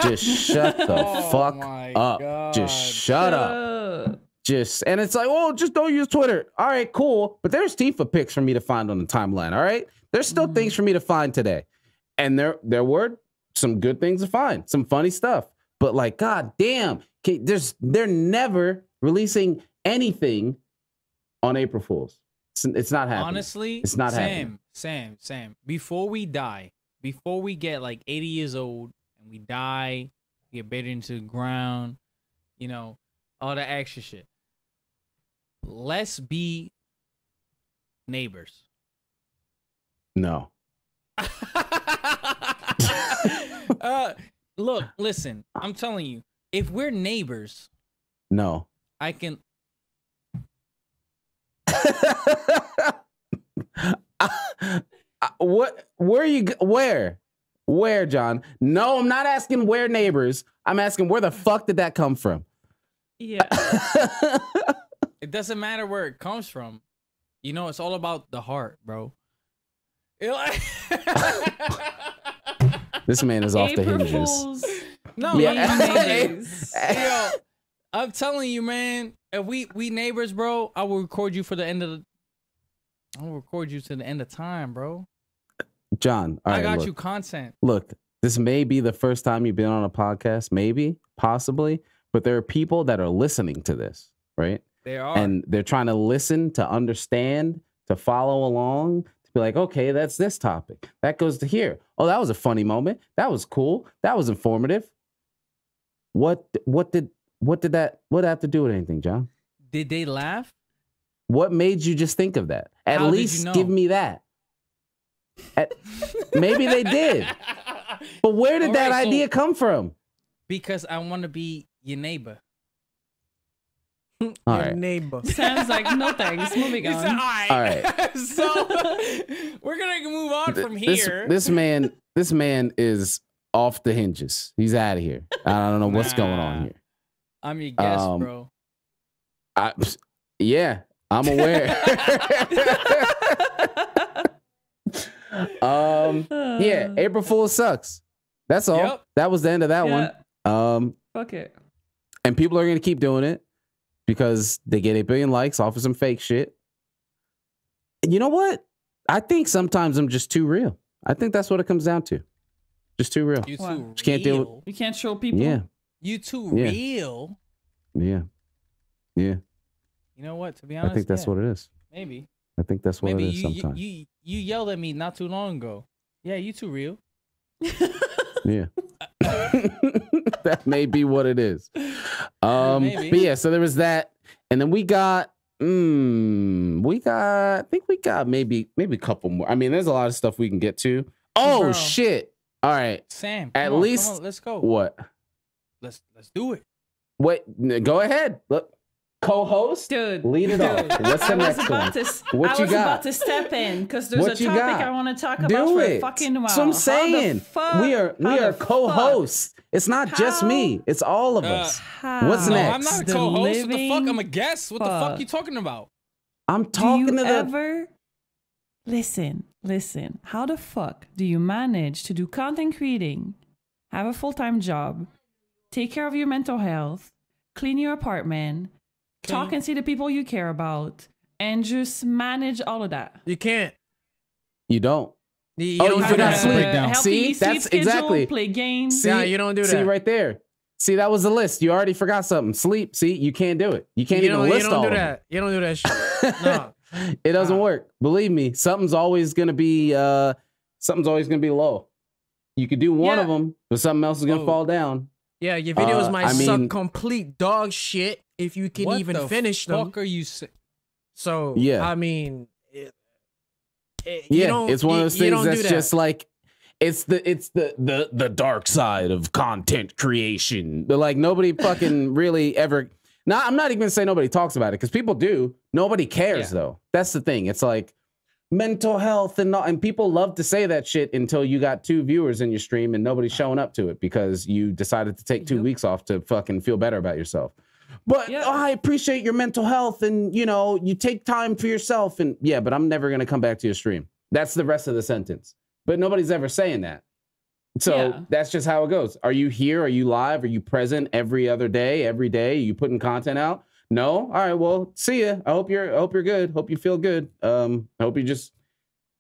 Just shut the fuck my up. God. Just shut up. And it's like, oh, just don't use Twitter. All right, cool. But there's Tifa pics for me to find on the timeline. All right. There's still things for me to find today. And there were some good things to find, some funny stuff. But like, God damn, they're never releasing anything on April Fools. It's not happening. Honestly, it's not happening. Sam, before we die, before we get like 80 years old and we die, get buried into the ground, you know, all that extra shit. Let's be neighbors. No. Look, listen, I'm telling you, if we're neighbors, No. I can. Where, John? No, I'm not asking where neighbors. I'm asking where the fuck did that come from? Yeah. It doesn't matter where it comes from. You know, it's all about the heart, bro. This man is off the April hinges. Fools. No, Yeah. Neighbors. yo, I'm telling you, man. If we neighbors, bro, I will record you for the end of the. I will record you to the end of time, bro. John, all right, I got look, you content. Look, this may be the first time you've been on a podcast, maybe, possibly, but there are people that are listening to this, right? They are. And they're trying to listen, to understand, to follow along, to be like, okay, that's this topic. That goes to here. Oh, that was a funny moment. That was cool. That was informative. What did that have to do with anything, John? Did they laugh? What made you just think of that? At How did least you know? give me that. Maybe they did. But where did All that right, so- idea come from? Because I want to be your neighbor. All your right. neighbor. Sounds like no thanks. Moving He on. said, all right. All right. So we're gonna move on from here. This man is off the hinges. He's out of here. I don't know what's going on Nah. here. I'm your guest, Um, bro. Yeah, I'm aware. Yeah, April Fool sucks. That's all. Yep. That was the end of that one. Fuck it. And people are gonna keep doing it. because they get 8 billion likes off of some fake shit. And you know what? I think sometimes I'm just too real. I think that's what it comes down to. Just too real. You What? too Just can't deal with- real. You can't show people. Yeah. You too Yeah. real. Yeah. Yeah. You know what? To be honest, I think that's what it is. Maybe. I think that's what Maybe it is sometimes. you yelled at me not too long ago. Yeah, you too real. Yeah. That may be what it is. Maybe. But yeah, so there was that. And then I think we got maybe a couple more. I mean, there's a lot of stuff we can get to. Oh, Bro. shit. All right. Sam, At come on, least- come on, let's go. What? Let's do it. Wait, go ahead. Look, co-host, Dude, lead it off. What's the I was next one? about to, What I you was got? about to step in because there's What a you topic got? I want to talk about Do for it. a fucking while. That's what I'm saying. We are the co-hosts. It's not just How? me. It's all of us. How What's No, next? I'm not a the co-host. What the fuck? living I'm a guest. What the fuck fuck. you talking about? I'm Do talking you to the. ever listen? How the fuck do you manage to do content creating, have a full-time job, take care of your mental health, clean your apartment, talk and see the people you care about, and just manage all of that? You can't. You don't. You Oh, don't you do forgot that. sleep. Breakdown. Healthy See? sleep That's schedule, exactly. play games. See? Yeah, you don't do See that. right there. See, that was the list. You already forgot something. Sleep. See, you can't do it. You can't You even don't, list you don't all do of them. that. You don't do that shit. No. It doesn't Nah. work. Believe me, something's always gonna be low. You could do one of Yeah. them, but something else is gonna Oh. fall down. Yeah, your videos might I suck mean- complete dog shit if you can What even the finish them. fuck are you saying? So Yeah. I mean, you Yeah, don't- it's one of those you things don't do that's that. just like it's the dark side of content creation. But like nobody fucking really ever. Now I'm not even gonna say nobody talks about it because people do. Nobody cares though. That's the thing. It's like mental health and people love to say that shit until you got 2 viewers in your stream and nobody's showing up to it because you decided to take 2 Yep. weeks off to fucking feel better about yourself. But Yep. I appreciate your mental health and you take time for yourself and yeah, but I'm never gonna come back to your stream. That's the rest of the sentence. But nobody's ever saying that. So Yeah. that's just how it goes. Are you here? Are you live? Are you present every other day? Every day? Are you putting content out? No? All right, well, see ya. I hope you're good. Hope you feel good. I hope you just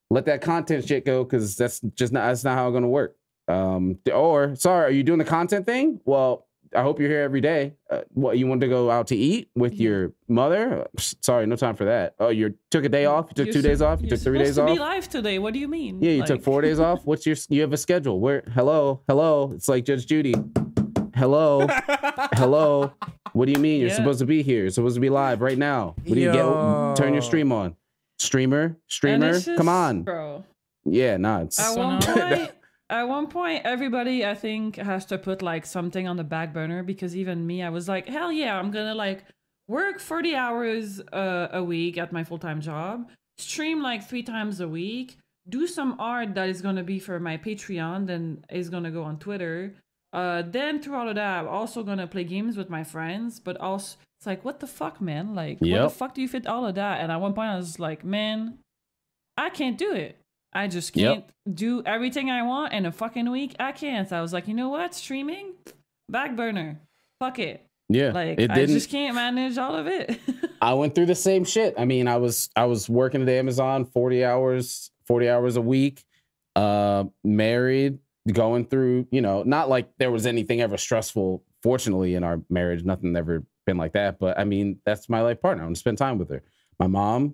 let that content shit go because that's not how it's gonna work. Or sorry, are you doing the content thing? Well, I hope you're here every day. What you want to go out to eat with your mother? Sorry, no time for that. Oh, you took a day off. You took 2 days off. You took 3 days You're supposed off. to be live today. What do you mean? Yeah, you Like, took 4 days off. What's you have a schedule? Where? Hello. It's like Judge Judy. Hello. What do you mean? You're Yeah. supposed to be here. You're supposed to be live right now. What do you Yo. get? Turn your stream on. Streamer. and it's Come just- on. bro. Yeah, nah. It's At one point, everybody I think has to put like something on the back burner because even me, I was like, hell yeah, I'm gonna like work 40 hours a week at my full-time job, stream like 3 times a week, do some art that is gonna be for my Patreon, then is gonna go on Twitter. Then through all of that, I'm also gonna play games with my friends, but also it's like, what the fuck, man? Like, what Yep. the fuck do you fit all of that? And at one point, I was like, man, I can't do it. I just can't do everything I want in a fucking week. I can't. So I was like, you know what? Streaming, back burner. Fuck it. yeah. Like It I didn't. just can't manage all of it. I went through the same shit. I mean, I was working at Amazon 40 hours a week, married, going through, not like there was anything ever stressful, fortunately, in our marriage. Nothing ever been like that. But I mean, that's my life partner. I'm gonna spend time with her. My mom,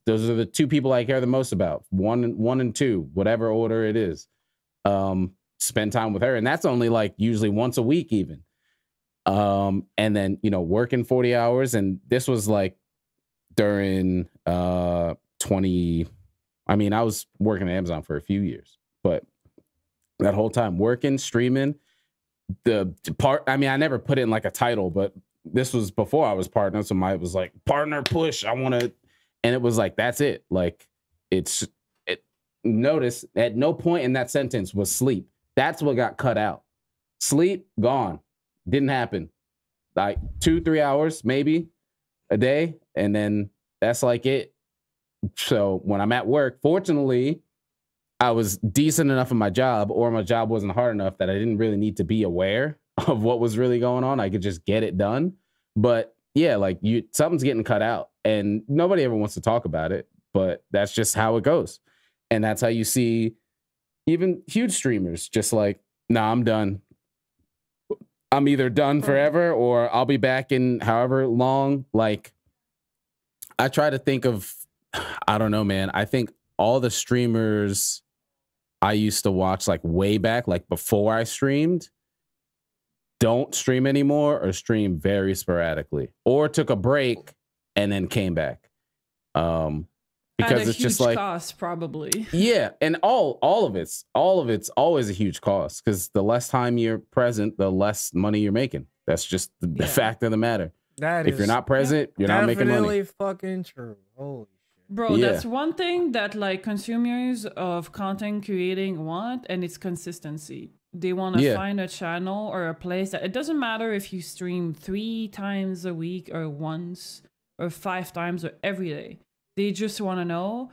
those are the 2 people I care the most about. One and 2, whatever order it is. Spend time with her. And that's only like usually once a week even. And then, working 40 hours. And this was like during I was working at Amazon for a few years, but that whole time working, streaming, I never put in like a title, but this was before I was partner. So it was like partner push. And it was like, that's it. Like notice at no point in that sentence was sleep. That's what got cut out. Sleep gone. Didn't happen. Like 2-3 hours, maybe a day. And then that's like it. So when I'm at work, fortunately, I was decent enough in my job, or my job wasn't hard enough that I didn't really need to be aware of what was really going on. I could just get it done. But yeah, like something's getting cut out and nobody ever wants to talk about it, but that's just how it goes. And that's how you see even huge streamers just like, nah, I'm done. I'm either done forever or I'll be back in however long. Like, I try to think of, I don't know, man. I think all the streamers I used to watch like way back, like before I streamed, don't stream anymore or stream very sporadically or took a break and then came back. Because it's just like cost, probably. Yeah, and all of it's always a huge cost because the less time you're present, the less money you're making. That's just the fact of the matter. If you're not present, you're not making money. Definitely fucking true. Holy shit. Bro, that's one thing that like consumers of content creating want, and it's consistency. They want to find a channel or a place that it doesn't matter if you stream 3 times a week or once or 5 times or every day. They just want to know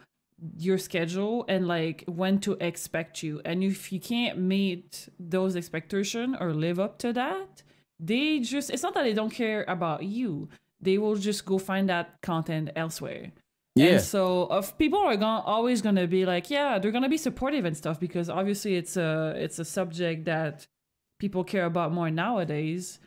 your schedule and like when to expect you. And if you can't meet those expectations or live up to that, it's not that they don't care about you. They will just go find that content elsewhere. Yeah. And so people are always going to be like, yeah, they're going to be supportive and stuff because obviously it's a subject that people care about more nowadays.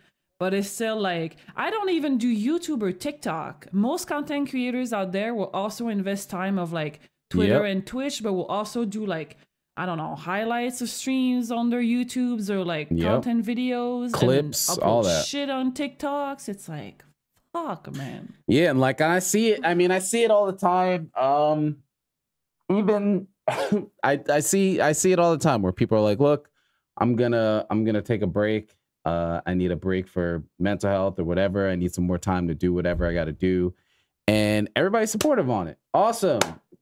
But it's still like, I don't even do YouTube or TikTok. Most content creators out there will also invest time of like Twitter and Twitch, but will also do like, I don't know, highlights of streams on their YouTubes or like content videos. Clips, and all that. Shit on TikToks. It's like, fuck, man. Yeah, and like I see it. I mean, I see it all the time. Even I see it all the time where people are like, look, I'm gonna take a break. I need a break for mental health or whatever. I need some more time to do whatever I got to do. And everybody's supportive on it. Awesome.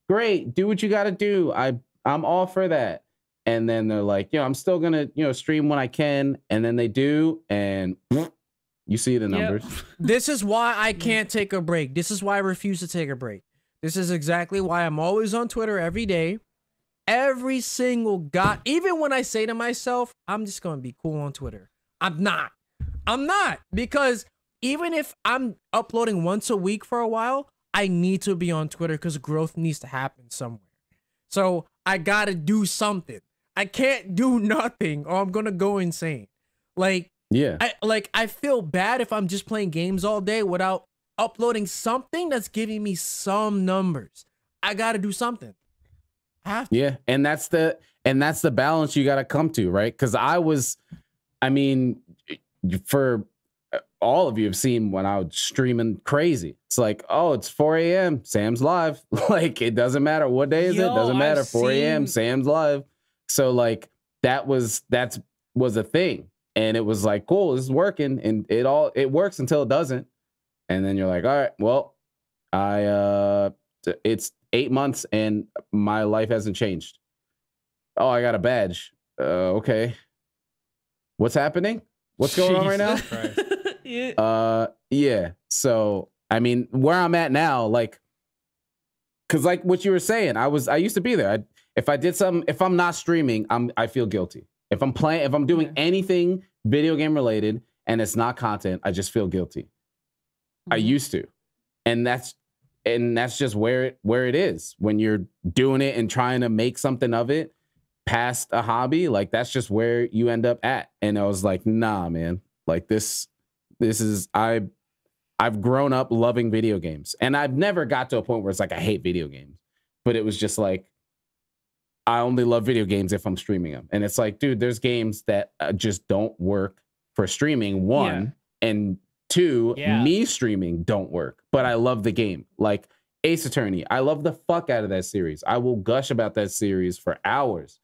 Great. Do what you got to do. I'm all for that. And then they're like, I'm still going to, stream when I can. And then they do. And you see the numbers. This is why I can't take a break. This is why I refuse to take a break. This is exactly why I'm always on Twitter every day. Every single even when I say to myself, I'm just going to be cool on Twitter. I'm not because even if I'm uploading once a week for a while, I need to be on Twitter because growth needs to happen somewhere. So I got to do something. I can't do nothing or I'm going to go insane. Like, I feel bad if I'm just playing games all day without uploading something that's giving me some numbers. I got to do something. Yeah. And that's the balance you got to come to, right? Because I mean, for all of you have seen when I was streaming crazy. It's like, oh, it's 4 a.m. Sam's live. Like, it doesn't matter what day is it. Doesn't matter. 4 a.m. Sam's live. So like that was a thing. And it was like, cool, this is working. And it works until it doesn't. And then you're like, all right, well, it's 8 months and my life hasn't changed. Oh, I got a badge. Okay. What's happening? What's going on right now? Yeah. So, I mean, where I'm at now, like, cause like what you were saying, I used to be there. If I'm not streaming, I feel guilty. If I'm doing anything video game related and it's not content, I just feel guilty. I used to. And that's just where it is when you're doing it and trying to make something of it. Past a hobby, like that's just where you end up at. And I was like, nah, man, like this is I've grown up loving video games and I've never got to a point where it's like I hate video games, but it was just like I only love video games if I'm streaming them. And it's like, dude, there's games that just don't work for streaming, one, and two, me streaming don't work, but I love the game. Like Ace Attorney, I love the fuck out of that series. I will gush about that series for hours.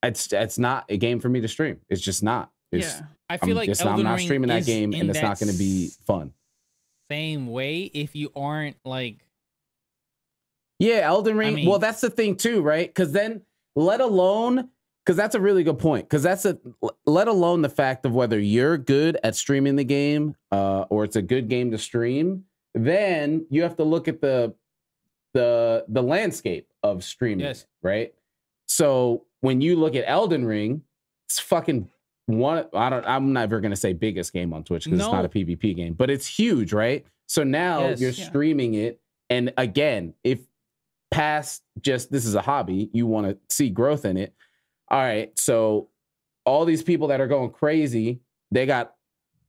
It's not a game for me to stream. It's just not. I feel like I'm not streaming that game, and it's not going to be fun. Same way if you aren't like. Yeah, Elden Ring. I mean, well, that's the thing too, right? Because then, because that's a really good point. Because let alone the fact of whether you're good at streaming the game, or it's a good game to stream. Then you have to look at the landscape of streaming, right? So when you look at Elden Ring, it's fucking I'm never gonna say biggest game on Twitch because it's not a PvP game, but it's huge, right? So now you're streaming it, and again, if past just this is a hobby, you want to see growth in it. All right, so all these people that are going crazy, they got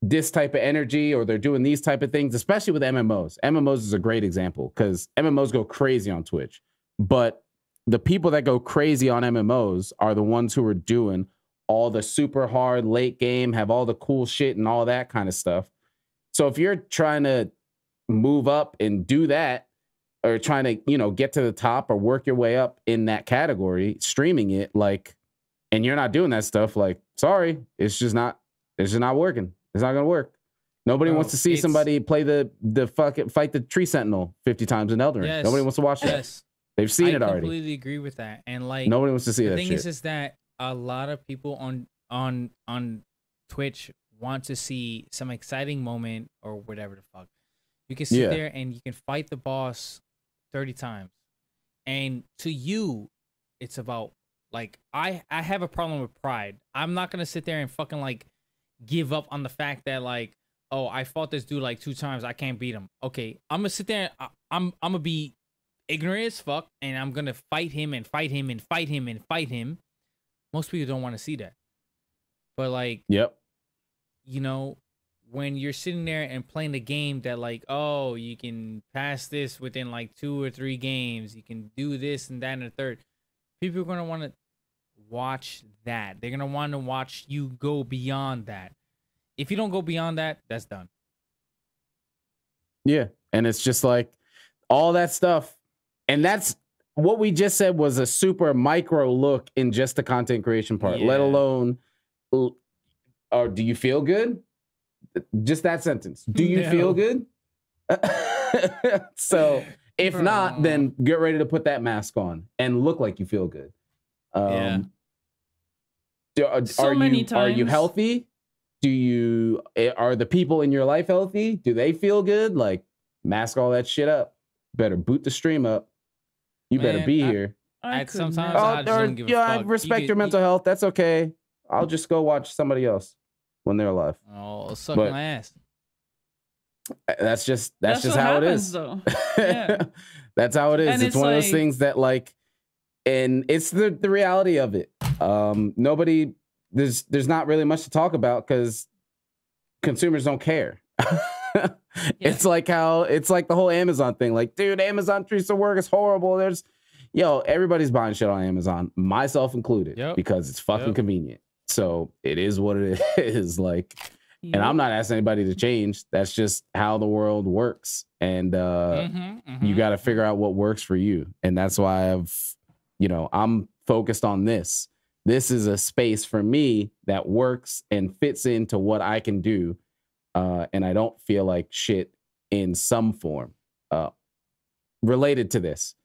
this type of energy, or they're doing these type of things, especially with MMOs. MMOs is a great example because MMOs go crazy on Twitch, but the people that go crazy on MMOs are the ones who are doing all the super hard late game, have all the cool shit and all that kind of stuff. So if you're trying to move up and do that, or trying to, get to the top or work your way up in that category, streaming it, like, and you're not doing that stuff, like, sorry, it's just not working. It's not gonna work. Nobody wants to see somebody play the fucking fight the tree sentinel 50 times in Elden Ring. Yes. Nobody wants to watch that. Yes. They've seen it I already. completely agree with that. And like, nobody wants to see that the thing shit. is that a lot of people on Twitch want to see some exciting moment or whatever the fuck. You can sit there and you can fight the boss 30 times. And to you, it's about like, I have a problem with pride. I'm not going to sit there and fucking like give up on the fact that like, oh, I fought this dude like 2 times. I can't beat him. Okay. I'm going to sit there. I'm going to be ignorant as fuck. And I'm going to fight him and fight him and fight him and fight him. Most people don't want to see that. But like, when you're sitting there and playing the game that like, oh, you can pass this within like 2 or 3 games, you can do this and that and the third, people are going to want to watch that. They're going to want to watch you go beyond that. If you don't go beyond that, that's done. Yeah. And it's just like all that stuff. And that's what we just said was a super micro look in just the content creation part, let alone, or do you feel good? Just that sentence. Do you feel good? So if not, then get ready to put that mask on and look like you feel good. Are you healthy? Are the people in your life healthy? Do they feel good? Like, mask all that shit up. Better boot the stream up. You better be here. Sometimes I just don't give a fuck. I respect your mental health. That's okay. I'll just go watch somebody else when they're alive. Oh, suck my ass. That's just how it is. Though. Yeah. That's how it is. And it's one of those things that like, and it's the reality of it. There's not really much to talk about because consumers don't care. It's like the whole Amazon thing. Like, dude, Amazon treats the work is horrible. Everybody's buying shit on Amazon, myself included, because it's fucking convenient. So it is what it is. Like, and I'm not asking anybody to change. That's just how the world works. And you got to figure out what works for you. And that's why I'm focused on this. This is a space for me that works and fits into what I can do. And I don't feel like shit in some form related to this.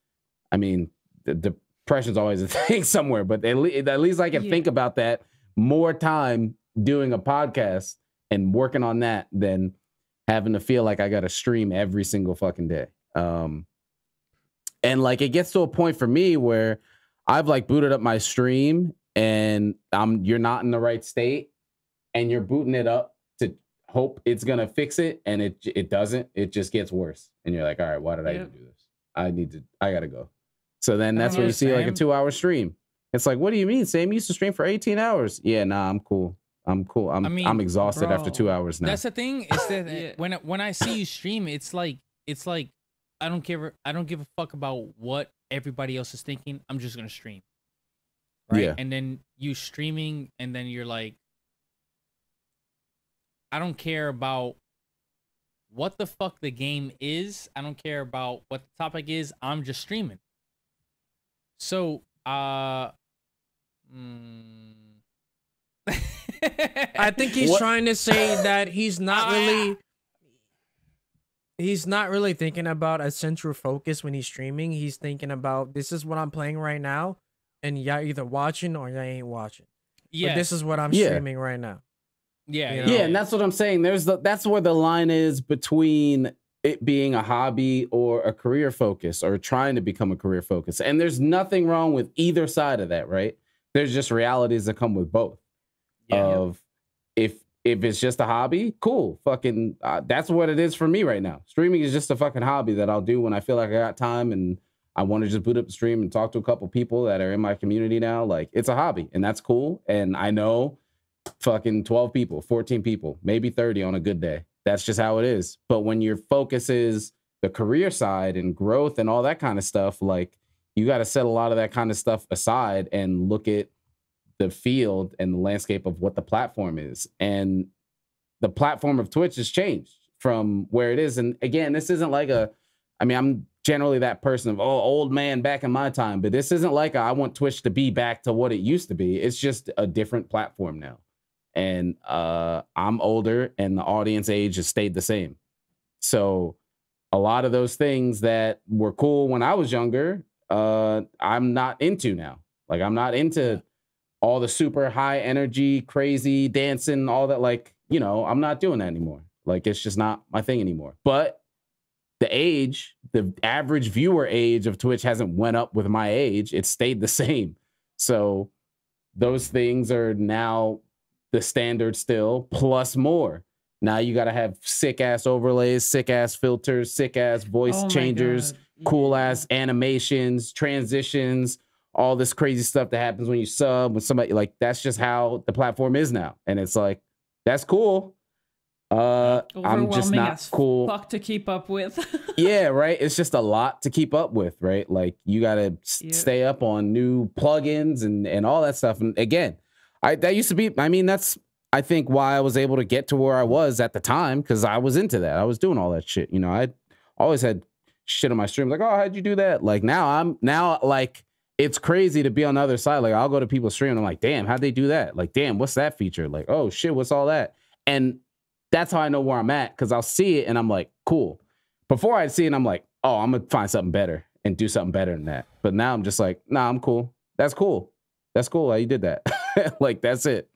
I mean, the depression's always a thing somewhere, but at least I can think about that more time doing a podcast and working on that than having to feel like I got to stream every single fucking day. And like, it gets to a point for me where I've like booted up my stream and you're not in the right state and you're booting it up to hope it's going to fix it. And it doesn't, it just gets worse. And you're like, all right, why did I even do this? I got to go. So then that's where you see like a 2-hour stream. It's like, what do you mean? Sam used to stream for 18 hours. Yeah, nah, I'm cool. I'm exhausted after 2 hours now. That's the thing. Is that when I see you stream, it's like I don't give a fuck about what everybody else is thinking. I'm just gonna stream. Right. Yeah. And then you streaming, and then you're like, I don't care about what the fuck the game is. I don't care about what the topic is. I'm just streaming. So, I think he's trying to say that he's not really thinking about a central focus when he's streaming. He's thinking about, this is what I'm playing right now, and y'all either watching or y'all ain't watching. Yeah, this is what I'm streaming right now. Yeah, yeah, and that's what I'm saying. That's where the line is between it being a hobby or a career focus or trying to become a career focus. And there's nothing wrong with either side of that, right? There's just realities that come with both. of if it's just a hobby, cool. Fucking that's what it is for me right now. Streaming is just a fucking hobby that I'll do when I feel like I got time and I want to just boot up the stream and talk to a couple people that are in my community now. Like, it's a hobby and that's cool. And I know fucking 12 people, 14 people, maybe 30 on a good day. That's just how it is. But when your focus is the career side and growth and all that kind of stuff, like, you got to set a lot of that kind of stuff aside and look at the field and the landscape of what the platform is. And the platform of Twitch has changed from where it is. And again, this isn't like I'm generally that person of, old man back in my time, but this isn't like I want Twitch to be back to what it used to be. It's just a different platform now. And I'm older and the audience age has stayed the same. So a lot of those things that were cool when I was younger, I'm not into now. Like, I'm not into all the super high energy, crazy dancing, all that. Like, I'm not doing that anymore. Like, it's just not my thing anymore. But the average viewer age of Twitch hasn't went up with my age. It stayed the same. So those things are now the standard still, plus more. Now you got to have sick ass overlays, sick ass filters, sick ass voice changers, cool ass animations, transitions, all this crazy stuff that happens when you sub with somebody. Like, that's just how the platform is now. And it's like, that's cool. I'm just not cool. Fuck to keep up with. Yeah, right. It's just a lot to keep up with, right? Like, you got to stay up on new plugins and all that stuff. And again, that used to be, that's, I think, why I was able to get to where I was at the time, because I was into that. I was doing all that shit. I always had shit on my stream, like, how'd you do that? Like, now like, it's crazy to be on the other side. Like, I'll go to people's stream and I'm like, damn, how'd they do that? Like, damn, what's that feature? Like, oh shit, what's all that? And that's how I know where I'm at, because I'll see it and I'm like, cool. Before I'd see it, I'm like, oh, I'm gonna find something better and do something better than that. But now I'm just like, nah, I'm cool. That's cool. That's cool how you did that. Like, that's it.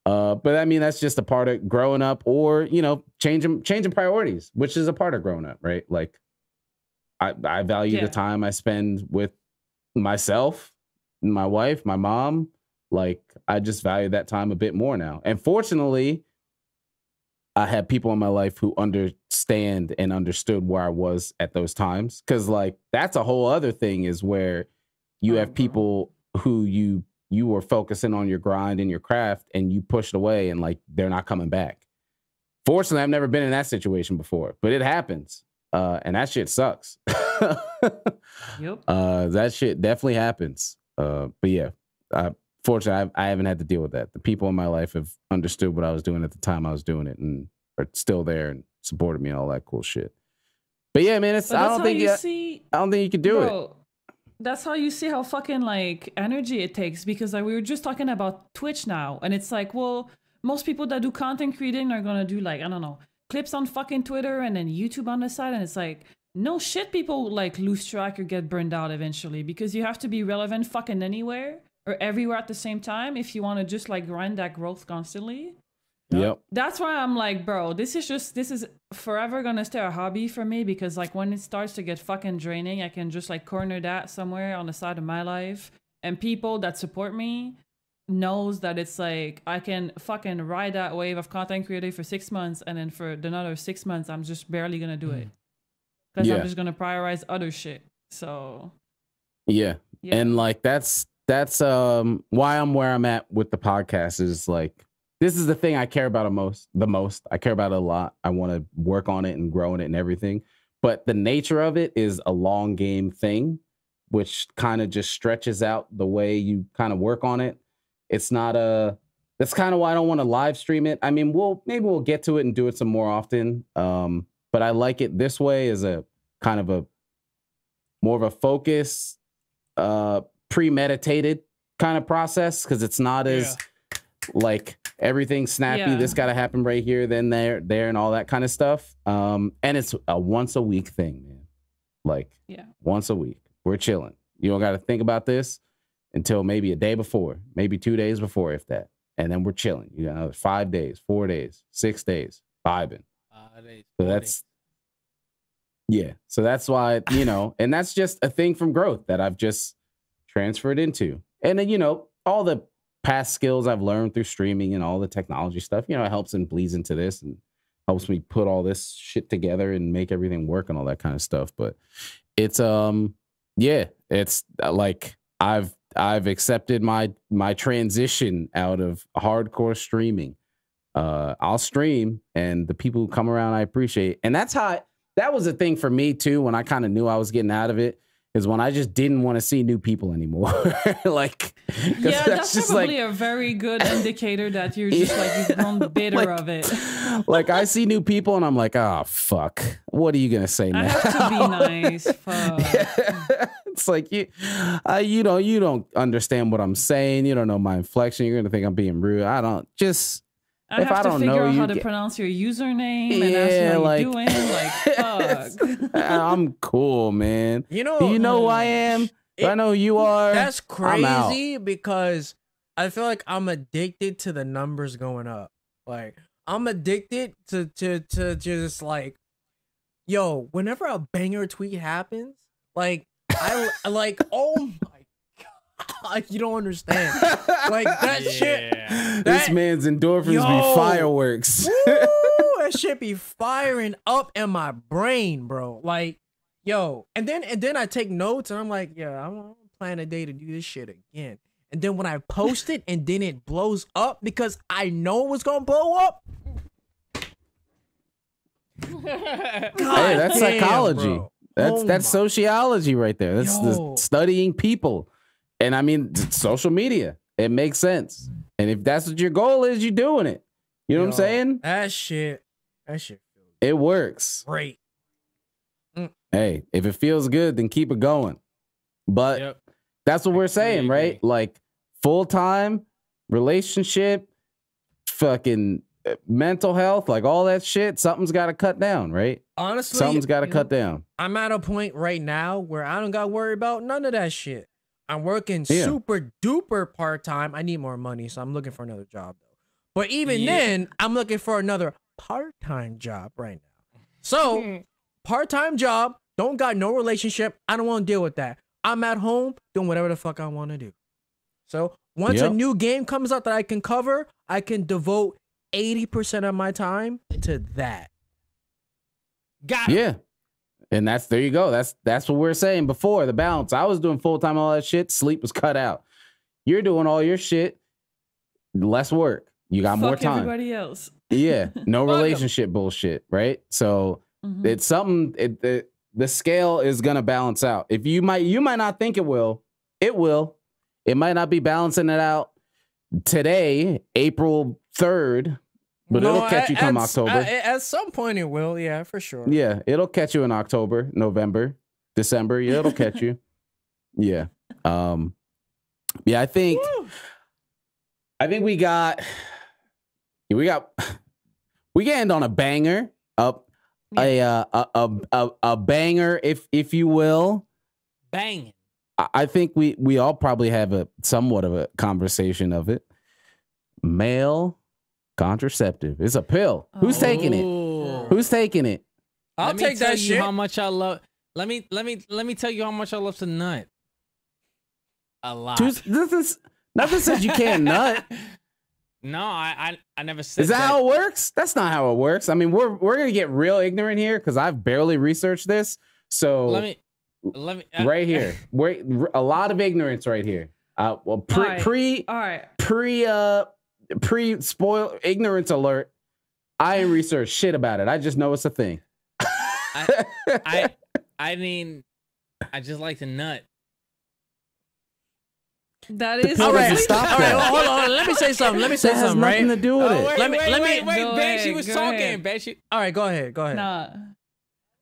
But that's just a part of growing up, or changing priorities, which is a part of growing up, right? Like, I value the time I spend with myself, my wife, my mom. Like, I just value that time a bit more now. And fortunately, I had people in my life who understand and understood where I was at those times. Because, like, that's a whole other thing, is where you have people who you were focusing on your grind and your craft, and you pushed away, and like, they're not coming back. Fortunately, I've never been in that situation before, but it happens. And that shit sucks. Yep. That shit definitely happens. But yeah, fortunately, I haven't had to deal with that. The people in my life have understood what I was doing at the time I was doing it, and are still there and supported me and all that cool shit. But yeah, man, I don't think you can do it. That's how you see how fucking like energy it takes, because like we were just talking about Twitch now, and it's like, well, most people that do content creating are gonna do like, I don't know, clips on fucking Twitter and then YouTube on the side, and it's like, no shit, people like lose track or get burned out eventually, because you have to be relevant fucking anywhere or everywhere at the same time if you want to just like grind that growth constantly. Yep. That's why I'm like, bro, this is forever gonna stay a hobby for me, because like when it starts to get fucking draining, I can just like corner that somewhere on the side of my life, and people that support me knows that it's like I can fucking ride that wave of content creating for 6 months, and then for another 6 months I'm just barely gonna do it, because I'm just gonna prioritize other shit. So yeah. And like that's why I'm where I'm at with the podcast, is like, this is the thing I care about the most. I care about it a lot. I want to work on it and grow in it and everything. But the nature of it is a long game thing, which kind of just stretches out the way you kind of work on it. It's not that's kind of why I don't want to live stream it. I mean, maybe we'll get to it and do it some more often. But I like it this way, as a kind of a more of a focus, premeditated kind of process, because it's not as like everything snappy. This got to happen right here, then there, and all that kind of stuff. And it's a once a week thing, man. Like, once a week, we're chilling. You don't got to think about this until maybe a day before, maybe 2 days before, if that. And then we're chilling. You got another 5 days, 4 days, 6 days, vibing. So that's, so that's why, and that's just a thing from growth that I've just transferred into. And then, all the past skills I've learned through streaming and all the technology stuff, it helps and bleeds into this and helps me put all this shit together and make everything work and all that kind of stuff. But it's it's like I've accepted my transition out of hardcore streaming. I'll stream, and the people who come around I appreciate. And that was a thing for me too, when I kind of knew I was getting out of it, is when I just didn't want to see new people anymore. Like, yeah, that's just probably a very good indicator that you're just you've grown bitter of it. Like, I see new people and I'm like, oh fuck, what are you gonna say now? I have to be nice. Fuck. Yeah. It's like you don't understand what I'm saying. You don't know my inflection. You're gonna think I'm being rude. I don't I have to figure out how to pronounce your username and ask you how you're doing. Like, fuck. I'm cool, man. You know, do you know who I am? Do I know who you are? That's crazy because I feel like I'm addicted to the numbers going up. Like, I'm addicted to just like, yo, whenever a banger tweet happens, like, I like, oh my God, you don't understand. Like, that shit. This man's endorphins be fireworks. Woo, that shit be firing up in my brain, bro. Like, yo, and then I take notes and I'm like, yeah, I'm planning a day to do this shit again. And then when I post it and then it blows up because I know it was gonna blow up. Hey, that's psychology. Bro. That's sociology right there. That's the studying people. And I mean, social media, it makes sense. And if that's what your goal is, you're doing it. You know what I'm saying? That shit. It works. Great. Hey, if it feels good, then keep it going. But that's what we're saying, right? Like, full-time, relationship, fucking mental health, like all that shit, something's got to cut down, right? Honestly, something's got to cut down. I'm at a point right now where I don't got to worry about none of that shit. I'm working super duper part-time. I need more money, so I'm looking for another job though. But even then, I'm looking for another part-time job right now. So, part-time job, don't got no relationship. I don't want to deal with that. I'm at home doing whatever the fuck I want to do. So, once a new game comes out that I can cover, I can devote 80% of my time to that. Got it. Yeah. And there you go. That's what we were saying before, the balance. I was doing full-time, all that shit. Sleep was cut out. You're doing all your shit. Less work. You got more time. Everybody else. Yeah. No relationship bullshit, right? So it's something, the scale is going to balance out. If you might not think it will. It will. It might not be balancing it out today, April 3rd. But it'll catch you come October. At some point it will, yeah, for sure. Yeah, it'll catch you in October, November, December. Yeah, it'll catch you. Yeah. Yeah, I think we can end on a banger. A banger, if you will. Banging. I think we all probably have somewhat of a conversation of it. Male contraceptive. It's a pill. Who's taking it? Who's taking it? I'll take that shit. How much I love. Let me tell you how much I love to nut. A lot. Nothing says you can't nut. No, I never said. Is that how it works? That's not how it works. I mean, we're gonna get real ignorant here because I've barely researched this. So let me right here. A lot of ignorance right here. Well, pre-spoil ignorance alert. I ain't researched shit about it. I just know it's a thing. I mean, I just like to nut. That is all right. Stop. All right, hold on. Let me say something. Nothing to do with it. Wait. Banshee was talking. Banshee. All right, go ahead. Nah.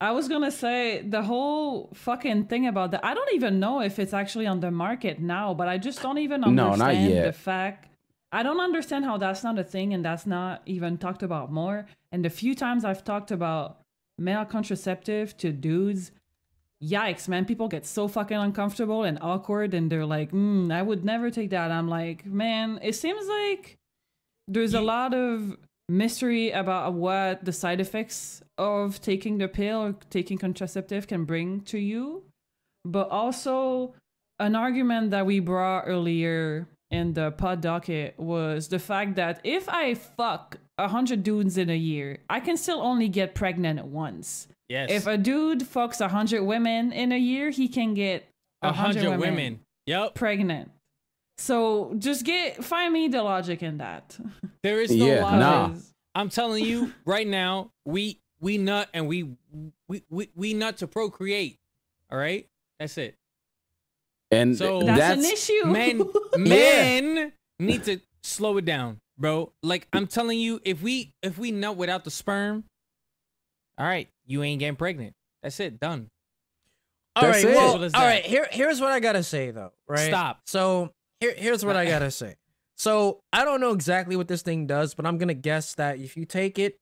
I was gonna say the whole fucking thing about that. I don't even know if it's actually on the market now, but I just don't even understand the fact. I don't understand how that's not a thing and that's not even talked about more. And the few times I've talked about male contraceptive to dudes, yikes, man, people get so fucking uncomfortable and awkward and they're like, I would never take that. I'm like, man, it seems like there's a lot of mystery about what the side effects of taking the pill or taking contraceptive can bring to you. But also an argument that we brought earlier in the pod docket was the fact that if I fuck 100 dudes in a year, I can still only get pregnant once. Yes. If a dude fucks 100 women in a year, he can get 100 women. Yep. Pregnant. So just find me the logic in that. There is no logic. Nah. I'm telling you right now, we nut and we nut to procreate. All right, that's it. And So that's an issue. Men need to slow it down, bro. Like I'm telling you, if we nut without the sperm, all right, you ain't getting pregnant. That's it, done. All right, it. well, Simple as all that. right. Here's what I gotta say though. Right. Stop. So here's what I gotta say. So I don't know exactly what this thing does, but I'm gonna guess that if you take it,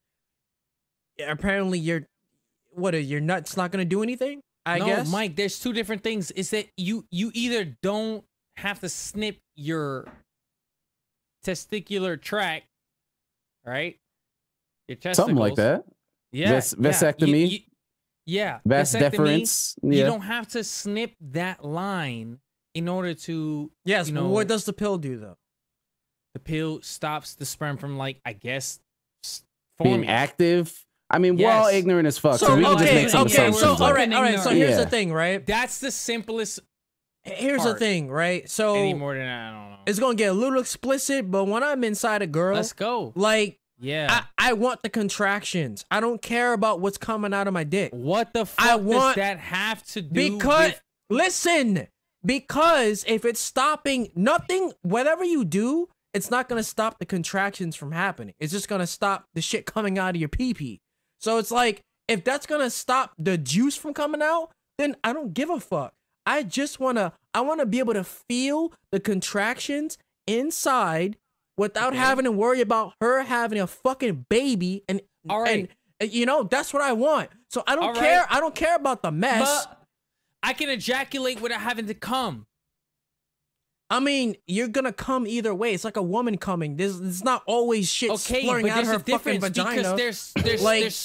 apparently your nut's not gonna do anything. I guess. Mike, there's two different things. Is that you either don't have to snip your testicular tract, right? Your testicles. something like that. Yeah. Vasectomy. Yeah. Vas vasectomy. deferens. You Yeah. don't have to snip that line in order to. Yes. You But know, what does the pill do though? the pill stops the sperm from, like, I guess, Being forming. active. I mean, we're all Yes. ignorant as fuck, so So we can just okay, make some okay. assumptions. So all like- right. So here's Yeah. the thing, right? That's the simplest. Here's the part. thing, right? So Any more than that, I don't know. it's gonna get a little explicit, but when I'm inside a girl, Let's go. like Yeah. I want the contractions. I don't care about what's coming out of my dick. What the fuck I want- does that have to do Because with... listen, because if it's stopping nothing, whatever you do, it's not gonna stop the contractions from happening. It's just gonna stop the shit coming out of your pee-pee. So it's like, if that's gonna stop the juice from coming out, then I don't give a fuck. I wanna be able to feel the contractions inside without having to worry about her having a fucking baby and All right. and you know, that's what I want. So I don't All care. right. I don't care about the mess. But I can ejaculate without having to come. I mean, you're gonna come either way. It's like a woman coming. There's not always shit Okay, splurting but out of there's her a difference fucking vagina. because there's Like- there's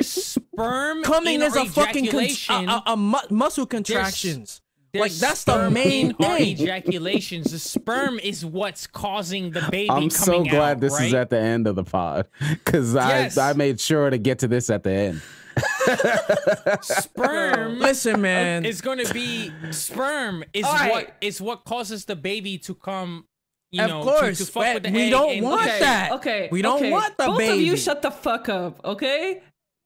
sperm Coming in is our a fucking ejaculation. muscle contractions. There's Like that's the sperm main in our thing. ejaculations. The sperm is what's causing the baby I'm coming so glad out, this is right? at the end of the pod because Yes. I made sure to get to this at the end. Sperm Listen, man. is going to be sperm is All right. what causes the baby to come. You Of know, course, to fuck with the we egg don't and- want okay. that. Okay. We don't okay. want the Both baby. of you shut the fuck up, okay?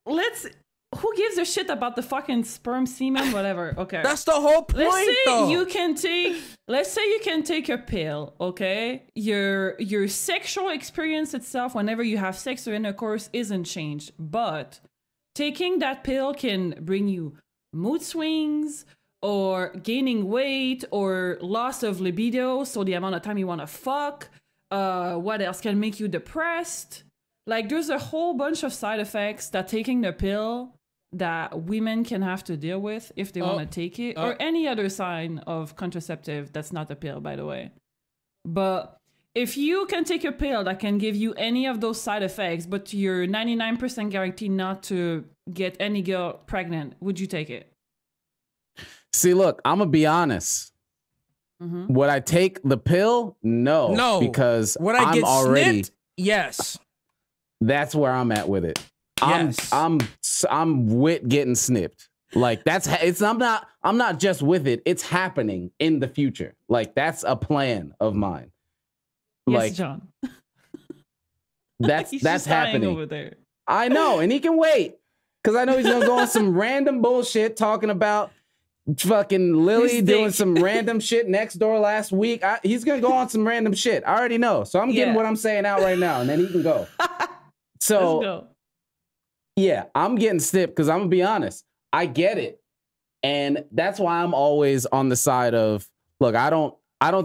Who gives a shit about the fucking sperm semen, whatever? Okay. That's the whole point, Let's say though. you can take a pill, okay? Your sexual experience itself whenever you have sex or intercourse isn't changed, but taking that pill can bring you mood swings or gaining weight or loss of libido, so the amount of time you want to fuck. What else can make you depressed? Like, there's a whole bunch of side effects that taking the pill that women can have to deal with if they want to take it, or any other sign of contraceptive that's not a pill, by the way. But if you can take a pill that can give you any of those side effects, but you're 99% guaranteed not to get any girl pregnant, would you take it? See, look, I'm gonna be honest. Mm-hmm. Would I take the pill? No, No. because Would I I'm get already. snipped? Yes. That's where I'm at with it. Yes. I'm with getting snipped. Like I'm not just with it. It's happening in the future. Like that's a plan of mine. Yes, Like John. that's He's that's just dying happening. over there. I know, and he can wait because I know he's gonna go on some random bullshit talking about fucking Lily His doing dick. some random shit next door last week. He's gonna go on some random shit. I already know, so I'm getting Yeah. what I'm saying out right now, and then he can go. Let's So go. yeah, I'm getting snipped because I'm gonna be honest. I get it, and that's why I'm always on the side of look. I don't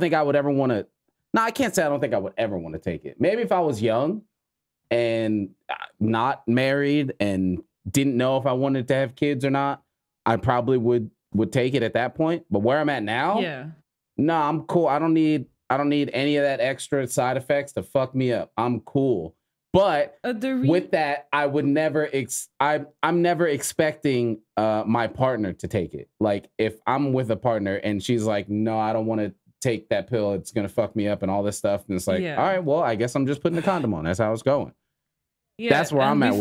think I would ever want to. No, I can't say I don't think I would ever want to take it. Maybe if I was young and not married and didn't know if I wanted to have kids or not, I probably would take it at that point. But where I'm at now, Yeah. no, I'm cool. I don't need any of that extra side effects to fuck me up. I'm cool. But with that, I would never. I'm never expecting my partner to take it. Like if I'm with a partner and she's like, "No, I don't want to take that pill, it's gonna fuck me up and all this stuff. And it's like, all right, well, I guess I'm just putting the condom on. That's how it's going. Yeah, that's where I'm at with it.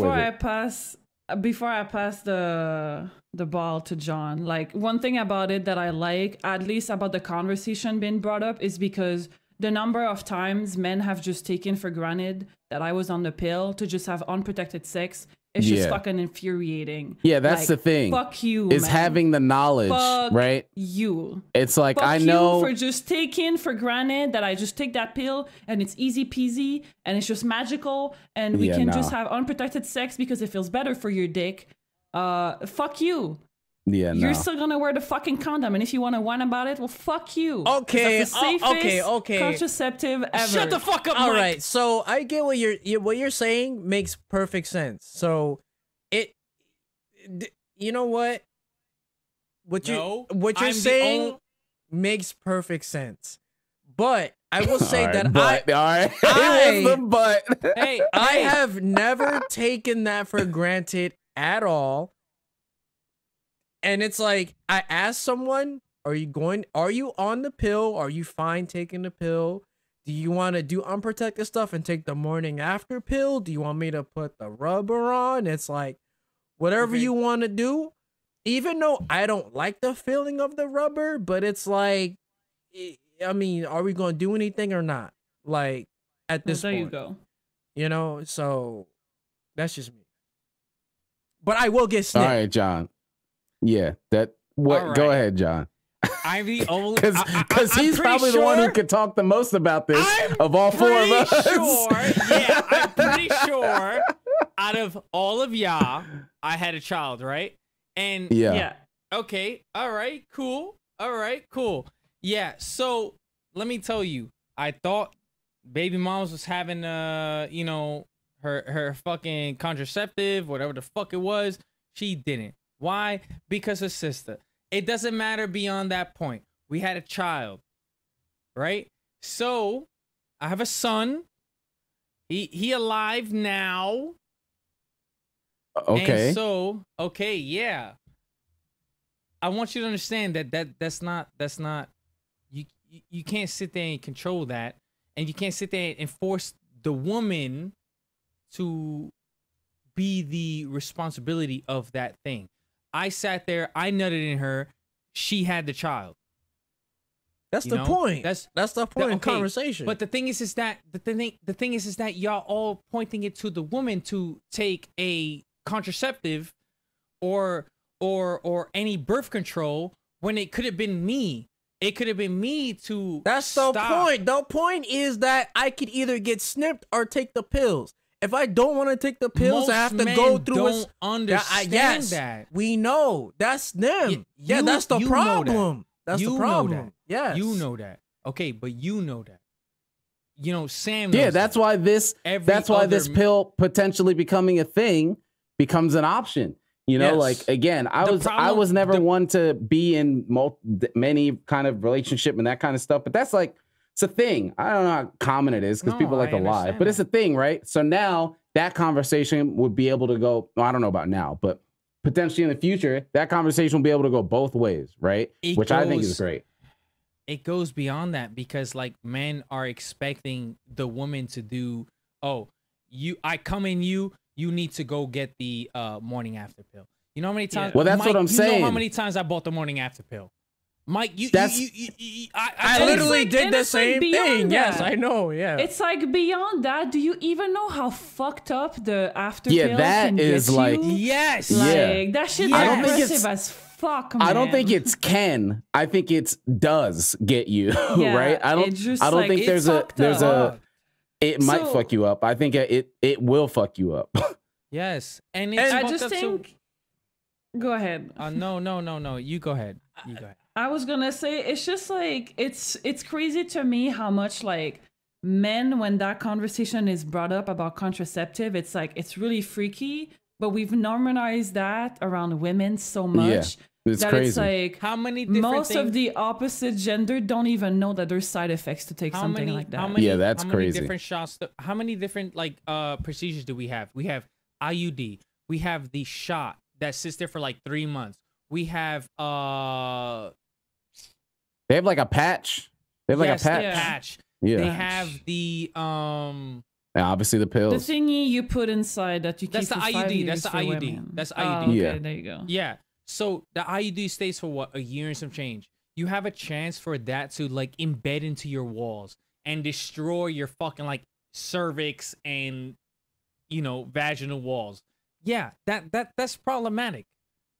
Before I pass the ball to John, like one thing about it that I like, at least about the conversation being brought up, is because the number of times men have just taken for granted that I was on the pill to just have unprotected sex. It's just fucking infuriating. Yeah, that's the thing. Fuck you, is man. having the knowledge, fuck right? You. It's like, fuck I know you for just taking for granted that I just take that pill and it's easy peasy and it's just magical and we can just have unprotected sex because it feels better for your dick. Fuck you. Yeah, you're still gonna wear the fucking condom, and if you want to whine about it, well, fuck you. Okay, that's the safest okay. contraceptive ever. Shut the fuck up. All right, so I get what you're saying makes perfect sense. So you know what? What you're saying makes perfect sense. But I will say that I have never taken that for granted at all. And it's like, I asked someone, are you on the pill? Are you fine taking the pill? Do you want to do unprotected stuff and take the morning after pill? Do you want me to put the rubber on? It's like, whatever you want to do. Even though I don't like the feeling of the rubber, but it's like, I mean, are we going to do anything or not? Like, at this point. There you go. You know, so that's just me. But I will get snipped. All right, John. Yeah, right. Go ahead, John. I'm the only because he's probably the one who could talk the most about this of all four of us. I'm pretty sure out of all of y'all, I had a child, right? And okay, all right, cool. Yeah, so let me tell you, I thought baby moms was having her fucking contraceptive, whatever the fuck it was. She didn't. Why? Because her sister. It doesn't matter beyond that point. We had a child, right? So I have a son. He alive now. Okay. And so, yeah. I want you to understand that's not you can't sit there and control that, and you can't sit there and force the woman to be the responsibility of that thing. I sat there, I nutted in her, she had the child. That's the point. That's the point of conversation. But the thing is that the thing is that y'all all pointing it to the woman to take a contraceptive or any birth control when it could have been me. It could have been me to That's the point. The point is that I could either get snipped or take the pills. If I don't want to take the pills, I have to go through. Don't understand that. We know that's them. That's the problem. That's the problem. Yes, you know that. Okay, but you know that. You know, Sam knows. Yeah, that's why this pill potentially becoming a thing becomes an option. You know, like again, I was never one to be in many kind of relationship and that kind of stuff, but that's like. It's a thing. I don't know how common it is because people like to lie, but it's a thing, right? So now that conversation would be able to go, well, I don't know about now, but potentially in the future, that conversation will be able to go both ways, right? I think is great. It goes beyond that because like men are expecting the woman to do, I come in you need to go get the morning after pill. You know how many times? Well, that's what I'm saying. You know how many times I bought the morning after pill? Mike, I literally did the same thing. Yes, I know. Yeah, it's like beyond that. Do you even know how fucked up the after pill can is get like you? Yes, like that shit's aggressive as fuck, man. I don't think it's can. I think it's does get you right. I don't think there's a. It might fuck you up. I think it will fuck you up. Yes, and I just think. Go ahead. No. You go ahead. I was gonna say it's just like it's crazy to me how much like men, when that conversation is brought up about contraceptive, it's like it's really freaky, but we've normalized that around women so much it's crazy. It's like how many different most of the opposite gender don't even know that there's side effects to take something like that. That's crazy. Different shots. How many different like procedures do we have? We have IUD. We have the shot that sits there for like 3 months. We have they have like a patch. They have like Yes, a patch. the patch. Yeah. They have the And obviously the The pills. thingy you put inside that you keep That's the for 5 IUD. years That's the for IUD. women. That's the Oh, IUD. okay, Yeah. there you go. Yeah. So the IUD stays for what? A year and some change. You have a chance for that to like embed into your walls and destroy your fucking like cervix and vaginal walls. Yeah, that's problematic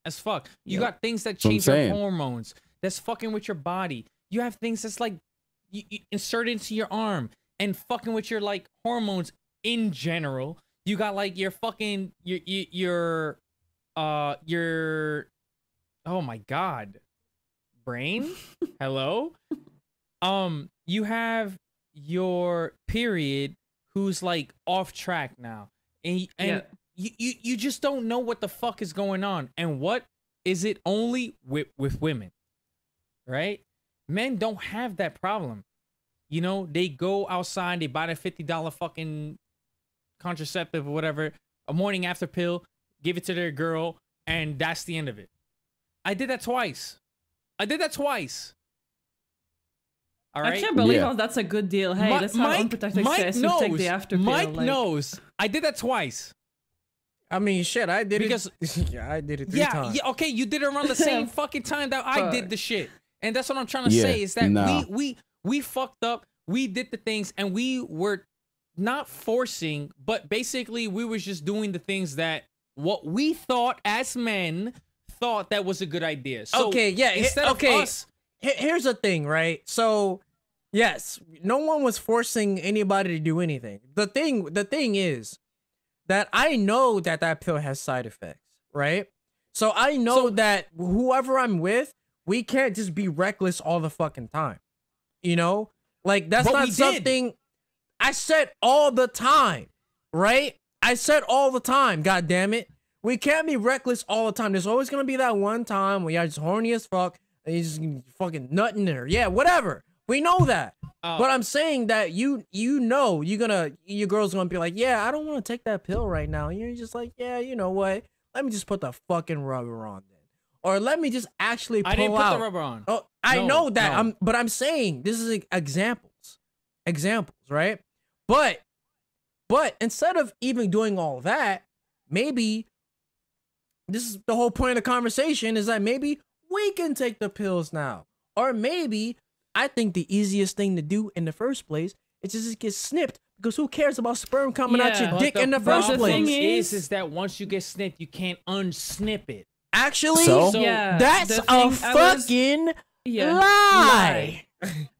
as fuck. You got things that what I'm change your saying. hormones. That's fucking with your body. You have things that's like you insert into your arm and fucking with your like hormones in general. You got like your fucking your oh my god, brain. Hello. You have your period who's like off track now, and you just don't know what the fuck is going on. And what is it only with women, right? Men don't have that problem. They go outside, they buy the $50 fucking contraceptive or whatever, a morning after pill, give it to their girl, and that's the end of it. I did that twice. All right. I can't believe Yeah. how that's a good deal. Hey, let's have unprotected sex. We take the after pill. Mike like, knows. I did that twice. I mean, shit, I did Because- it. Yeah, I did it 3 times. Yeah, okay, you did it around the same fucking time that I did the shit. And that's what I'm trying to say is that no. we fucked up, we did the things, and we were not forcing, but basically we was just doing the things that what we thought as men thought that was a good idea. So Okay, yeah, instead okay. of us, Here's the thing, right? So, yes, no one was forcing anybody to do anything. The thing is that I know that pill has side effects, right? So I know that whoever I'm with, we can't just be reckless all the fucking time. Like that's But not we did. something I said all the time, right? I said all the time, god damn it. We can't be reckless all the time. There's always gonna be that one time when you're just horny as fuck and you're just fucking nutting her. Yeah, whatever. We know that. But I'm saying that your girl's gonna be like, yeah, I don't want to take that pill right now. And you're just like, yeah, you know what? Let me just put the fucking rubber on then. Or let me just actually pull out. I didn't put the rubber on. Oh, I No, know that. no. But I'm saying this is examples, right? But instead of even doing all that, maybe this is the whole point of the conversation is that maybe we can take the pills now. Or maybe I think the easiest thing to do in the first place is just get snipped because who cares about sperm coming out Yeah. your But dick in the first the place? thing is that once you get snipped, you can't unsnip it. Actually, So? Yeah, that's the a thing I was- fucking yeah, lie.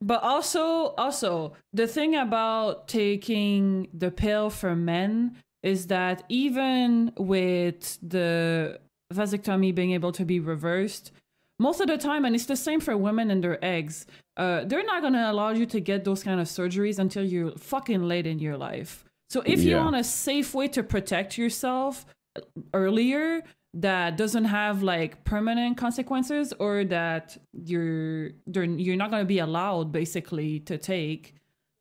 But also the thing about taking the pill for men is that even with the vasectomy being able to be reversed, most of the time, and it's the same for women and their eggs, they're not going to allow you to get those kind of surgeries until you're fucking late in your life. So if you want a safe way to protect yourself earlier that doesn't have like permanent consequences, or that you're not going to be allowed basically to take.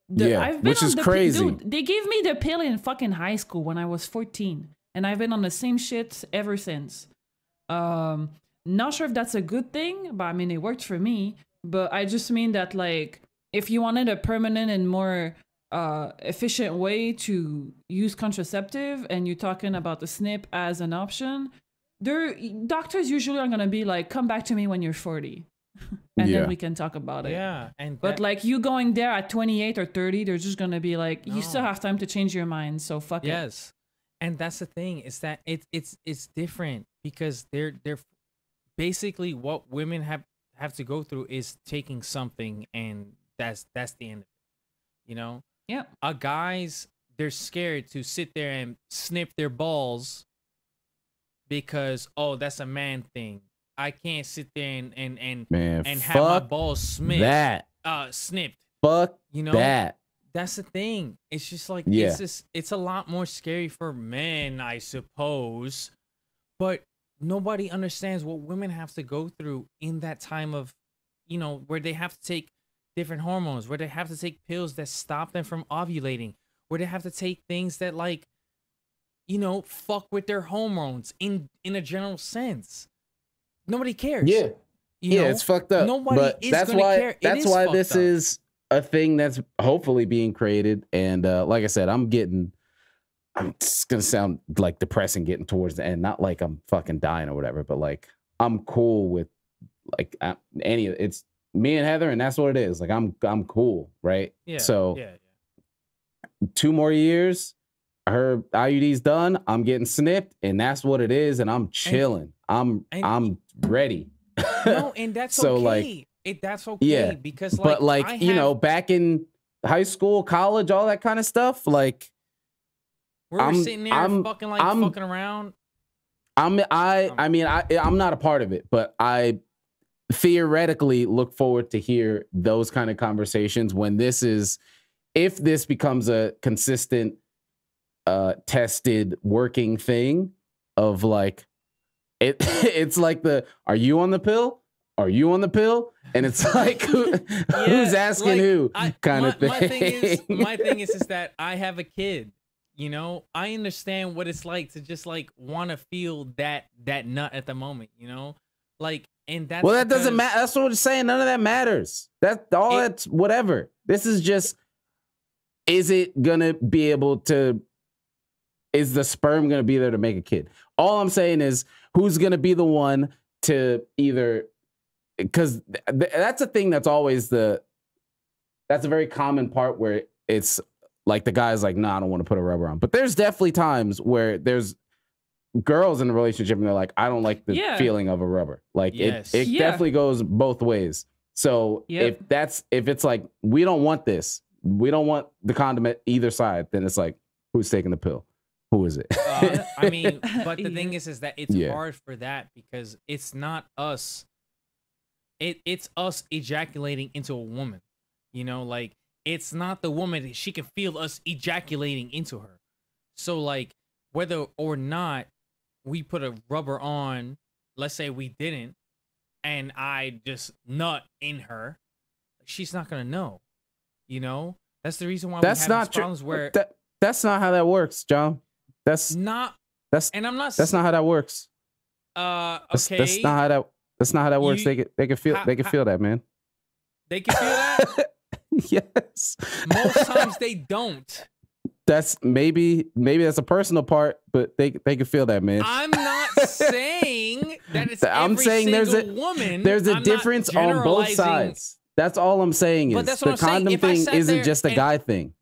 Which is crazy. Dude, they gave me the pill in fucking high school when I was 14, and I've been on the same shit ever since. Not sure if that's a good thing, but I mean, it worked for me. But I just mean that, like, if you wanted a permanent and more efficient way to use contraceptive, and you're talking about the snip as an option, doctors usually are gonna be like, "Come back to me when you're 40, and then we can talk about it." Yeah, But like you going there at 28 or 30, they're just gonna be like, "You still No. have time to change your mind, so fuck it." Yes, and that's the thing is that it's different because they're basically what women have to go through is taking something, and that's the end of it. Yeah. Guys, they're scared to sit there and snip their balls because that's a man thing. I can't sit there and Man, have my fuck balls snipped. Fuck You know? that. That's the thing. It's just like Yeah. it's a lot more scary for men, I suppose. But nobody understands what women have to go through in that time of, where they have to take different hormones, where they have to take pills that stop them from ovulating, where they have to take things that fuck with their hormones in a general sense. Nobody cares. Yeah. You know? It's fucked up. Nobody but is that's gonna why care. It that's is why fucked this up. is a thing that's hopefully being created. And like I said, I'm just gonna sound like depressing getting towards the end. Not like I'm fucking dying or whatever, but like I'm cool with like it's me and Heather, and that's what it is. Like I'm cool, right? Yeah. So yeah. 2 more years, her IUD's done. I'm getting snipped, and that's what it is. And I'm chilling. I'm ready. No, and that's So, okay. like, That's okay. yeah, Because like, but like back in high school, college, all that kind of stuff, like we're sitting there fucking around. I'm not a part of it, but I theoretically look forward to hear those kind of conversations if this becomes a consistent, tested working thing of like, it's like are you on the pill? Are you on the pill? And it's like, who's asking like, who kind of thing. My thing is that I have a kid. You know, I understand what it's like to just like want to feel that nut at the moment. You know, like, and that's that doesn't matter. That's what I'm saying. None of that matters. That's whatever. This is just, is it gonna be able to? Is the sperm gonna be there to make a kid? All I'm saying is, who's gonna be the one to either? Because that's a thing that's always that's a very common part where it's like the guy's like, I don't want to put a rubber on. But there's definitely times where there's girls in a relationship and they're like, I don't like the feeling of a rubber. Like it definitely goes both ways. So if it's like, we don't want this, we don't want the condom at either side, then it's like, who's taking the pill? Who is it? I mean, but the thing is that it's hard for that because it's not us. It's us ejaculating into a woman. You know, like, it's not the woman. She can feel us ejaculating into her. So, like, whether or not we put a rubber on, let's say we didn't, and I just nut in her, she's not going to know. You know? That's the reason why we have these problems where... That's not how that works, John. That's not how that works. Okay. That's not how that works. They can feel that, man. They can feel that? Yes. Most times they don't. That's maybe that's a personal part, but they can feel that, man. I'm not saying that it's I'm every saying single woman. There's a I'm difference on both sides. That's all I'm saying is the condom thing isn't just a guy thing.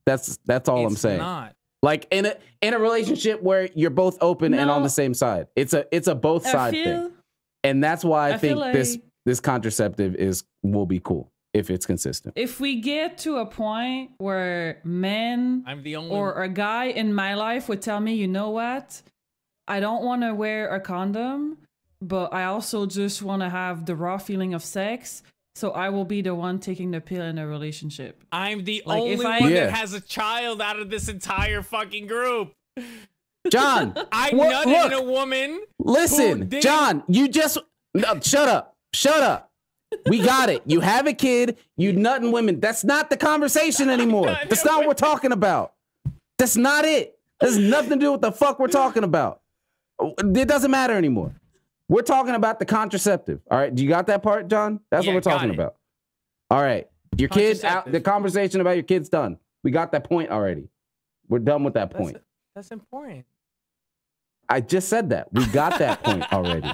That's all I'm saying. Not. Like in a relationship where you're both open and on the same side. It's a both side thing. And that's why I think like this contraceptive will be cool if it's consistent. If we get to a point where men or a guy in my life would tell me, you know what? I don't want to wear a condom, but I also just want to have the raw feeling of sex. So I will be the one taking the pill in a relationship. I'm the only one that has a child out of this entire fucking group. John, I nutted in a woman. Listen, John, shut up. We got it. You have a kid, you nutting women. That's not the conversation anymore. That's not what we're talking about. That's not it. There's nothing to do with the fuck we're talking about. It doesn't matter anymore. We're talking about the contraceptive. All right. Do you got that part, John? That's what we're talking about. All right. Your kid's out. The conversation about your kid's done. We got that point already. We're done with that point. That's important. I just said that. We got that point already.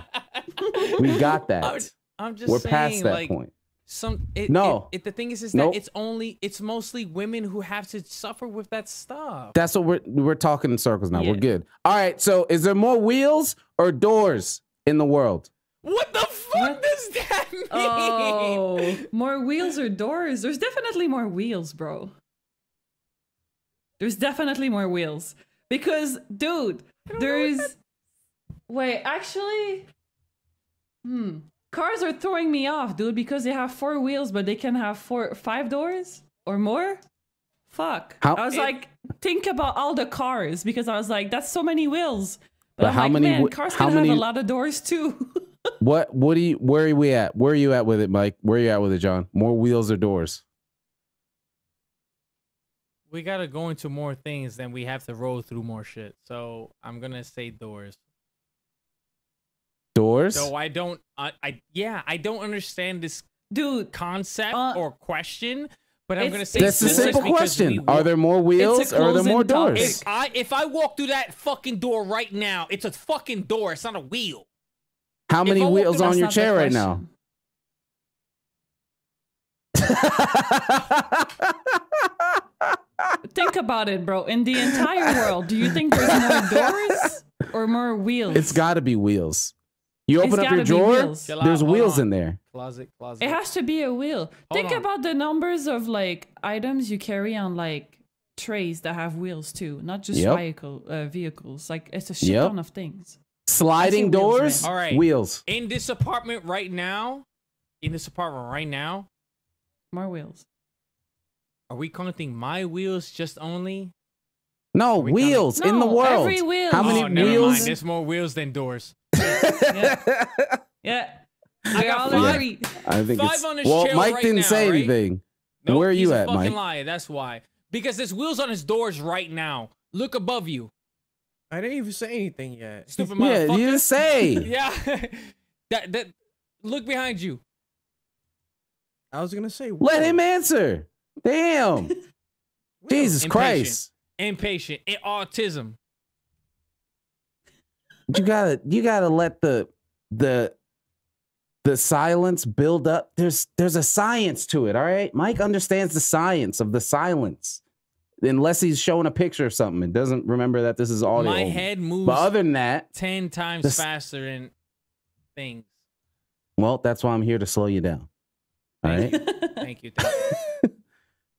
We got that. I'm just We're saying, past that like, point. The thing is that it's mostly women who have to suffer with that stuff. That's what we're talking in circles now. We're good. All right. So is there more wheels or doors in the world? What the fuck does that mean? Oh, more wheels or doors? There's definitely more wheels, bro. There's definitely more wheels. Because, dude, wait, actually, cars are throwing me off, dude, because they have 4 wheels, but they can have 5 doors or more. Fuck. I was like, think about all the cars, because I was like, that's so many wheels. But how many? Man, cars can have a lot of doors too. Where are we at? Where are you at with it, Mike? Where are you at with it, John? More wheels or doors? We gotta go into more things, then we have to roll through more shit. So I'm gonna say doors. Doors? So I don't understand this concept or question, But I'm It's- gonna say That's a just simple because question. we Are walk- there more wheels or are there more closing topic. doors? If I walk through that fucking door right now, it's a fucking door. It's not a wheel. How many I walk wheels through- on That's your not the chair right now? question. Think about it, bro. In the entire world, do you think there's more doors or more wheels? It's got to be wheels. You It's open up your gotta be drawer, wheels. Chill out, there's hold wheels on. in there. Closet. It has to be a wheel. Think on. about the numbers of like items you carry on like trays that have wheels too, not just Yep. vehicles. Like it's a shit Yep. ton of things. Sliding I see wheels, doors, man. All right. wheels. In this apartment right now, More wheels. are we counting my wheels just only? No, we wheels in the No, world. every wheel. How many Oh, never wheels? mind. There's more wheels than doors. Yeah. I got all five. agree. I think Five it's. on his Well, chair Mike right didn't now, say right? anything. Nope, Where are you he's a at, fucking Mike? liar. That's why. Because there's wheels on his doors right now. Look above you. I didn't even say anything yet. Stupid Yeah, motherfucker. you didn't say. Yeah. that. Look behind you. I was gonna say. Let him answer. Damn. Jesus Impatient. Christ. Impatient. Autism. You gotta let the silence build up. There's a science to it, all right? Mike understands the science of the silence. Unless he's showing a picture of something and doesn't remember that this is audio. My only. head moves But other than that, 10 times This- faster than things. well, that's why I'm here to slow you down. All right. Thank you.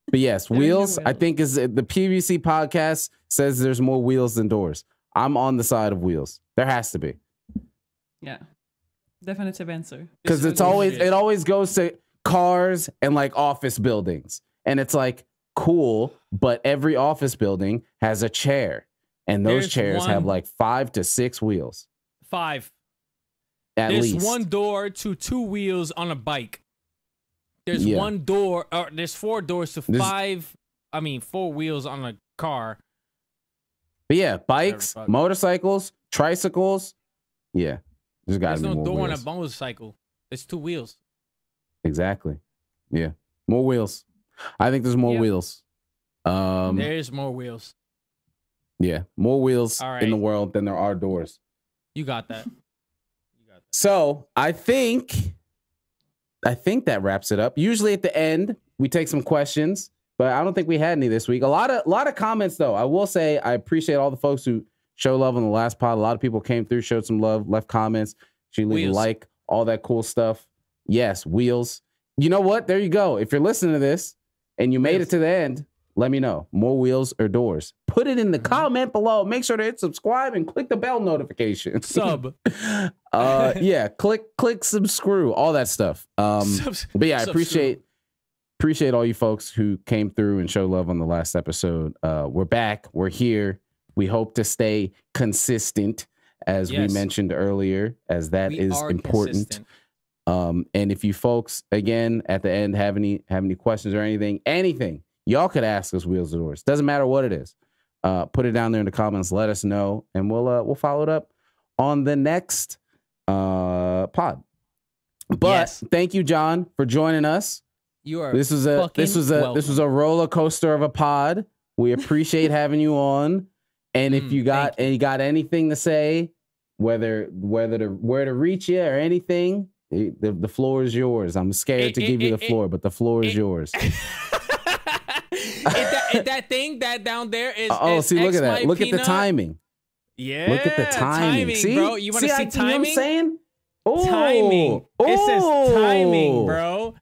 But yes, There's wheels, no I wheels. think is the PVC podcast says there's more wheels than doors. I'm on the side of wheels. There has to be. Yeah. Definitive answer. Because This it's is always bullshit. it always goes to cars and like office buildings. And it's like cool, but every office building has a chair. And those There's chairs have one- like 5 to 6 wheels 5. at There's least. one door to 2 wheels on a bike. There's Yeah. one door, or there's 4 doors to This- 4 wheels on a car. But yeah, bikes, Whatever, fuck. motorcycles, tricycles. Yeah. There's got to There's be no more door on a wheels. motorcycle. It's 2 wheels. Exactly. Yeah. More wheels. I think there's more Yep. wheels. There's more wheels. Yeah, more wheels All in the right. world than there are doors. You got that. So I think that wraps it up. Usually at the end we take some questions, but I don't think we had any this week. A lot of comments though. I will say I appreciate all the folks who show love on the last pod. A lot of people came through, showed some love, left comments. She leave a Wheels. like, all that cool stuff. Yes, wheels. You know what? There you go. If you're listening to this and you made it Wheels. to the end, let me know. More wheels or doors? Put it in the comment below. Make sure to hit subscribe and click the bell notification. Sub. Yeah, click subscribe, all that stuff. But yeah, I appreciate all you folks who came through and showed love on the last episode. We're back. We're here. We hope to stay consistent, as we Yes. mentioned earlier, as that We is are important. consistent. And if you folks, again, at the end have any questions or anything, y'all could ask us wheels or doors. Doesn't matter what it is. Put it down there in the comments. Let us know, and we'll follow it up on the next pod. But Yes. thank you, John, for joining us. You are This was a roller coaster of a pod. We appreciate having you on. And if you got anything to say, where to reach you or anything, the floor is yours. I'm scared to give you the floor, but the floor is yours. Is that thing that down there is See, look at that. Look at the xMightyPeanut? timing. Yeah. Look at the timing. See, bro. You want to see You know what I'm timing? saying? Ooh. Timing. It says timing, bro.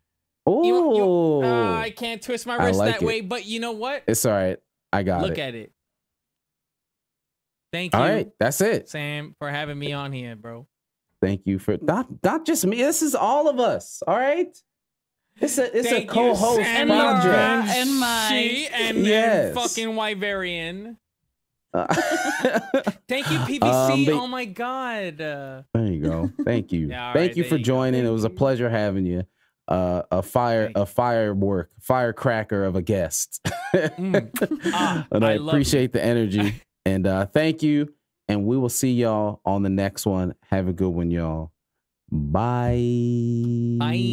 Ooh. I can't twist my wrist like that it. way, but you know what? It's all right. I got Look it. at it. Thank you, All right. That's it. Sam, for having me on here, bro. Thank you for not just me. This is all of us. All right. It's a Thank you, co-host Sam, project. Laura, and Mike. She and Yes. fucking Wyverian. Uh, Thank you, PVC. but- Oh my god. There you go. Thank you. Yeah, all Thank right, you there for you go. joining. It Thank was a you. pleasure having you. A firecracker of a guest. And I I love appreciate the energy. And thank you. And we will see y'all on the next one. Have a good one, y'all. Bye. Bye.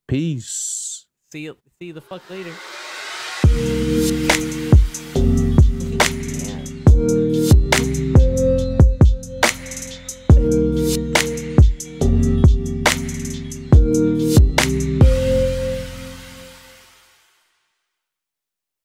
Peace. See you the fuck later.